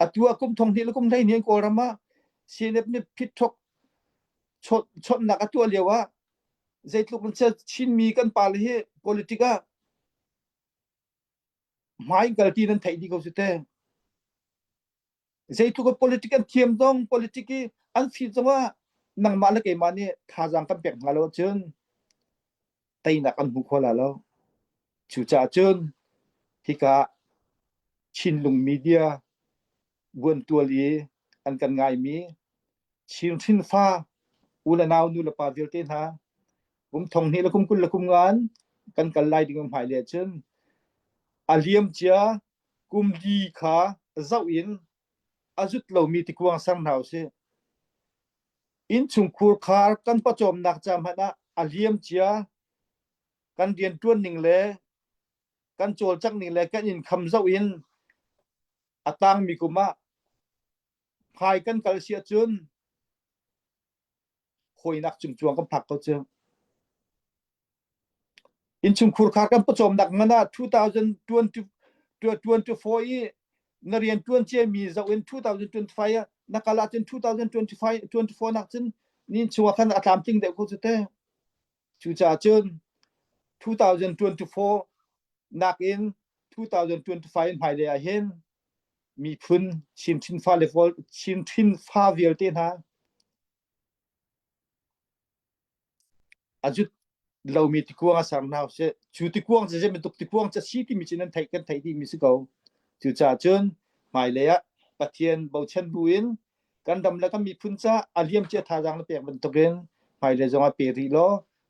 atu akum thong ni lukum thai ni ko rama sinep ni phit thok chot na atu lewa zaitluk man chin mi kan pa le he politika mai galti nan thai di ko chute zaitu ko political thiam dong politiki an fi zonga nang mala ke mani tha jang kan pek ngalo chun tai na kan hu khola lo chu cha chun hika chinlung media bun tuali an kan ngai mi chin fa ulanaw nu la pa vilte na thong ni la kum kul la kum ngan กันไล่ดิ่งหายเลยจนอาเลียมเจ้ากุมดีขาเจ้าอินอาจุดเรามีติกวางสังหาวเสอินชุงคูขากันประจอมนักจำหนะอาเลียมเจ้ากันเรียนตัวหนึ่งเลยกันโจลจักหนึ่งเลยกันอินคำเจ้าอินอัตังมีกุมาพายกันกัลเซียจนคอยนักจุงจวงกันผักเขาเจออินชุมคูขากันประจอมนักมันนะ2024อีนักเรียนตัวเจมีเจ้าอิน2025นักการจน2025 นักจนนี่ชัวร์ขันอัตามจริงเด็กคนสุดท้ายชูจ่าจน2024 นักอิน2025หายเลยเห็นมีพื้นชิมทินฟ้าเลเวลชิมทินฟ้าเวลเต้นฮะอาจุดเรามีติกวงสังนาวเสจูติกวงจะเป็นตุกติกวงจะชี้ที่มีฉะนั้นไทยกันไทยที่มีสิ่งเก่าจู่จ่าจนหมายเลยอะปะเทียนเบาเชนบุญกันดำแล้วก็มีพื้นจ้าอาเลียมเจ้าทาจังแล้วเปียกเป็นตุกเรนหมายเลยจังว่าเปรีโล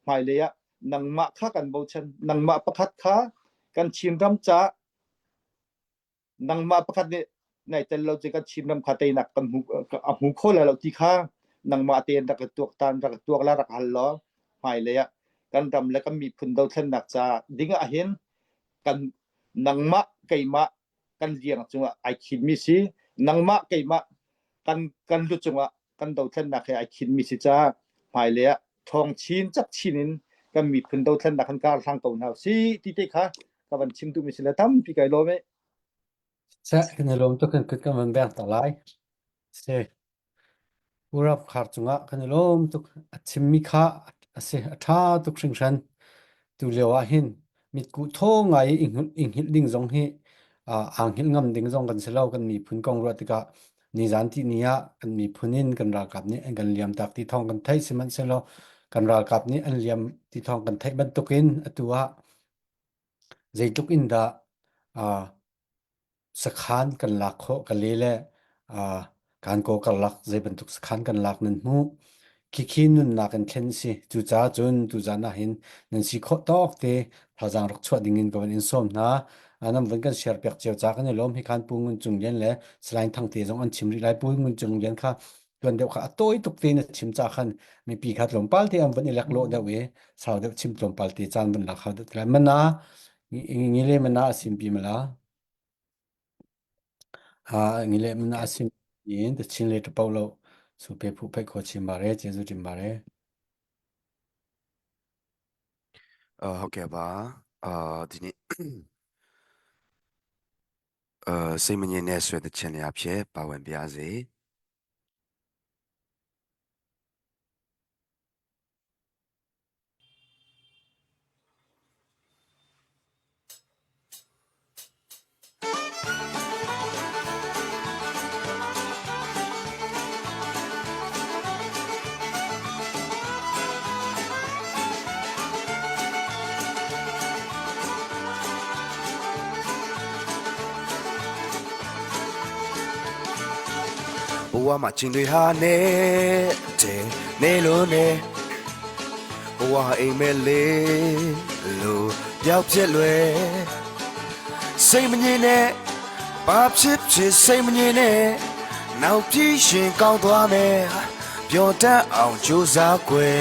หมายเลยอะนังมะข้ากันเบาเชนนังมะประคัดข้ากันชิมรำจ้านังมะประคัดเนี่ยในแต่เราจะกันชิมรำคาเตนักกันหูโคแล้วเราที่ข้านังมะเตียนรักตัวตานรักตัวละรักหันล้อหมายเลยอะกันดำแล้วก็มีพื้นดาวเทนนักจ้าดิ้งอาเห็นกันนังมะไก่มะกันเลี้ยงจังว่าไอคิดมีสินังมะไก่มะกันรู้จังว่ากันดาวเทนนักไอคิดมีสิจ้าหมายเลยอะทองชิ้นจักชิ้นกันมีพื้นดาวเทนนักกันการทางตัวเราสิที่เด็กค่ะกับวันชิมดูมีสิละตั้มพี่ไก่โลไหมเสกันลมตุกันกันมันแบ่งต่อไลเสผู้รับขาดจุงะกันลมตุกชิมมิคะเสท่าตุกชิงชันตุเลียวหินมิดกุท่งไงอิงหิดดิ้งซงฮีอ่างหิดงำดิ้งซงกันเสลากันมีพื้นกองรัติกะนิจันที่นี้กันมีพื้นินกันรากับนี้กันเลียมตักที่ทองกันไทยสิมันเสลากันรากับนี้อันเลียมที่ทองกันไทยบรรทุกินตัวใจตุกินดาสักขันกันหลักโคกันเลยแหละการโกกันหลักใจบรรทุกสักขันกันหลักนั้นมูคินุนนักกันเข็นสิจูจ้าจนจูจ้าน่าเห็นนั่นสิโคตอกเตะพระจังรักชวดดิ่งกันวันอินสมนะอันนั้นวันกันเชียร์เปียกเจียวจากกันในลมให้การปูงุนจุงเย็นแหละสลายทั้งเตะจงอันชิมริไลปูงุนจุงเย็นค่ะกันเดียวค่ะตัวตุกเตะชิมจากกันมีปีขัดลมปัลเตะอันวันอิเล็กโลเดเวสาวเดชิมลมปัลเตะจานบันลักเขาเดแต่มันนะงี้เลยมันนะสิมปีมาละงี้เลยมันนะสิมยินแต่ชินเลยตะเปาโลสุเปผู้ไปโคชิมบาร์เรเจสุจิมบาร์เรဟုတ်ကဲ့ပါဒီနေ့စိတ်မငြိမ်တဲ့ဆွဲတဲ့ချင်နေအဖြစ်ပါဝင်ပြစေဘဝမှာချင်းတွေဟာနေတဲ့နေလို့နေဘဝအိမ်မဲလေးလို့ပြောက်ဖြစ်လွယ်စိတ်မငြိမ်နဲ့ဘာဖြစ်ဖြစ်စိတ်မငြိမ်နဲ့နောက်ပြည့်ရှင်ကောင်းသွားမယ်ပျော်တတ်အောင်ကြိုးစားခွေ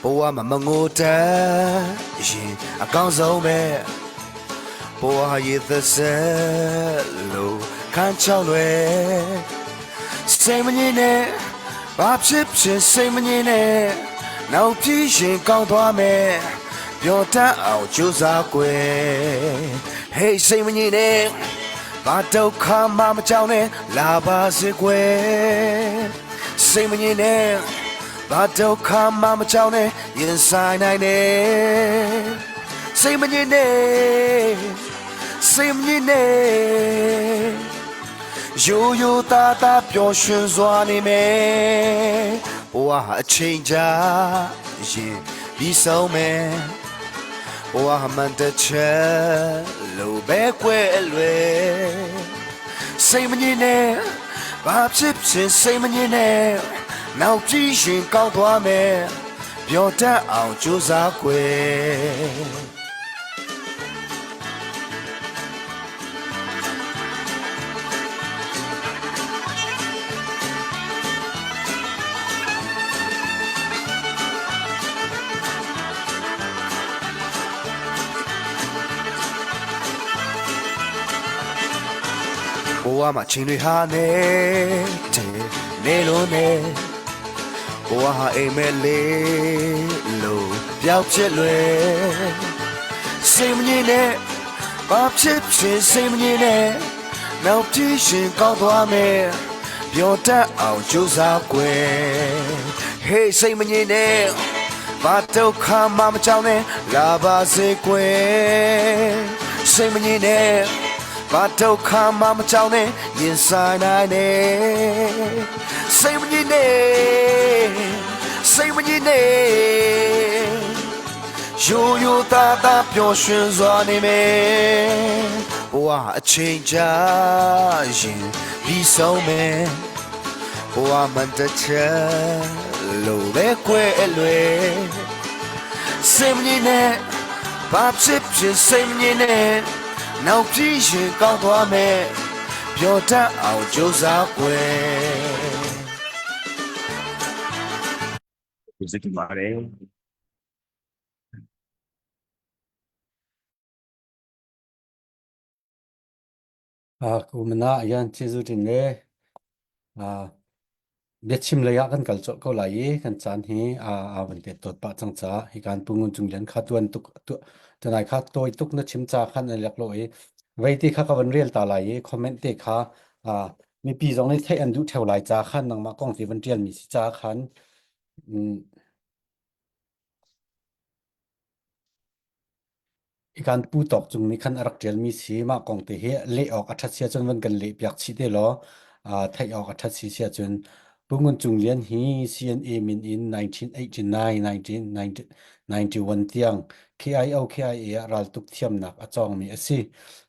ဘဝမှာမငိုတတ်ရင်အကောင်းဆုံးပဲဘဝရဲ့သက်ဆက်လို့ခံချောက်လွယ်စိတ်မငြိမ်နဲ့ဘာဖြစ်ဖြစ်စိတ်မငြိမ်နဲ့နောက်ပြည့်ရှင်ကောင်းသွားမယ်ပျော်တတ်အောင်ကြိုးစားခွေ Hey စိတ်မငြိမ်နဲ့ဘာဒုက္ခမှမကြောက်နဲ့လာပါစေခွေစိတ်မငြိမ်နဲ့ဘာဒုက္ခမှမကြောက်နဲ့ရင်ဆိုင်နိုင်နဲ့စိတ်မငြိမ်နဲ့စိတ်မငြိမ်နဲ့ရိုးရိုးသားသားပျော်ရွှင်စွာနေမယ်ဘဝဟာအချိန်ကြာရင်ပြီးဆုံးမယ်ဘဝဟာမှန်တချက်လို့ပဲကွယ်အလွယ်စိတ်မငြိမ်နဲ့ဘာဖြစ်ဖြစ်စိတ်မငြိမ်နဲ့နောက်ကြည့်ရင်ကောင်းသွားမယ်ပ ပျော်တတ်အောင်ကြိုးစားကွယ် ဘဝမှာချိန်တွေဟာနေတဲ့နေလို့နေဘဝဟာအိမ်မဲလေးလို့ပျောက်ဖြစ်လွယ်စိတ်မငြိမ်နဲ့ဘာဖြစ်ဖြစ်စိတ်မငြိမ်နဲ့နောက်ကြည့်ရှင်ကောင်းသွားမယ်ပျော်တတ်အောင်ကြိုးစားကွယ် Hey စိတ်မငြိမ်နဲ့ဘာဒုက္ခမှမကြောက်နဲ့လာပါစေကွယ်စိတ်မငြိမ်နဲ့ဘာဒုက္ခမှမကြောက်နဲ့ရင်ဆိုင်နိုင်နဲ့စိတ်မငြိမ်နဲ့စိတ်မငြိမ်နဲ့ရိုးရိုးသားသားပျော်ရွှင်စွာနေမယ်ဘဝအချိန်ကြာရင်ပြီးဆုံးမယ်ဘဝမှန်တချက်လို့ပဲကွယ်အလွယ်စိတ်မငြိမ်နဲ့ဘာဖြစ်ဖြစ်စိတ်မငြိမ်နဲ့နောက်ပြီးရင်ကောင်းသွားမယ်ပျော်တတ်အောင်ကြိုးစားကွယ် Music mare. Kumana yan chizu tin le biachim le ya kan kalcho ko lai kan chan hi awan te tot pa chang cha hi kan pungun chung len kha tuan tuk tunai kha toi tuk na chim cha khan lek lo e wei ti kha ka wan real ta lai comment te kha mi pi zong le thai an du theu lai cha khan nang ma kong ti wan tian mi si cha khanอีการปูตอกจุงนี้ขันรักเจลมีสีมากองเตะเละออกอัฐเสียจนวันกันเละเปียกชีเดลอไทยออกอัฐเสียจนปุ่งเงินจุงเลียนฮี CNA มินอิน1989 1991เตียง KIO KIA รัลตุกเทียมนักอจองมีสิ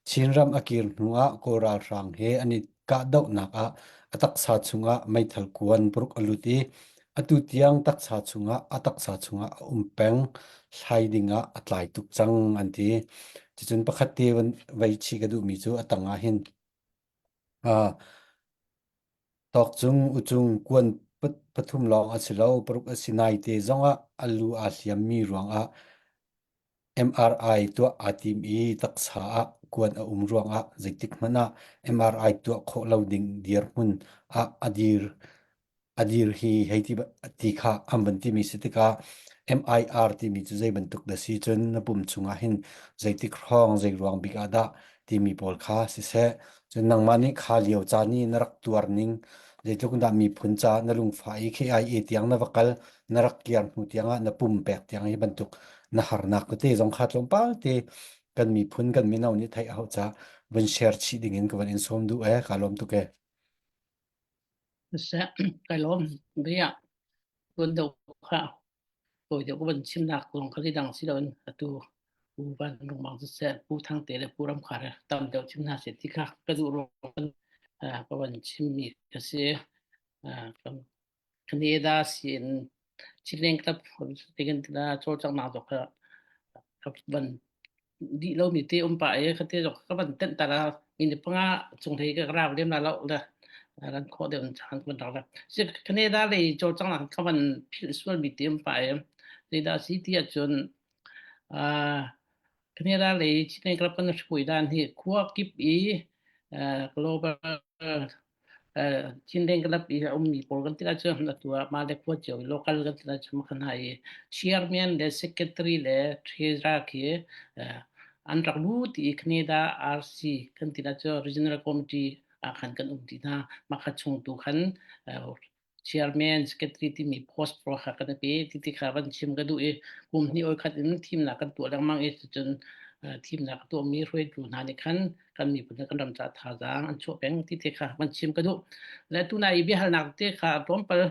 ชินรำอากิรหัวโกรารังเฮอันนี้กะดอกนักตักษาชุงไม่ทัลกวนปรุกอลุตีตุเตียงตักษาชุงตักษาชุงเป็งไลดิงอัตไลตุกจังอันที่จนประคัตเตวันไว้ชีกระดูมิจูอัตังอาหินตอกจุงอุจุงกวนปทุมลองอสิเลาปรุกอสินายเตจงอัลลูอาเซียมมีรวงMRI ตัวอาทิมอีตักษากวนรวงจิติกมัน MRI ตัวโคลาดิงเดียร์มุนอดีร์ฮีให้ที่ข้าอันบันที่มีสติกา MIR ที่มีจุดใจบรรทุกเดซีจนนปุ่มชุงหินใจติกห้องใจรวงบิกาดาที่มีโพลค่าสิเสจนนังมานิขาเลียวจานี่นรักตัวนิ่งใจทุกดามีพุนจานลุงฝ่าย KIA เตียงนวกลนรักเกียร์หูเตียงนปุ่มแปกเตียงให้บรรทุกนหารนักเตะจงขาดลงป้าเตะกันมีพุนกันมีนานี่ไทยเอาจ้าวันเชอร์ชีดิ่งเงินกับวันอินสมดูขารลมตุกsẽ cái lom bây giờ quân đầu khảo rồi thì có vấn chim nạc lòng cái đằng xí đơn tu u văn đồng bằng sẽ u thăng tế là u ram khả tầm đầu chim nạc sẽ tí khác cái dụ rồi có vấn chim mì cái sẽ cái đó xin chỉ lên tập thì cái là cho trong nào rồi cái vấn đi lâu mì tê phải cái tê rồi các vấn tận ta là mình được nga trông thấy cái rau đêm là lâu là ran ko de chan ban da se Canada le jo chang la ka ban peaceful mi tem pa le da si ti chun Canada le chi ne ka pan shui dan hi kwa kip i global chin deng kalap i mi por kan tila chu na tua ma le ko chu local kan tila chu ma khan hai chairman le secretary le treasurer ki an raklu ti Canada RC kan tila chu regional committee akan kan na makachung tu kan chairman secretary ti mi post pro ha kan pe ti ti kha ban chim ga du e kum ni oi khat in team na kan tu lang mang e chun team na tu mi roi tu na ni kan mi pun kan ram cha tha jang an cho peng ti ti kha ban chim ga du la tu na i bi hal nak te kha tom pal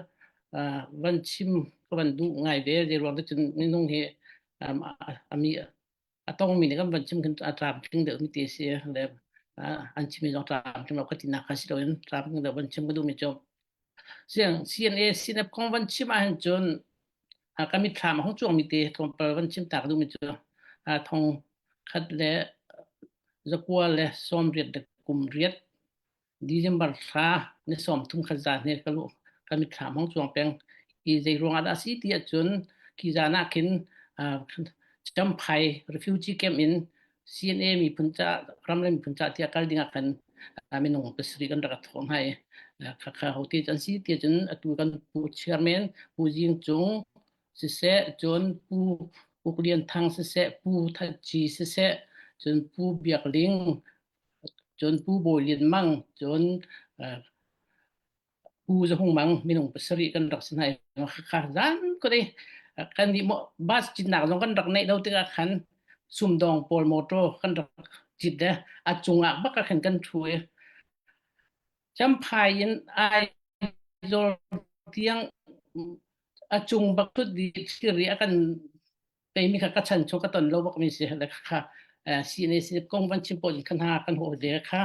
ban chim ko ban du ngai ve je ro da chun ni nong he ami atong mi ni kan ban chim kan atram ping de mi ti se le anh chị mình làm trong đó có tin nào khác rồi làm cái đó vẫn chưa có đủ mình cho riêng CNA xin phỏng vấn chim anh chọn kami thlama hong chuang mi te thom par van chim tak du mi chu thong khat le zakwa le som riat de kum riat December thla ne som thum khaza ne kalu kami thlam hong chuang peng I zai ronga da si tia chun ki jana kin cham phai refugee camp in CNA mi puncha ramle mi puncha tia kal dinga kan minung pesri kan rak thom hai kha hoti chan si tia chun atu kan pu chairman pu jing chung si se chun pu klian thang si se pu tha chi si se chun pu biak ling chun pu bolin mang chun pu za hung mang minung pasari kan rak sinai kha zan ko dei kan di mo bas chin nak long kan rak nei dau tika khan sum dong pol moto kan rak chit da a chunga baka khan kan thui cham phai in ai zor tiang a chung bak tu di siri akan pe mi kha ka chan chu ka ton lo bak mi se la kha si ne si kong ban chim po kan ha kan ho de kha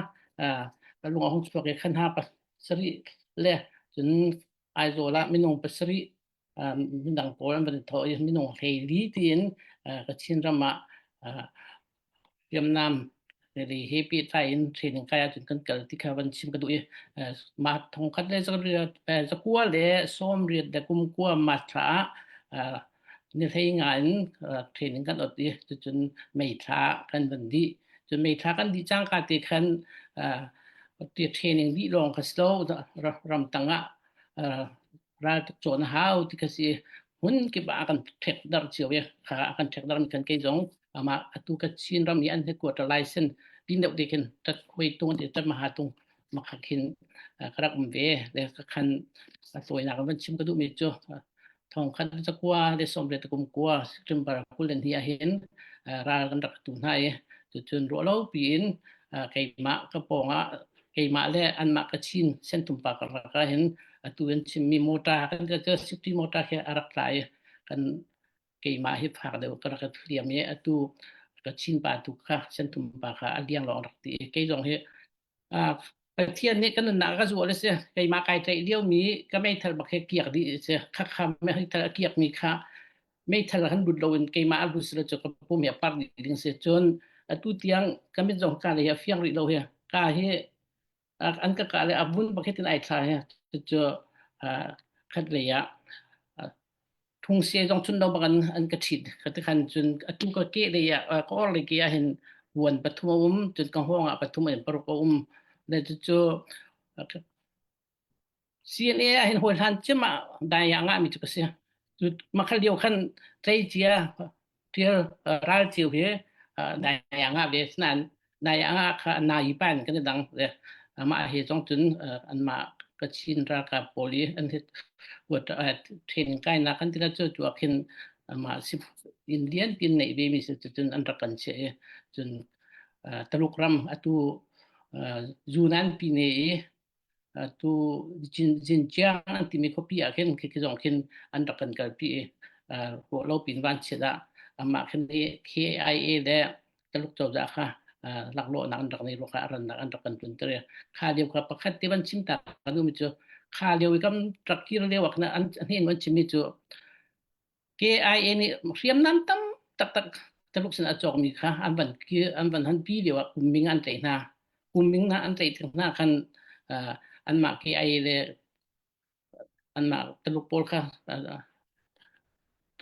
lung hong chu ke kan ha pa sari le chun ai zo la minung pasari minang polam ban tho minung hei li tin ka chin rama Vietnamเลยเฮปีไทยอินเทรนกายจนกันเกิดที่เขาวันชิมกันดูมาทงคัดเลยจะเรียจะกัวเลยซ้อมเรียนแต่กุมกัวมาช้าเนี่ยให้งานเทรนกันอดดีจนไม่ช้ากันบันดีจนไม่ช้ากันดีจ้างการตีกันตีเทรนดีลองคัสโตรำตังอ่ะราโจนหาวที่เขาสิหุ่นกี่บ้ากันเทคดาร์เชียวค่ะกันเทคดาร์มีกันเกยจงama atu ka chin ram ni an he ko ta license din de ken ta khoi tung de ta ma ha tung ma kha khin karak ve le ka khan soi na kan chim ka du mi cho thong khan cha kwa de som le ta kum kwa trim par kulen hi a hen ra kan rak tu nai chu chun ro lo pin kai ma ka ponga kai ma le an ma ka chin sen tum pa ka hen atu en chim mi mota kan ka sipti mota ke arak lai kan cái mà hiệp phạt đều có cái điểm ấy tu cái chín ba tu khác chân tu ba khác aliang lòng đặc tỷ cái dòng hệ cái thiên này cái nó cái ruột đấy cái mà cái trái điêu mí cái mấy thằng bạc cái kiệt đi sẽ khác khác mấy thằng kiệt mí khác mấy thằng hắn bút đầu cái mà bút sửa cho cái phô mẹ bắt đi sẽ chôn tu tiếng cái mấy dòng cái này phiang đi đâu hệ cái hệ anh cái này abun bạc cái tên ai thay hệ cho khát lấy thung xe trong chun đâu bằng anh cái thịt cái khăn chun tung cái kệ này có lấy cái hình quần bát thum chun cái hoang bát thum anh bảo có để cho CNA hình hồi han chứ mà đại yang ngã mi chút cái gì mà khai điều khăn trái chia chia ra chiều phía đại yang ngã về nên đại yang ngã khá nai ban cái đằng để mà hệ trong chun anh mà cái chín ra cái poly anh hết buat train kai na kan tila chu akin ma si Indian pin nei be mi se chun an rakan che chun talukram atu Yunnan pin nei atu Xinjiang anti mi copy aken ke jong kin an rakan kal pi ko lo pin ban che da ama khen KIA de taluk chaw da kha lak lo na an rak nei ro kha ran na an rakan tun tre kha dio kha pakhat te ban chim ta anu mi chu kha dio kam trakir le wak na an hin man chimi chu KIA ni riam nam tam tak tak taluk sin a chok mi kha an ban han pi le wak kuming an te na kuming na an te thang na kan an ma KIA le an ma taluk pol kha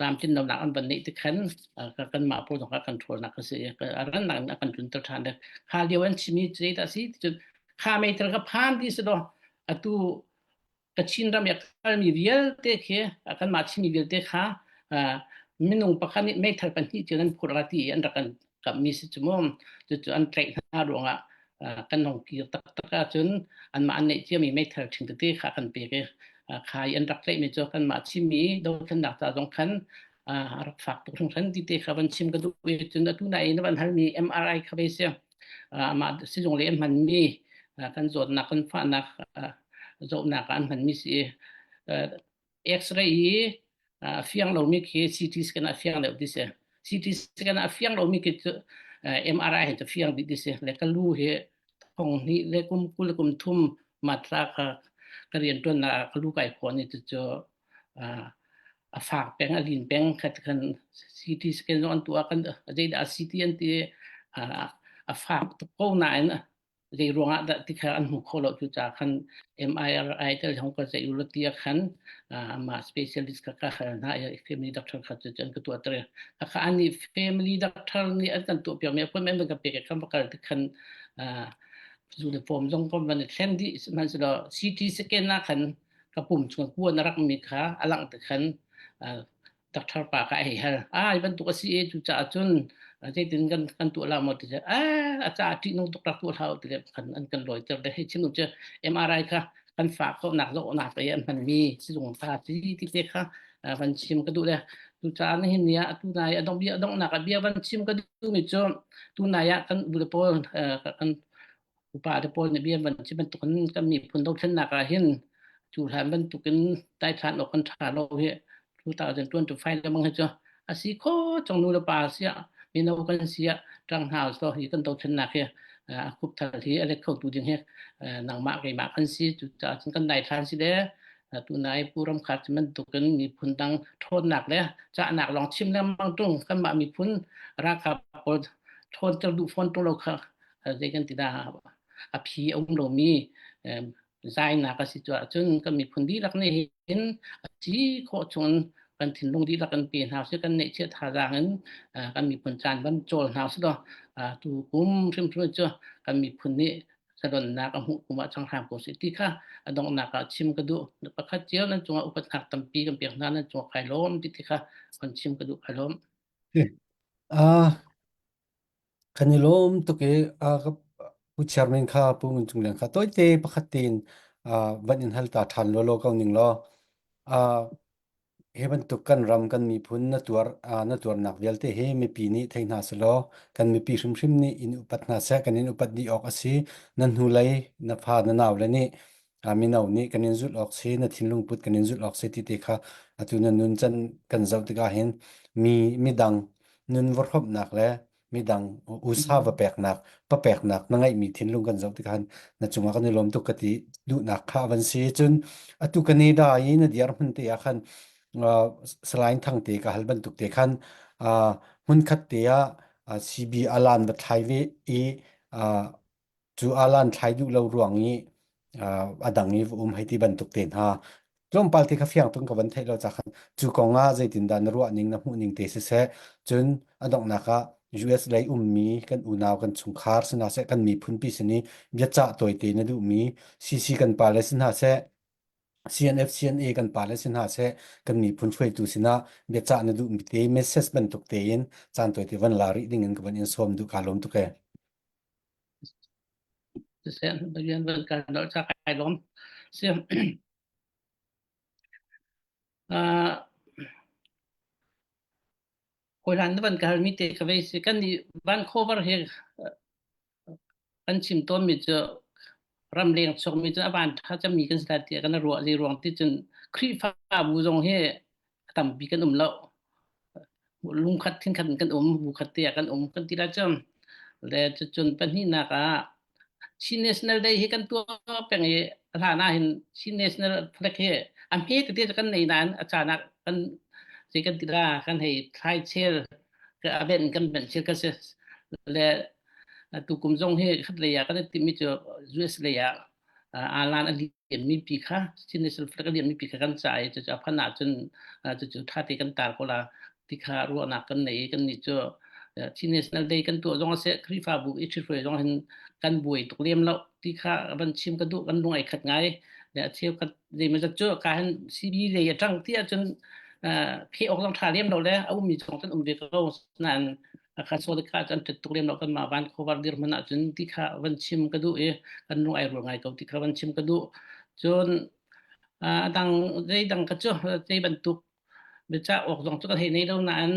ตามที่เราหนักอันบันนี้ที่ขันกันมาพูดถึงการควบคุมนักเสียก็อันนั้นนักการจุนตรฐานเด็กข้าเดียวอันชิมิเจตสิจุดข้าไม่ตระกับพันที่สุดอ่ะตัวกระชินรำอยากมีเรียลเตะเขกันมาชิมีเรียลเตะข้าไม่นุ่งปากนี้ไม่ทันปันที่จะนั้นพูดอะไรที่อันรักันกับมิสจุมจุดอันเตะหน้าดวงกันหงกีตะจนอันมาอันนี้จะมีไม่ทันถึงเตะข้ากันเปย์ขายอันรักเล็กไม่จบกันมาชิมีโดนขันดักตาตรงขันรักฝากตรงขันที่เตะขับมันชิมกระดูกจนตัวไหนนั่นมันมี MRI ขับไปเสียมาสิ่งเลี้ยงมันมีกันโจทย์หนักกันฟ้าหนักโจทย์หนักกันมันมีสิX-ray เฟียงเรามีแค่ CT สแกนเฟียงเราดิเสีย CT สแกนเฟียงเรามีแค่ MRI เห็นจะเฟียงดิเสียแล้วก็รู้เหตุของนี้แล้วกุมทุ่มมาตราก็เรียนตัวน่ะลูกไก่คนนี่จะ ฝากแปลงอลินแปลงขัดกันซีทีสแกนอนตัวกันใจดาซีทีอันที่ฝากตะโกนายนะใจรวงอ่ะที่เขาอันหุโคลจุจากคัน MRI เตอร์ของก็จะอยู่ละที่คันมา specialist ก็ค่ะนะfamily doctor ค่ะจะจันก็ตัวเตอร์ค่ะอันนี้ family doctor นี่อันนั้นตัวเปียมีคนแม่นกับเปียกคำประกาศที่คันสู่ในฟอร์มจงคนมันแค่ที่มันจะCT scan นะคันกระปุ่มชวนกวนรักมีขาอลังแต่คันdoctor ปากไอ้ฮะบันตุกซีเอจุจ่าจนใจถึงกันตัวเราหมดจะอาจารย์ที่น้องตกรักตัวเราที่เรียกคันอันกันลอยจะได้ให้ชิมจะ MRI ค่ะกันฝากเขาหนักโลหนักไปมันมีสิ่งต่างๆที่เด็กค่ะวันชิมก็ดูเลยตุจานนี่เนี่ยตุนายต้องเบี้ยต้องหนักเบี้ยวันชิมก็ดูมิจฉาตุนายกันบุรุษพลกันอุปาเดพลเนี่ยเบี้ยวันชิมเป็นตุกันก็มีผลต้องเช่นหนักเห็นจุดฐานเป็นตุกันได้ฐานออกกันฐานเราเหี้ย2025 lamang haja asiko chong nu la pa sia mina kan sia trang house to hi kan to chen na khe khup thal hi ele khau tu ding he nang ma kai ma kan si chu cha chen kan dai than si de tu nai puram khat man tu kan mi phun dang thon nak le cha nak long chim lam mang tung kan ma mi phun ra ka po thon cha du phon to lo kha je kan ti da a phi ông lo mi zai na ka si cha chun kan mi phun di lak ne hin chi kho chonกันถิ่นลงที่ละกันเปลี่ยนหาซึ่งกันในเชื้อทารางั้นกันมีผลจานบรรโจลหาซึ่งตูกุมเชื่อมเชื่อกันมีผลนี้สะดอนนักหุกุมาจังหามโกสิที่ค่ะดองนักชิมกระดูประคัดเจียวนั้นจงอุปถัมภ์ตั้มปีกันเปียกนั้นจงไข่ล้มที่ค่ะคนชิมกระดูไข่ล้มคันนี้ล้มตุกกับผู้ชายมันข้าผู้มันจุงเลี้ยงข้าตัวเตะประคัดตีนวันอินฮัลตาทันโลกเอาหนึ่งล้อเฮบันตุกันรำกันมีพุนนตัวนักเวลเตเฮมีปีนี้เทนาสโลกันมีปีชิมนี่อินอุปัตนาเสกันอินอุปัตดีออกสินันหูไลนับพานันเอาเลยนี่มีนาวนี่กันอินจุดออกสินัทินลุงพุดกันอินจุดออกสิที่เตค่ะตุนันนุนจันกันเจ้าติกาเห็นมีดังนุนวอร์ฮบนักแล้วมีดังอุตสาหะแปลกหนักปะแปลกหนักนั่งไงมีทินลุงกันเจ้าติกันนั่นจุงกันในลมตุกติดูนักข้าวันเสียจนตุกันนี้ได้ยินเดียร์มันเตียกันสไลน์ทางเตะกับฮัลบันตุกเตะขันหุ่นขัดเตะซีบีอาลันบัดไทยเวจูอาลันไทยดูเรารวงนี้อดังนี้ให้ที่บันตุกเตะฮะจงปาลที่ข้าเฟียงตุงกับวันไทยเราจะขันจูกงาใจตินดานรัวนิ่งน้ำหูนิ่งเตะเสะจนอดองนักUS เลยมีกันอุณาวกันสุงคาร์สนาเสกันมีพุ่นปีสนี้เบียจ่าตัวเตะนดูมีซีกันปาเลสนาเสCNF CNA กันปาเลสินหาเสกันมีพุ่นช่วยตูสินะเบียจ่าในดูมีเตะเมสเซสบันตุกเตยินจานตัวที่วันลาริดิ่งเงินกับวันอินสมดูการล้มตุกเสียเรียนวันการเราจะไข่ล้มเสียคนหันวันการมีเตะกับไอ้สิกันนี่บ้านโคเวอร์เฮกันชิมต้นมีจะรำเลียงชมมีจะบ้านถ้าจะมีกันสถานที่กันรัวรีรวงที่จนครีฟ้าบูจงเฮต่ำปีกันแล้วลุงคัดทิ้งขันกันบุคัดเตียกันกันที่ละจำและจะจนเป็นที่นักชินเนสเนลได้เฮกันตัวเป็นไงฐานะเห็นชินเนสเนลพลักเฮอันเฮติดกันในนั้นอาจารย์นักกันสิกันติดากันให้ไทยเชลก็อาเป็นกันเป็นเชลกันเสและตุกุมจงเฮขัดเลยก็ได้ติดมิจจุสเลยอาลานอดีตมีปีค่ะชินเนสเนลพลักเดียนมีปีกันใจจะพัฒนาจนจะท่าตีกันตาคนละที่ขารัวนักกันไหนกันนี่จะชินเนสนั่นได้กันตัวจงเสกครีฟ้าบุกอิชิฟเลยจงเห็นกันบุยตุกเลี้ยมแล้วที่ขาบันชิมกันดูกันลงไอ้ขัดไงเนี่ยเที่ยวกันเลยมันจะเจอการซีบีเลยจังที่จนเคออกต้องท่าเลี้ยมเราแล้วเอามีสองกันเดียวก็นั่นข้าสวัสดิการจนตุกเลี้ยมเรากันมาบ้านโควิดเดือนมันจนที่ขาบันชิมกันดูกันลงไอ้รัวไงก็ที่ขาบันชิมกันดูจนดังกระเจาะใจบรรทุกเดี๋ยวจะออกตรงจุดเห็นในตรงนั้น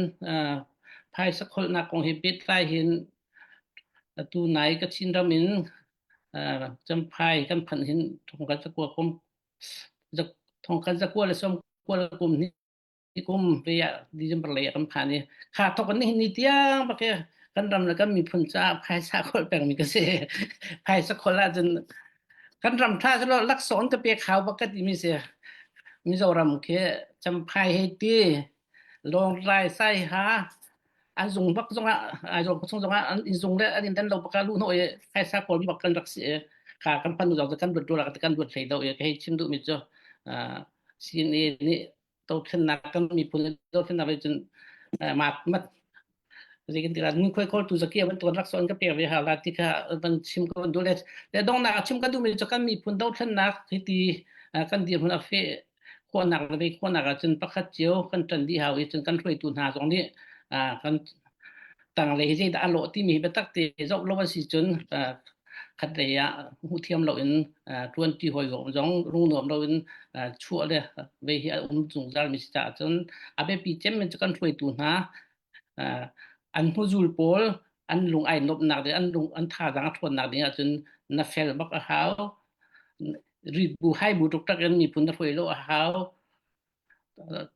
ภายสักคนนักของเฮปิดไล่เห็นตัวไหนก็ชินรามินจำภายกันผันเห็นทงกันจะกลัวกลมจะทงกันจะกลัวเลยส้มกลัวกลุ่มนี้กลุ่มเรียดิจำเป็นเลยกันผ่านนี่ขาดทกันนี่นิดเดียวปะแกกันรำแล้วก็มีผลจ้าภายสักคนแบ่งมีกระเสภายสักคนละจนกันรำท่าจะเราลักษณะกับเปียขาวปกติมีเสีย มิโซรัมเคจำพายให้ตีลงรายไส้หาอันส่งบักส่งอันส่งส่งอันส่งได้อันนี้ดันเราประกาศรู้หน่อยใครสักคนมีบักกันรักษาขากันพันดูเราจะกันดูเราจะกันดูใส่เราให้ชิมดูมิโซสิ่งนี้ตัวขึ้นนักกันมีผลตัวขึ้นนักไปจนมาjadi kita ni kau tu zakia ban tuan rakson ka pe ha la ti ka ban chim ko do le dong na chim ka du mi kan mi phun dau than nak ti kan di phun a fe ko nak le ko nak chun pakhat chiu kan tan di ha wi chun kan throi tu na song ni kan tang le ji da lo ti mi be tak ti zok lo ba si chun khat le ya hu thiam lo in 20 hoi go jong rung nom lo in chu le ve hi chung dal mi cha chun a be pi chem men kan throi tu naอันผู้จูลโพลอันลุงไอ้นบหนักเดอันลุงอันท่าดังทวนหนักเดจนนัฟเฟลบักฮาวรีบูให้บูตุกตักกันมีพุ่นนัฟเฟลโลฮาว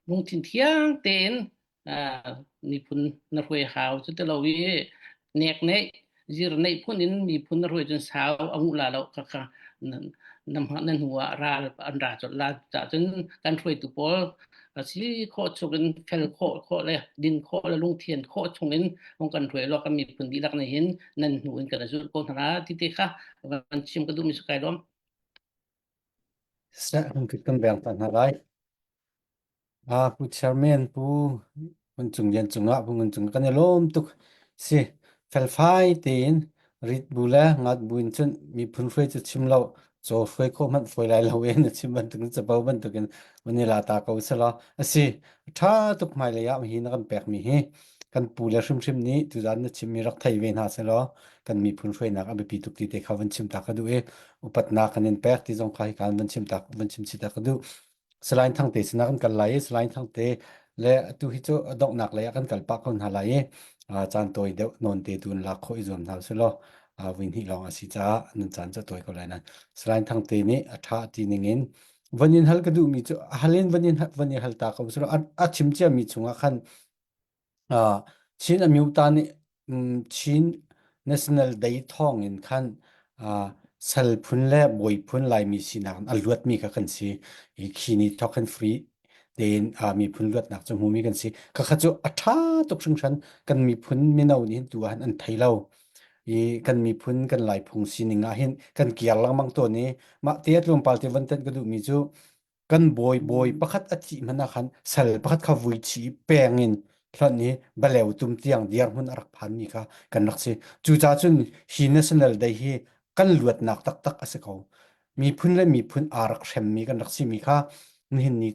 ลุงทิ้งเที่ยงเต็นมีพุ่นนัฟเฟลฮาวจนแต่เราวิเนกเนจีรในพุ่นนี้มีพุ่นนัฟเฟลจนสาวอามุลาเราค่ะนำนั่นหัวราอันราจดลาจนการช่วยตุโพลสิโคชงเฟลโคเลยดินโคแล้วลุงเทียนโคชงนั้นองกันถวยเราก็มีพื้นที่ลักในเห็นนั่นหูนกันสุดโกนธนาที่เตค่ะวันชิมก็ดูมีสกายล้อม สระมันคือกันแบ่งปันอะไรผู้เชี่ยวชาญผู้มันจุงยันจุงอ่ะผู้เงินจุงกันเนี่ยล้มตุกสิเฟลไฟตีนริดบุละงัดบุญจนมีพื้นไฟจะชิมเราโซ่ไฟโคมันไฟไหลเราเองชิมมันถึงจะเบามันตุกันวันนี้ลาตาเขาสละสิถ้าตุกไม่เลยอ่ะมีนักแปลกมีกันปูและชิมนี้ตุจานนั้นชิมมีรักไทยเวนหาสละกันมีพื้นไฟนักอันเป็นปีตุกตีเตะเขาวันชิมตาเขาดูอุปัตนากันเน้นแปลกที่จงใครการวันชิมตาวันชิมสิตาเขาดูสไลน์ทั้งเตะสนักกันไหลสไลน์ทั้งเตะและตุฮิโจดอกหนักเลยกันกันปักคนหาไหลจานตัวเดียวนนเตตุนลักโคอิจอมทาสละวินฮิลองอาศิจ้านันจานจะตัวก็เลยนั้นสไลน์ทั้งเตนี้ท่าตีนิงินวันนี้ฮัลก็ดูมีจุฮัลเลนวันนี้ฮัลตาเขาสุดชิมเจ้ามีชงอ่ะคันชินอเมริกานี่ชิน national day ท่องอินคันสัลพุนและบอยพุนลายมีสินักอลวดมีกันสิอีกขีนี้ทอกันฟรีเดนมีพุนลวดนักจมูกมีกันสิก็ขจุอัฐาตกชงชันกันมีพุนไม่เอานี่ตัวอันไทยเรากันมีพุนกันหลายพงศินิงเห็นกันเกี่ยวลังบางตัวนี้มาเทียบรวมปาลเทวันเต็นก็ดูมีจูกันบอยประคัดอธิมันนักขันสัลประคัดขวุยชีแปลงอินตอนนี้บเลวตุ่มเตียงเดียร์มันรักพันนี่ค่ะกันนักสิจู่จ้าจุนฮีเนสเนลได้ฮีกันลวดนักตักสิเขามีพุนและมีพุนอารักเชมมีกันนักสิมีค่ะนี่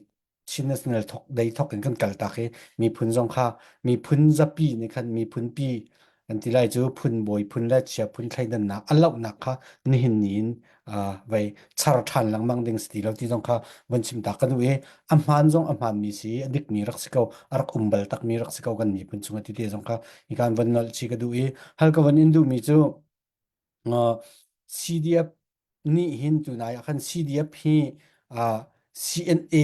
ชินเนสเนลทอกได้ทอกกันกัลตาเคมีพุนจงค่ะมีพุนจับปีนี่คันมีพุนปีอันที่ไรจูพุนบอยพุนและเชียพุนใครดันนักอันเล่านักค่ะนี่ไว้ชาร์ทันหลังมังดึงสติเราที่จงค่ะวันชิมตากันด้วยอัมพันจงอัมพันมีสิอดิกมีรักสิเขารักเบลตักมีรักสิเขากันมีพุนจงที่เดียจงค่ะอีการวันนั้นชีกันด้วยฮัลก็วันอินดูมีจูCDF นี่เห็นตัวไหนคัน CDF ฮีCNA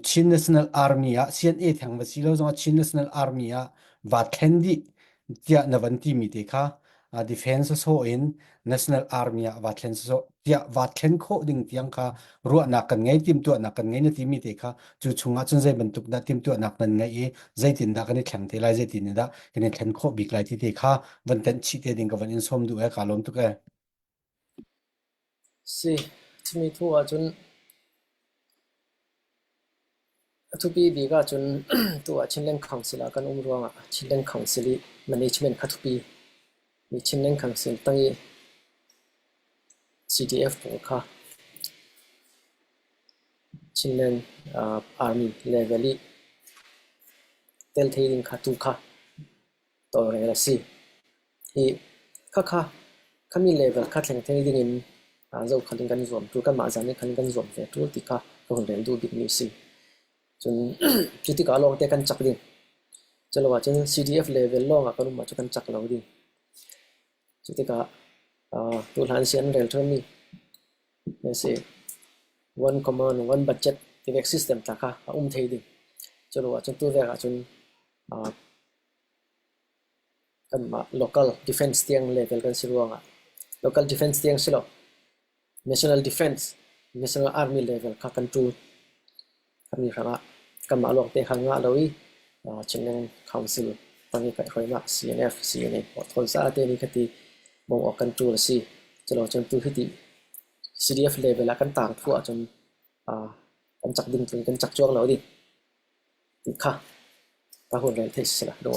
Chin National Army CNA แทงมาสิเราจงChin National Armyวัดแคนดี้เดียนวันที่มีเด็กค่ะDefense โซอิน National Army วัดแคนโซเดียวัดแคนโคดิ่งเตียงค่ะรัวนักกันไงทีมตัวนักกันไงในทีมมีเด็กค่ะจู่ชงอาจจะใจบรรทุกได้ทีมตัวนักนั้นไงใจตินได้กันในแข่งเทลายใจตินได้กันในแคนโคบิกไลที่เด็กค่ะวันเต็นชีเตดิ่งกับวันอินสมดูการล้มตุกสิที่มีทั่วจนทุกปีดีก็จนตัวชินเลนคังสิลากันรวงชินเลนคังสิลีมันนี่ชินคัทุกปีมีชินเลนคังสิลตั้งCDF ตัวค่ะชินเลนArmy level เตลเทลิงคัตุค่ะตัวเรื่องสิที่ข้ามี level ข้าแข่งเทนดิ่งเราคันกันรวมตัวกันมาจากนี้คันกันรวมเฟตัวที่ค่ะก็คนเรียนดูบิ๊กนิวสิจนจุดที่การลงเตะกันจักดิ่งจะรู้ว่าจน CDF level ลงก็รู้มาจุดกันจักเราดิ่งจุดที่ก็ตัวหลานเสียนเรียลเทอร์นี่เนี่ยสิ one command one budget ที่เว็กซิสเต็มตาค่ะเทดิ่งจะรู้ว่าจนตัวเรื่องจนกันมา local defense เตียง level กันสิรู้ว่า local defense เตียงสิหรอNational Defense National Army level ค่ะกันจู kami ranga kama lok te khanga loi chineng council tangi kai hoima CNF CNA thol sa te ni khati bong okan tu si chalo chon tu hiti CDF level akan tang thu a chon kan chak ding tun kan chak chuang lo di ti kha ta hon rel thei sila do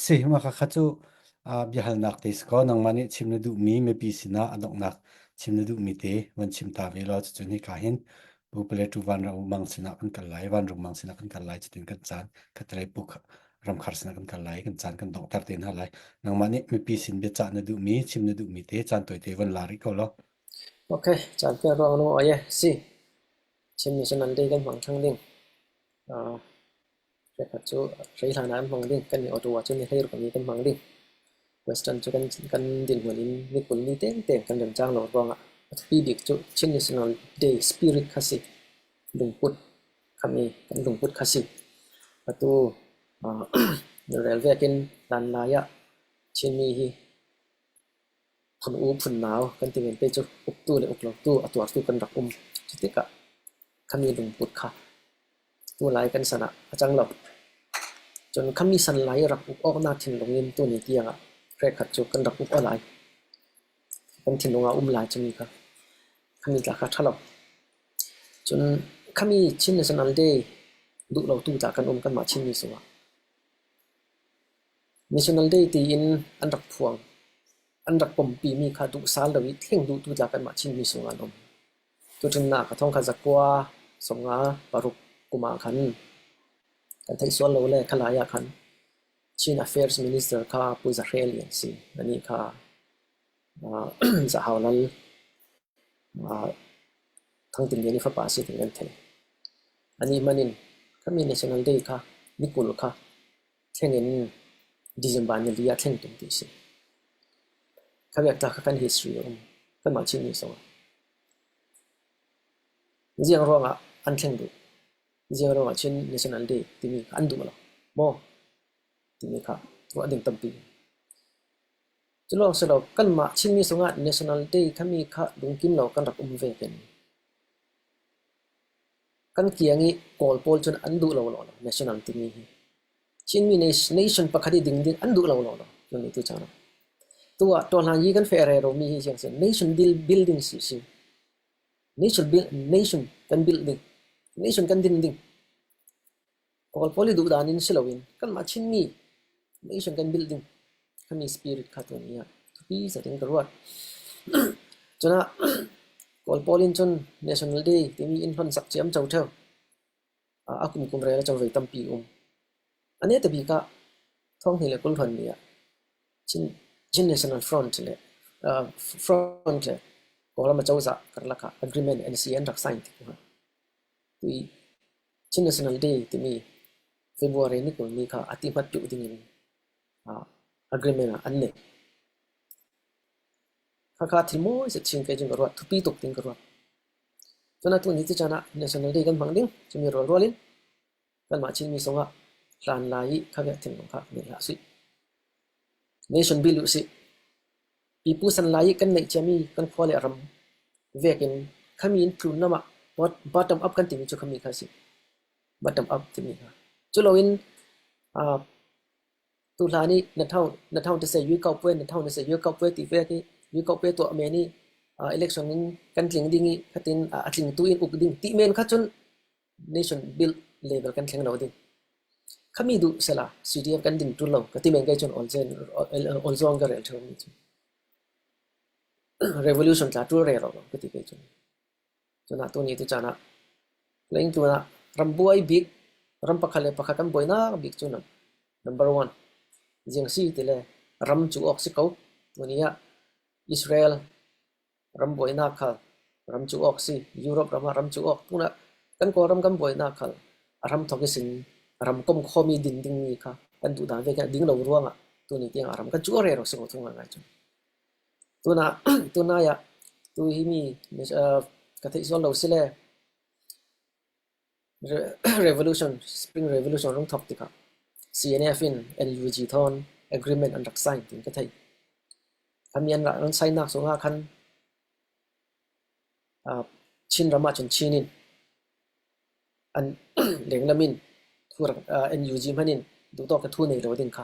si ma kha kha chu bihal nak te sko nang mani chimna du mi me pi sina adok nak chimna du mi te wan chim ta ve lo chu ni ka hin bu pele tu van ra mang sina kan kal lai van ru mang sina kan kal lai chutin kan chan khatrai puk ram khar sina kan kal lai kan chan kan doctor ten ha lai nang mani me pi sin be cha na du mi chimna du mi te chan toi te van la ri ko lo okay chan pe ro no aye si chim ni sanan dei kan mang thang ding re kha chu rei la na mang ding kan ni otowa chu ni hleir kan ni kan mang ding western chu kan din huanin ni pul ni teng teng kan rem chang lo ronga pi dik chu chin national day spirit khasi lungput kami kan lungput khasi atu railway kin lan la ya chin mi hi phun u phun naw kan timen pe chu uk tu le uk lo tu atwar tu kan rak chutika kami lungput kha tu lai kan sana achang lo chon kami san lai rak uk ok na thin longin tu ni tianga re khat chu kan rak uk alai kan thin longa lai chumi kha kami ta kha thalo chon kami chin national day du lo tu ta kan kan ma chin ni suwa national day ti in an rak phuang an rak pom pi mi kha du sal dawi thleng du tu ta kan ma chin ni suwa nom tu tun na ka thong kha zakwa songa paruk kuma khan kan thai sol lo le khalaya khan Chin Affairs Minister kha puza relian si ani kha za hawlal thang tin ni fa pa si tin thel ani manin kami national day kha nikul kha thlengin December ni lia thleng tum ti si khabyak ta kan history kan ma chin ni so jiang ronga an thleng du jiang ronga chin national day timi an du lo mo timi kha to ading tampi chulo selo kan ma chin mi songa national day kami kha dungkim lo kan rak ve ken kan kiangi kol pol chun an du lo national timi chin mi nation pakhadi ding ding an du lo ni tu chana tua to na yi kan fere ro mi hiang se nation building si nation kan building nation kan ding kol poli du danin silowin kan ma chin mi nation kan building kami spirit kha to niya pi sa ting karwa chuna kol polin chun national day timi in hon sak chiam chau theu akum kum re la chau ve tampi ane tabi ka thong hi le kul hon niya chin national front le ko la ma chau za karla ka agreement NCN rak sign ti ko tui chin national day timi February ni ko ni kha ati phat tu ding agreement anne kha thimo se chin ke jing ro thupi tok ting ro chona tu ni ti chana national day kan mangding chumi ro rolin kan ma chin mi songa lan lai kha ga thing kha ni la si nation bill si pipu san lai kan nei chami kan khole ram vekin khami in pru nama bottom up kan timi chu khami kha si bottom up timi kha chulo in tu lani na thau te se yu kau pwe na thau na se yu kau pwe ti ve ki yu kau pwe to me ni election ning kan tling dingi khatin atling tu in uk ding ti men kha chun nation bill level kan thleng lo ding khami du sela CDF kan din tu lo ka ti men kai chun all zone ga rel thom ni revolution la tu re ro ka ti kai chun chuna tu ni tu chana leng tu na rambuai big ram pakhale pakhatam boina big chuna number 1 jeng si tele ram chu ok si ko dunia Israel ram boina khal ram chu ok si Europe ram chu ok tuna kan ko ram kam boina khal ram thoki sin ram kom khomi din ding ni kha kan du da ve ka ding lo ruanga tu ni tiang ram kan chu re ro si ko thunga ngai chu tuna ya tu hi mi ka thei so lo sile revolution spring revolution rong thop tika CNF in LUG thon agreement and sign tin ka thei kamian ra ron sign nak so nga khan chin rama chun chinin an leng lamin thur NUG manin du to ka thu nei lo ding kha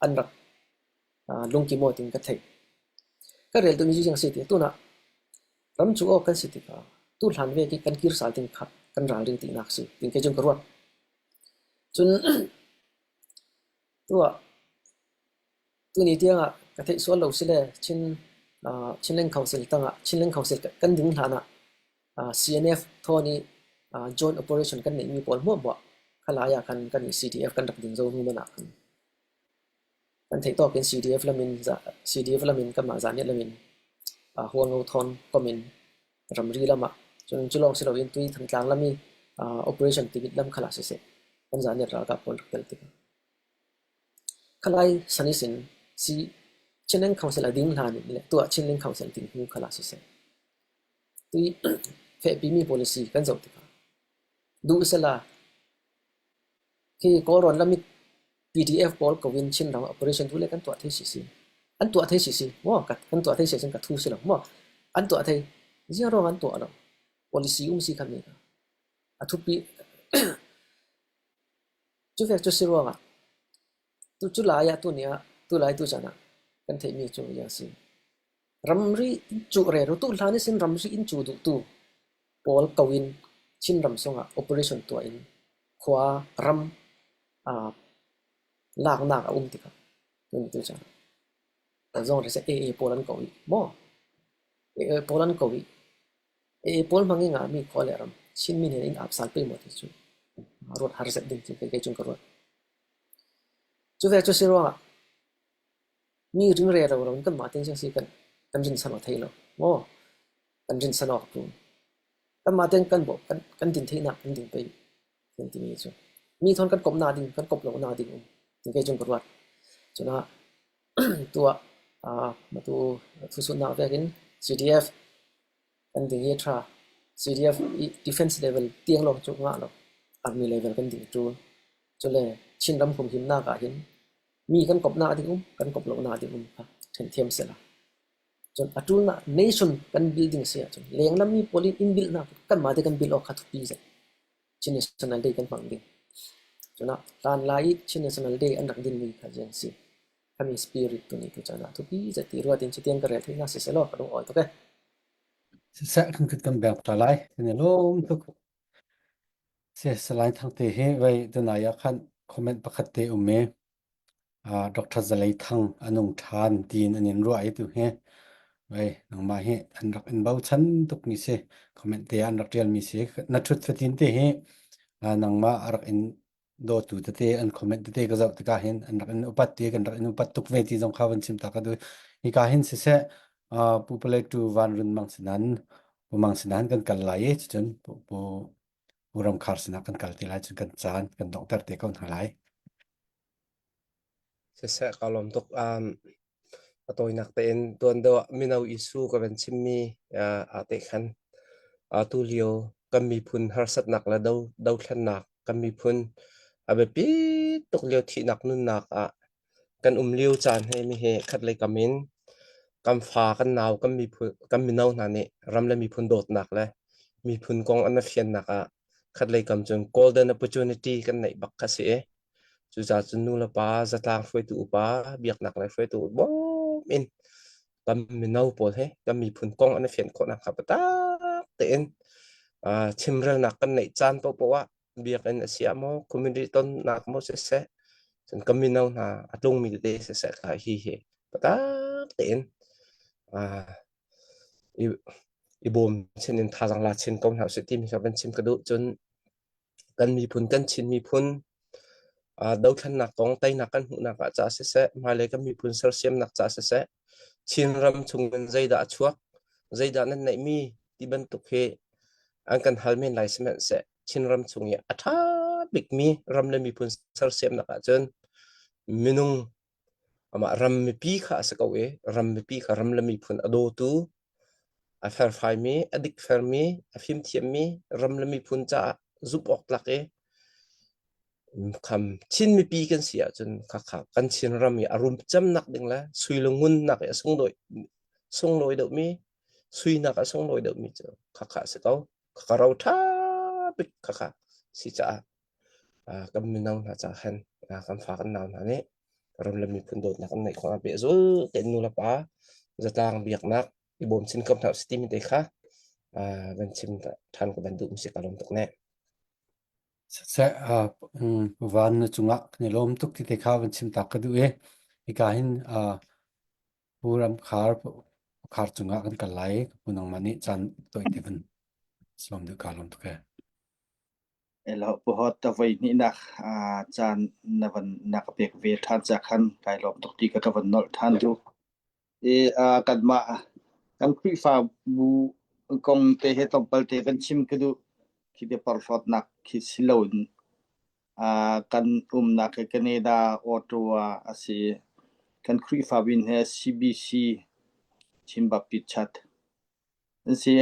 an rak lungki mo ting ka thei ka rel tu mi jing si ti tu na ram chu o kan si ti ka tu hlan ve ki kan kir sal ting kha kan ral ring ti nak si ting ke jong karwa chun tu ni tianga ka thei so lo si le chinleng council tanga chinleng council kan ding hlana CNF thoni joint operation kan nei mi pol mo bo khalaya kan ni CDF kan rak ding zo nu mana kan thei to ken CDF lamin ka ma zan lamin huang ngau thon komin ramri lama chun chulong silo in tui thang tlang lami operation tibit lam khala se kan zan ra ka pol tel ti khalai sanisin si chinleng council ading hlan le to chinleng council ting hu khala se tui fe bimi policy kan zo ti du sala khi có ron lami PDF pol ko win chin rang operation tu le kan to thei si an to thei si mo ka kan to thei se ka thu si lo mo an to thei zero an to lo policy si kan ni a thu pi chu fe chu si ro ga tu chu la ya tu nia tu lai tu jana kan thei mi chu ya si ramri chu re ro tu hlani sin ramri in chu du tu pol ko win chin ram songa operation to in khwa ram lạc nạc ti ka nên tu cha zong re se polan ko wi mo polan ko wi pol mangi nga mi khole ram chin min in ap sal pe mo ti chu rot har se ding ti ke chung karwa chu ve chu si ro mi ring re ro ron kan ma ten si kan jin san thai lo mo kan jin san ok tu kan ma ten kan bo kan din thei na kan din pe kan ti mi chu mi thon kan kop na ding kan kop lo na ding ting ke chung karwa chuna tua mà tu thu sun na ve kin CDF kan ding ye tra CDF defense level tiang lo chu nga lo army level kan ding chu le chin ram khum him na ka hin mi kan kop na ding kan kop lo na ding then thiam se la chon atul na nation kan building se chon leng lam mi poli in build na kan ma de kan build ok khat pi je chin national day kan pang ding chuna tan lai chin national day an rak din mi kha jeng si kami spirit tu ni tu chana tu pi za ti ruatin chi tiang ka re thina se lo ka dong oi to ke sẽ không kịch cầm bèo trả lại thì lúc tôi sẽ lại thằng tê he vậy tôi nói khăn comment bắt khát tê mê Dr. Zalai thằng anong than tin anh em ruột tu he vậy nang mai he anh rak anh bao chân tục ni se comment tê anh rak real mi se na chút phát tin tê he nang ma rak anh do tu tê anh comment tê cái dạo tê cả hen anh rak anh upat tê anh rak anh upat tục về thì dòng khawan sim ta ka du hi ka hen se populate to van run mang sinan mang sinan kan kal lai chun pu ram khar sina kan kal ti lai chun kan chan kan doctor te kon halai se kalom tok atoi nak ten tuan do minau isu ka ben chimmi ate khan atulio kami phun harsat nak la dau thlan nak kami phun abe pi tok leo thi nak nun nak kan liu chan he mi he khat le kamin kam fa kan naw kami phun kami nau na ne ram le mi phun dot nak le mi phun kong an fian nak khat le kam chung golden opportunity kan nei bak kha se chu za chu nu la pa za tlang foi tu pa biak nak lai foi tu bo in kam mi nau pol he kam mi phun kong an fian ko nak kha pata te en chimrel nak kan nei chan po po wa biak en asia mo community ton nak mo se chen kam mi nau na atlung mi te se ka hi he pata te en ibom chen in thajang la chen kom hau se tim ka ban chim ka du chun kan mi phun kan chin mi phun đâu thân nạc con tay nạc căn hụ nạc trả sẽ mà lấy cái mi phun sơ xem nạc trả sẽ chiên ram chung ngân dây đã chuộc dây đã nên nảy mi đi bên tục hệ anh cần hal men lại xem sẽ chiên ram chung ya tha big mi ram lên mi phun sơ xem nạc chân minung ama ram mi pi kha sẽ câu ram mi pi kha ram lên mi phun ado tu fair fai mi adik fair mi phim thiam mi ram lên mi phun cha giúp ok lắc kham chin mi pi kan sia chun kha kan chin ram mi arum cham nak ding la sui lungun nak ya sung loi do mi sui na ka song loi de mi chu kha se ko kha rau tha bik kha si cha kam minang na cha hen kan fa kan naw na ni ram lam mi phun dot na kan nei khwa be zo ten nu la pa zatang biak nak i bom sin kam thau steam te kha ban chim ta than ko ban du mi se kalom tok ne sẽ van chunga ni lom tuk ti te kha van chim tak ka du e i ka hin puram khar chunga kan ka lai punang mani chan toi te van som du ka lom tuk e elo pohot ta vai ni nak chan na van nak pek ve than cha khan kai lom tok ti ka van nol than du kan ma kan kri fa bu kong te he tom pal te kan chim ka du ki de par fot nak ki silon kan nak ke Canada Ottawa asi kan kri fa win he CBC chimba pichat si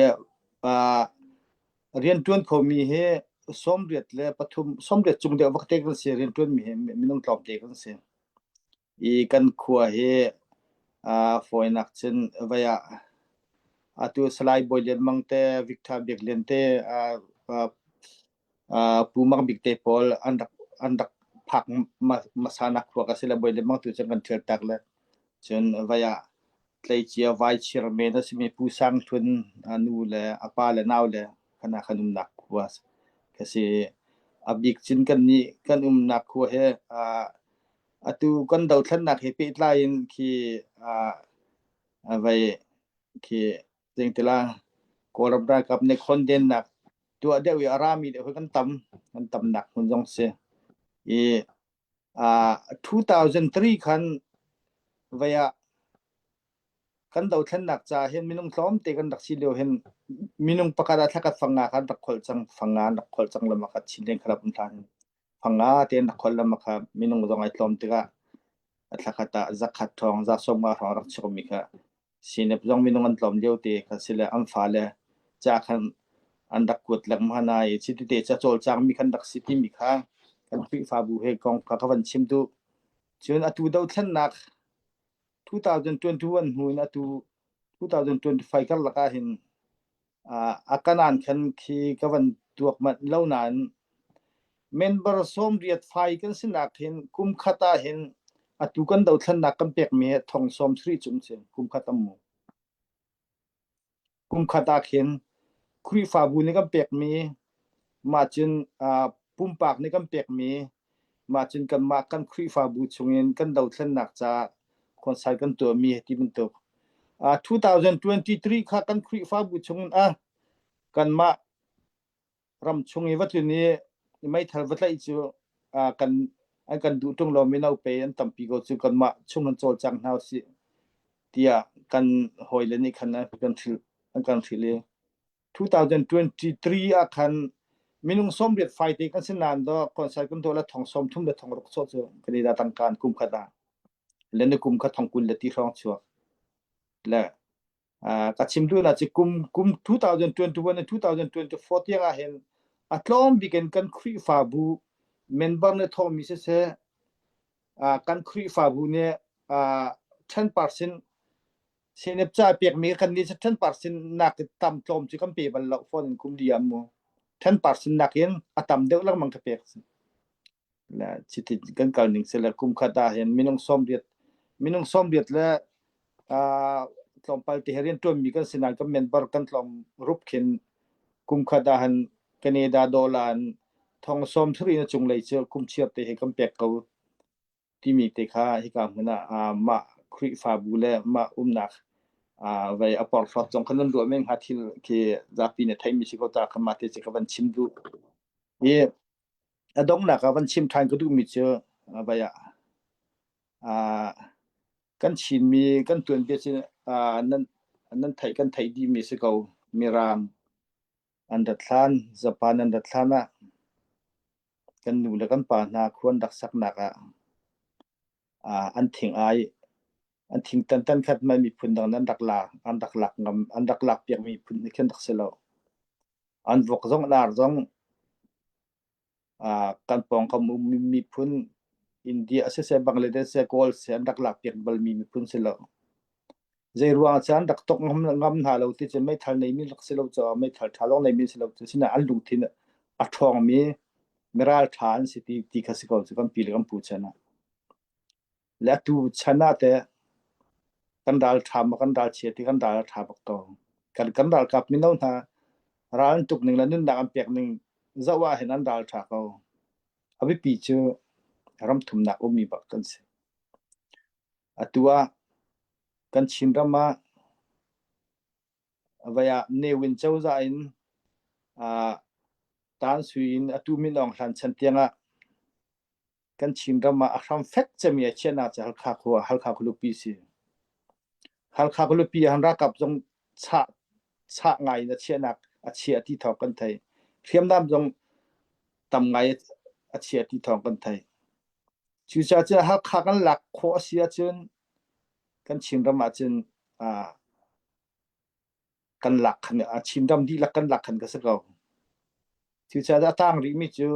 rian tuan ko mi he somriat le pathum somriat chung de wakte kan se rian tuan mi he minung tlom te kan se I kan khua he foinak chen vaya atu slai boilen mangte victor beglen te pumak bigte pol andak phak masana khua ka sela boilen mang tu chen kan thel tak le chen vaya tlei chia vai chairman asmi pu sang thun anu le apa le naw le khana khanum nak khua kasi abik chin kan ni kan nak khua he atu kan dau thlan nak he pe tlain ki vai ki jeng tela korabra kap ne khonden nak tu ade wi arami de kan tam nak hun jong se 2003 khan vaya kan dau thlan nak cha hen minung hlom te kan dak si lo hen minung pakara thakat fanga kan dak khol chang fanga dak khol chang lama khat chineng kharap than fanga te dak khol lama kha minung zong ai hlom te ga athakata zakhat thong za soma rak chomi kha sinep zong minung an hlom deu te kha sila am fa le cha khan an dak kut lang ma nai chiti te cha chol chang mi khan dak siti mi kha kan pi fa bu he kong kha kawan chim tu chun atu dau thlan nak 2021 huin atu 2025 kan laka hin akanan khan khi kawan tuak mat lo nan member som riat phai kan sinak hin kum khata hin atu kan dau thlan nak kan pek me thong som sri chung chen kum khatam mu kum khata khin khui fa bu ni kan pek me ma chin pumpak ni kan pek me ma chin kan ma kan khui fa bu chungin kan dau thlan nak cha konsai kan to mi ti bin to 2023 kha kan khui fa bu chungin kan ma ram chungi watuni mai thal watlai chu kan du tung lo mi nau pe an tampi go chu kan ma chungan chol chang nau si tia kan hoile ni khana kan thil 2023 khan minung som riat fight kan sinan do konsai kan to la thong som thum le thong rok so chu Canada tangkan kum khata lene kum kha thong kun le ti rong chu la ka chimdu na chi kum 2021 and 2024 tianga hen atlom bigen kan khri fa bu member ne thom mi se kan khri fa bu ne 10% senep cha pek mi kan ni 10% nak tam tlom chi kan pe bal lo fon kum diam mo 10% nak yen atam de lang mang ka pek la chiti kan kal ning se la kum khata hen minung som riat la tlom pal te herin tum mi kan sinan kan member kan tlom rup khin kum khata han Canada dolan thong som thri na chung lei che kum chiap te he kan pek ko ti mi te kha hi ka mena ma khri fa bu le ma nak vai apor fat jong kan do meng ha thil ke zapi ne thai mi si ko ta khama te che ka ban chim du ye adong na ka ban chim than ko du mi che vaya kan chin mi kan tuan be che nan thai kan thai di mi se ko miram andat thlan Japan andat thlana kan nu le kan pa na khon dak sak na ka an thing ai an thing tan khat mai mi phun dang nan dak lak ngam an dak lak piak mi phun ni khen dak selo an vok zong lar zong kan pong ka mi phun India se Bangladesh se kol se an dak lak piak bal mi phun selo zai ruang chan dak tok ngam na lo ti che mai thal nei mi lak se lo cho mai thal thalong nei mi se lo chu sina an lung thin a thong mi meral than si ti khasi ko chu kan pi le kan pu chana la tu chana te kan dal tham kan dal che ti kan dal tha bak to kan dal kap mi no na ran tuk ning la nun da am pek ning zawa henan dal tha ko abi pi chu ram thum na o mi ba kan se atua kan chin rama vaya ne win chau za in a tan suin atu mi nong hlan chan tianga kan chin rama a ram fek chemi chena cha hal kha khu lu pi si hal kha khu lu pi han ra kap jong cha ngai na chena a chia ti thok kan thai khiam nam jong tam ngai a chia ti thok kan thai chu cha cha hal kha kan lak kho sia chun kan chin rama chun a kan lak khan a chin ram di lak kan lak khan ka sa ko chu cha da tang ri mi chu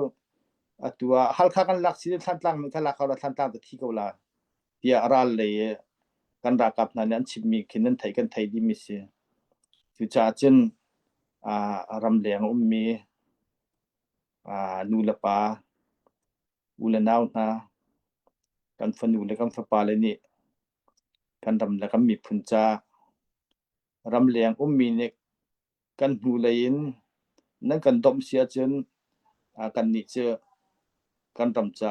atua hal kha kan lak si than tlang mi thala kha la than tlang ta thi ko la tia ral le kan ra kap na nan chim mi khin nan thai kan thai di mi se chu cha chen ram leng mi nu la pa u la naw na kan fanu le kan fa pa le ni kan dam la kan mi phun cha ram leng mi ne kan hu le in nan kan dom sia chen kan ni che kan dam cha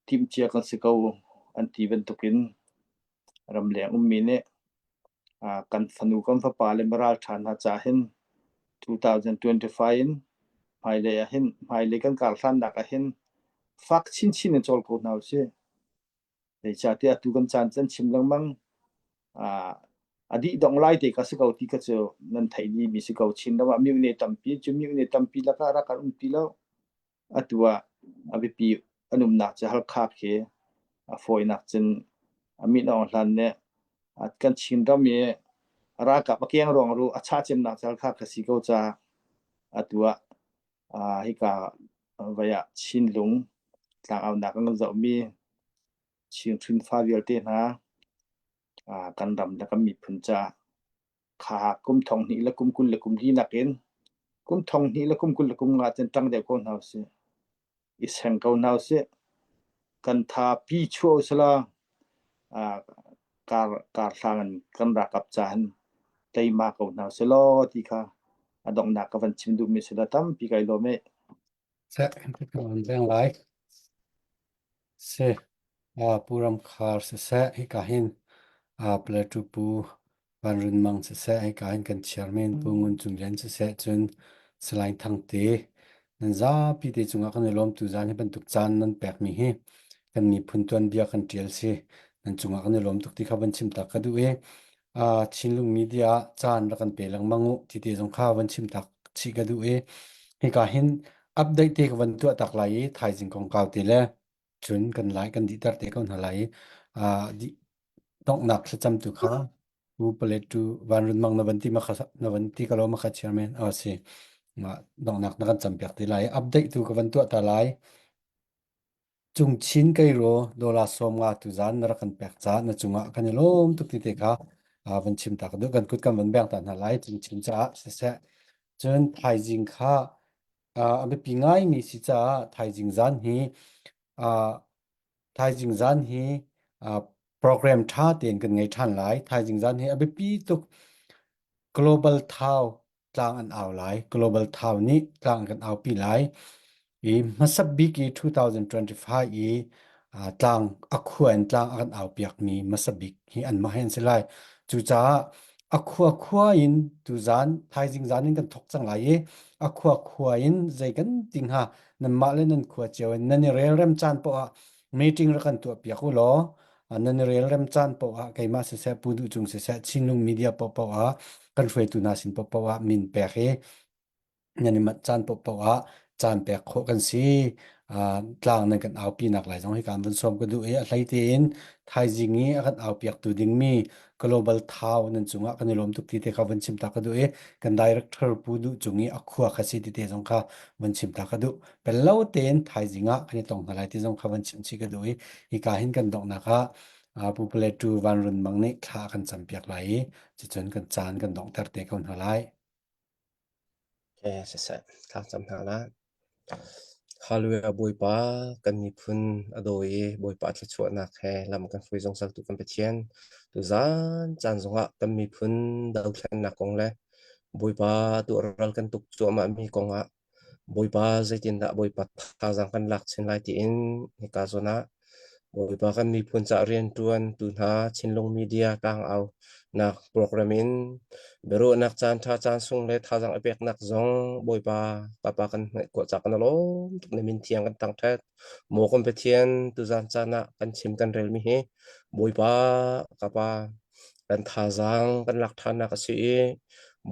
tim chia kan se ko an ti ben tukin ram leng mi ne kan fanu kan fa pa le maral than ha cha hin 2025 in mai le kan kal than dak a hin fak chin chin chol ko naw se le cha te atu kan chan chen chim lang mang adi dong lai te ka se ko ti ka che nan thai ni mi se ko chin da mi ne tampi chu mi ne tampi la ka ra ka pi lo atua abi pi anum na cha hal kha khe a foi nak chen ami na hlan ne at kan chin da mi ra ka pa kyang rong ru acha chem na cha kha ka si ko cha atua hi ka vaya chin lung tlang au na kan zo mi chin thin fa vial te na kan dam da ka mi phun cha kha kum thong ni la kum kul la kum di na ken kum thong ni la kum kul la kum nga chen tang de ko na se iseng ko na se kan tha pi chu sala kar sangan kan ra kap chan tei ma ko na se lo ti kha adong na ka van chim du mi se la tam pi kai lo me sẽ còn đang lái sẽ puram khar sẽ hi cả hin platu pu van run mang sẽ hi cả hin kan chairman pu ngun chung len sẽ chun selain thang te nan za pi te chunga kan lom tu zan hi ban tuk chan nan pek mi hi kan ni phun tuan bia kan tial se nan chunga kan lom tuk ti kha ban chim tak ka du e chinlung media chan ra kan pe lang mangu ti te jong kha ban chim tak chi ka du e hi cả hin update te kan tu tak lai thai jing kong kaw te le chun kan lai kan di tar te kon halai di tok nak sa cham tu kha u pale tu van run mang na ban ti ma kha na ban ti ka lo ma kha chairman se ma dong nak na kan cham pek te lai update tu ka van tu ta lai chung chin kai ro dola som nga tu zan na kan pek cha na chunga kan lom tu ti te kha van chim tak du kan kut kan van bang ta na lai chung chin cha se chun thai jing kha abe pingai mi si cha thai jing zan hi thai jing zan hi program tha ten kan ngai than lai thai jing zan hi abe pi tuk global thau tlang an aw lai global thau ni tlang kan aw pi lai masabbi ki 2025 tlang akhuan tlang an aw piak mi masabbi hi an ma hen se lai chu cha akhua in tu zan thai jing zan in kan thok chang lai akhua in zai kan ting ha nan ma le nan khua chew nan rel rem chan po meeting ra kan tu pia ko lo nan rel rem chan po kai ma se pu du chung se chinlung media po kan fei tu na sin po min pe he nan ma chan po chan pe kho kan si tlang nan kan aw pi nak lai jong hi kan bun som ko du hlai te in thai jing ni kan aw piak tu ding mi global thau nan chunga kan lom tuk ti te kha van chim ta ka du kan director pu du chungi akhua kha si ti te jong kha van chim ta ka du pello ten thai jinga kan tong halai ti jong kha van chim chi ka du hi ka hin kan dong na kha ปูเปเลตูวันรุนมังนิคลากันจำเปียกไหลจะจนกันจานกันดองตัดเตะกันหาไลโอเคเสร็จทางจำหาละฮาลเวบอยปากันมีพุนอโดยบอยปาจะชวนนักแห่ลำกันฟุยจงสักตุกันไปเชียนตุจานจานจงะกันมีพุนดาวแทนนักกงเลยบอยปาตัวรัลกันตุกจัวมามีกงะบอยปาใจจินดาบอยปาทาจังกันหลักเช่นไรที่อินในกาโซนะบอยปากันมีพุนจะเรียนตัวนตุนหาชินลงมีเดียต่างเอานักโปรแกรมินberu nak chan tha chan sung le tha jang apek nak zong boi pa papa kan ko cha kan lo tuk ne min thiang kan tang that mo kom pe thian tu jan chana kan chim kan rel mi he boi pa kapa kan tha jang kan lak tha na ka si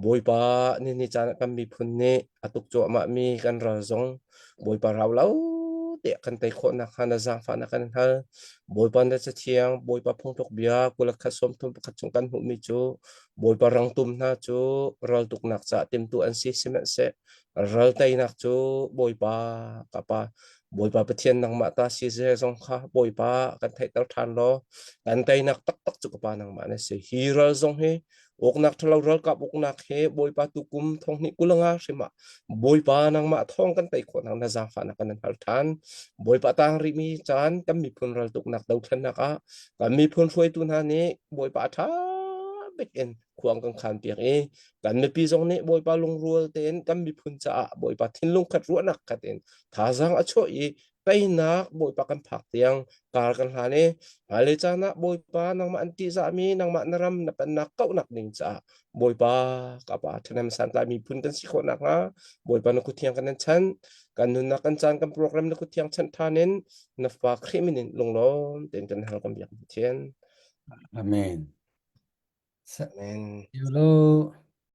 boi pa ni chan kan mi phun ne atuk cho ma mi kan ra zong boi pa rau lau te kan tai kho na khana jang fa na kan hal boi pa na cha thiang boi pa phung tok bia kulak kha som thum kha chung kan hu mi chu boi parang tum na chu ral tuk nak cha tim tu an si semen se ral tai nak chu boi pa kapa boi pa pathian nang ma ta si je jong kha boi pa kan thai tar than lo kan tai nak tak tak chu pa nang ma ne se hi ral jong he ok nak thalo ral kap ok nak he boi pa tu kum thong ni kulanga sima boi pa nang ma thong kan tai kho nang na jang fa na kan hal than boi pa tang ri mi chan kam mi phun ral tuk nak dau than na ka kam mi phun foi tu na ni boi pa tha bek en khuang kan khan piak e kan me pi jong ne boi pa lung rual ten kan mi phun cha boi pa thin lung khat ru nak khaten tha jang a cho i pai nak boi pa kan phak tiang kar kan ha ne hale cha na boi pa nang ma anti za mi nang ma naram na pan nak kau nak ning cha boi pa ka pa thanam san ta mi phun kan si kho nak ha boi pa na ku thiang kan chan kan nun na kan chan kan program na ku thiang chan thanen na fa khriminin long lom ten kan hal kan biak thian อาเมน amen ยูโร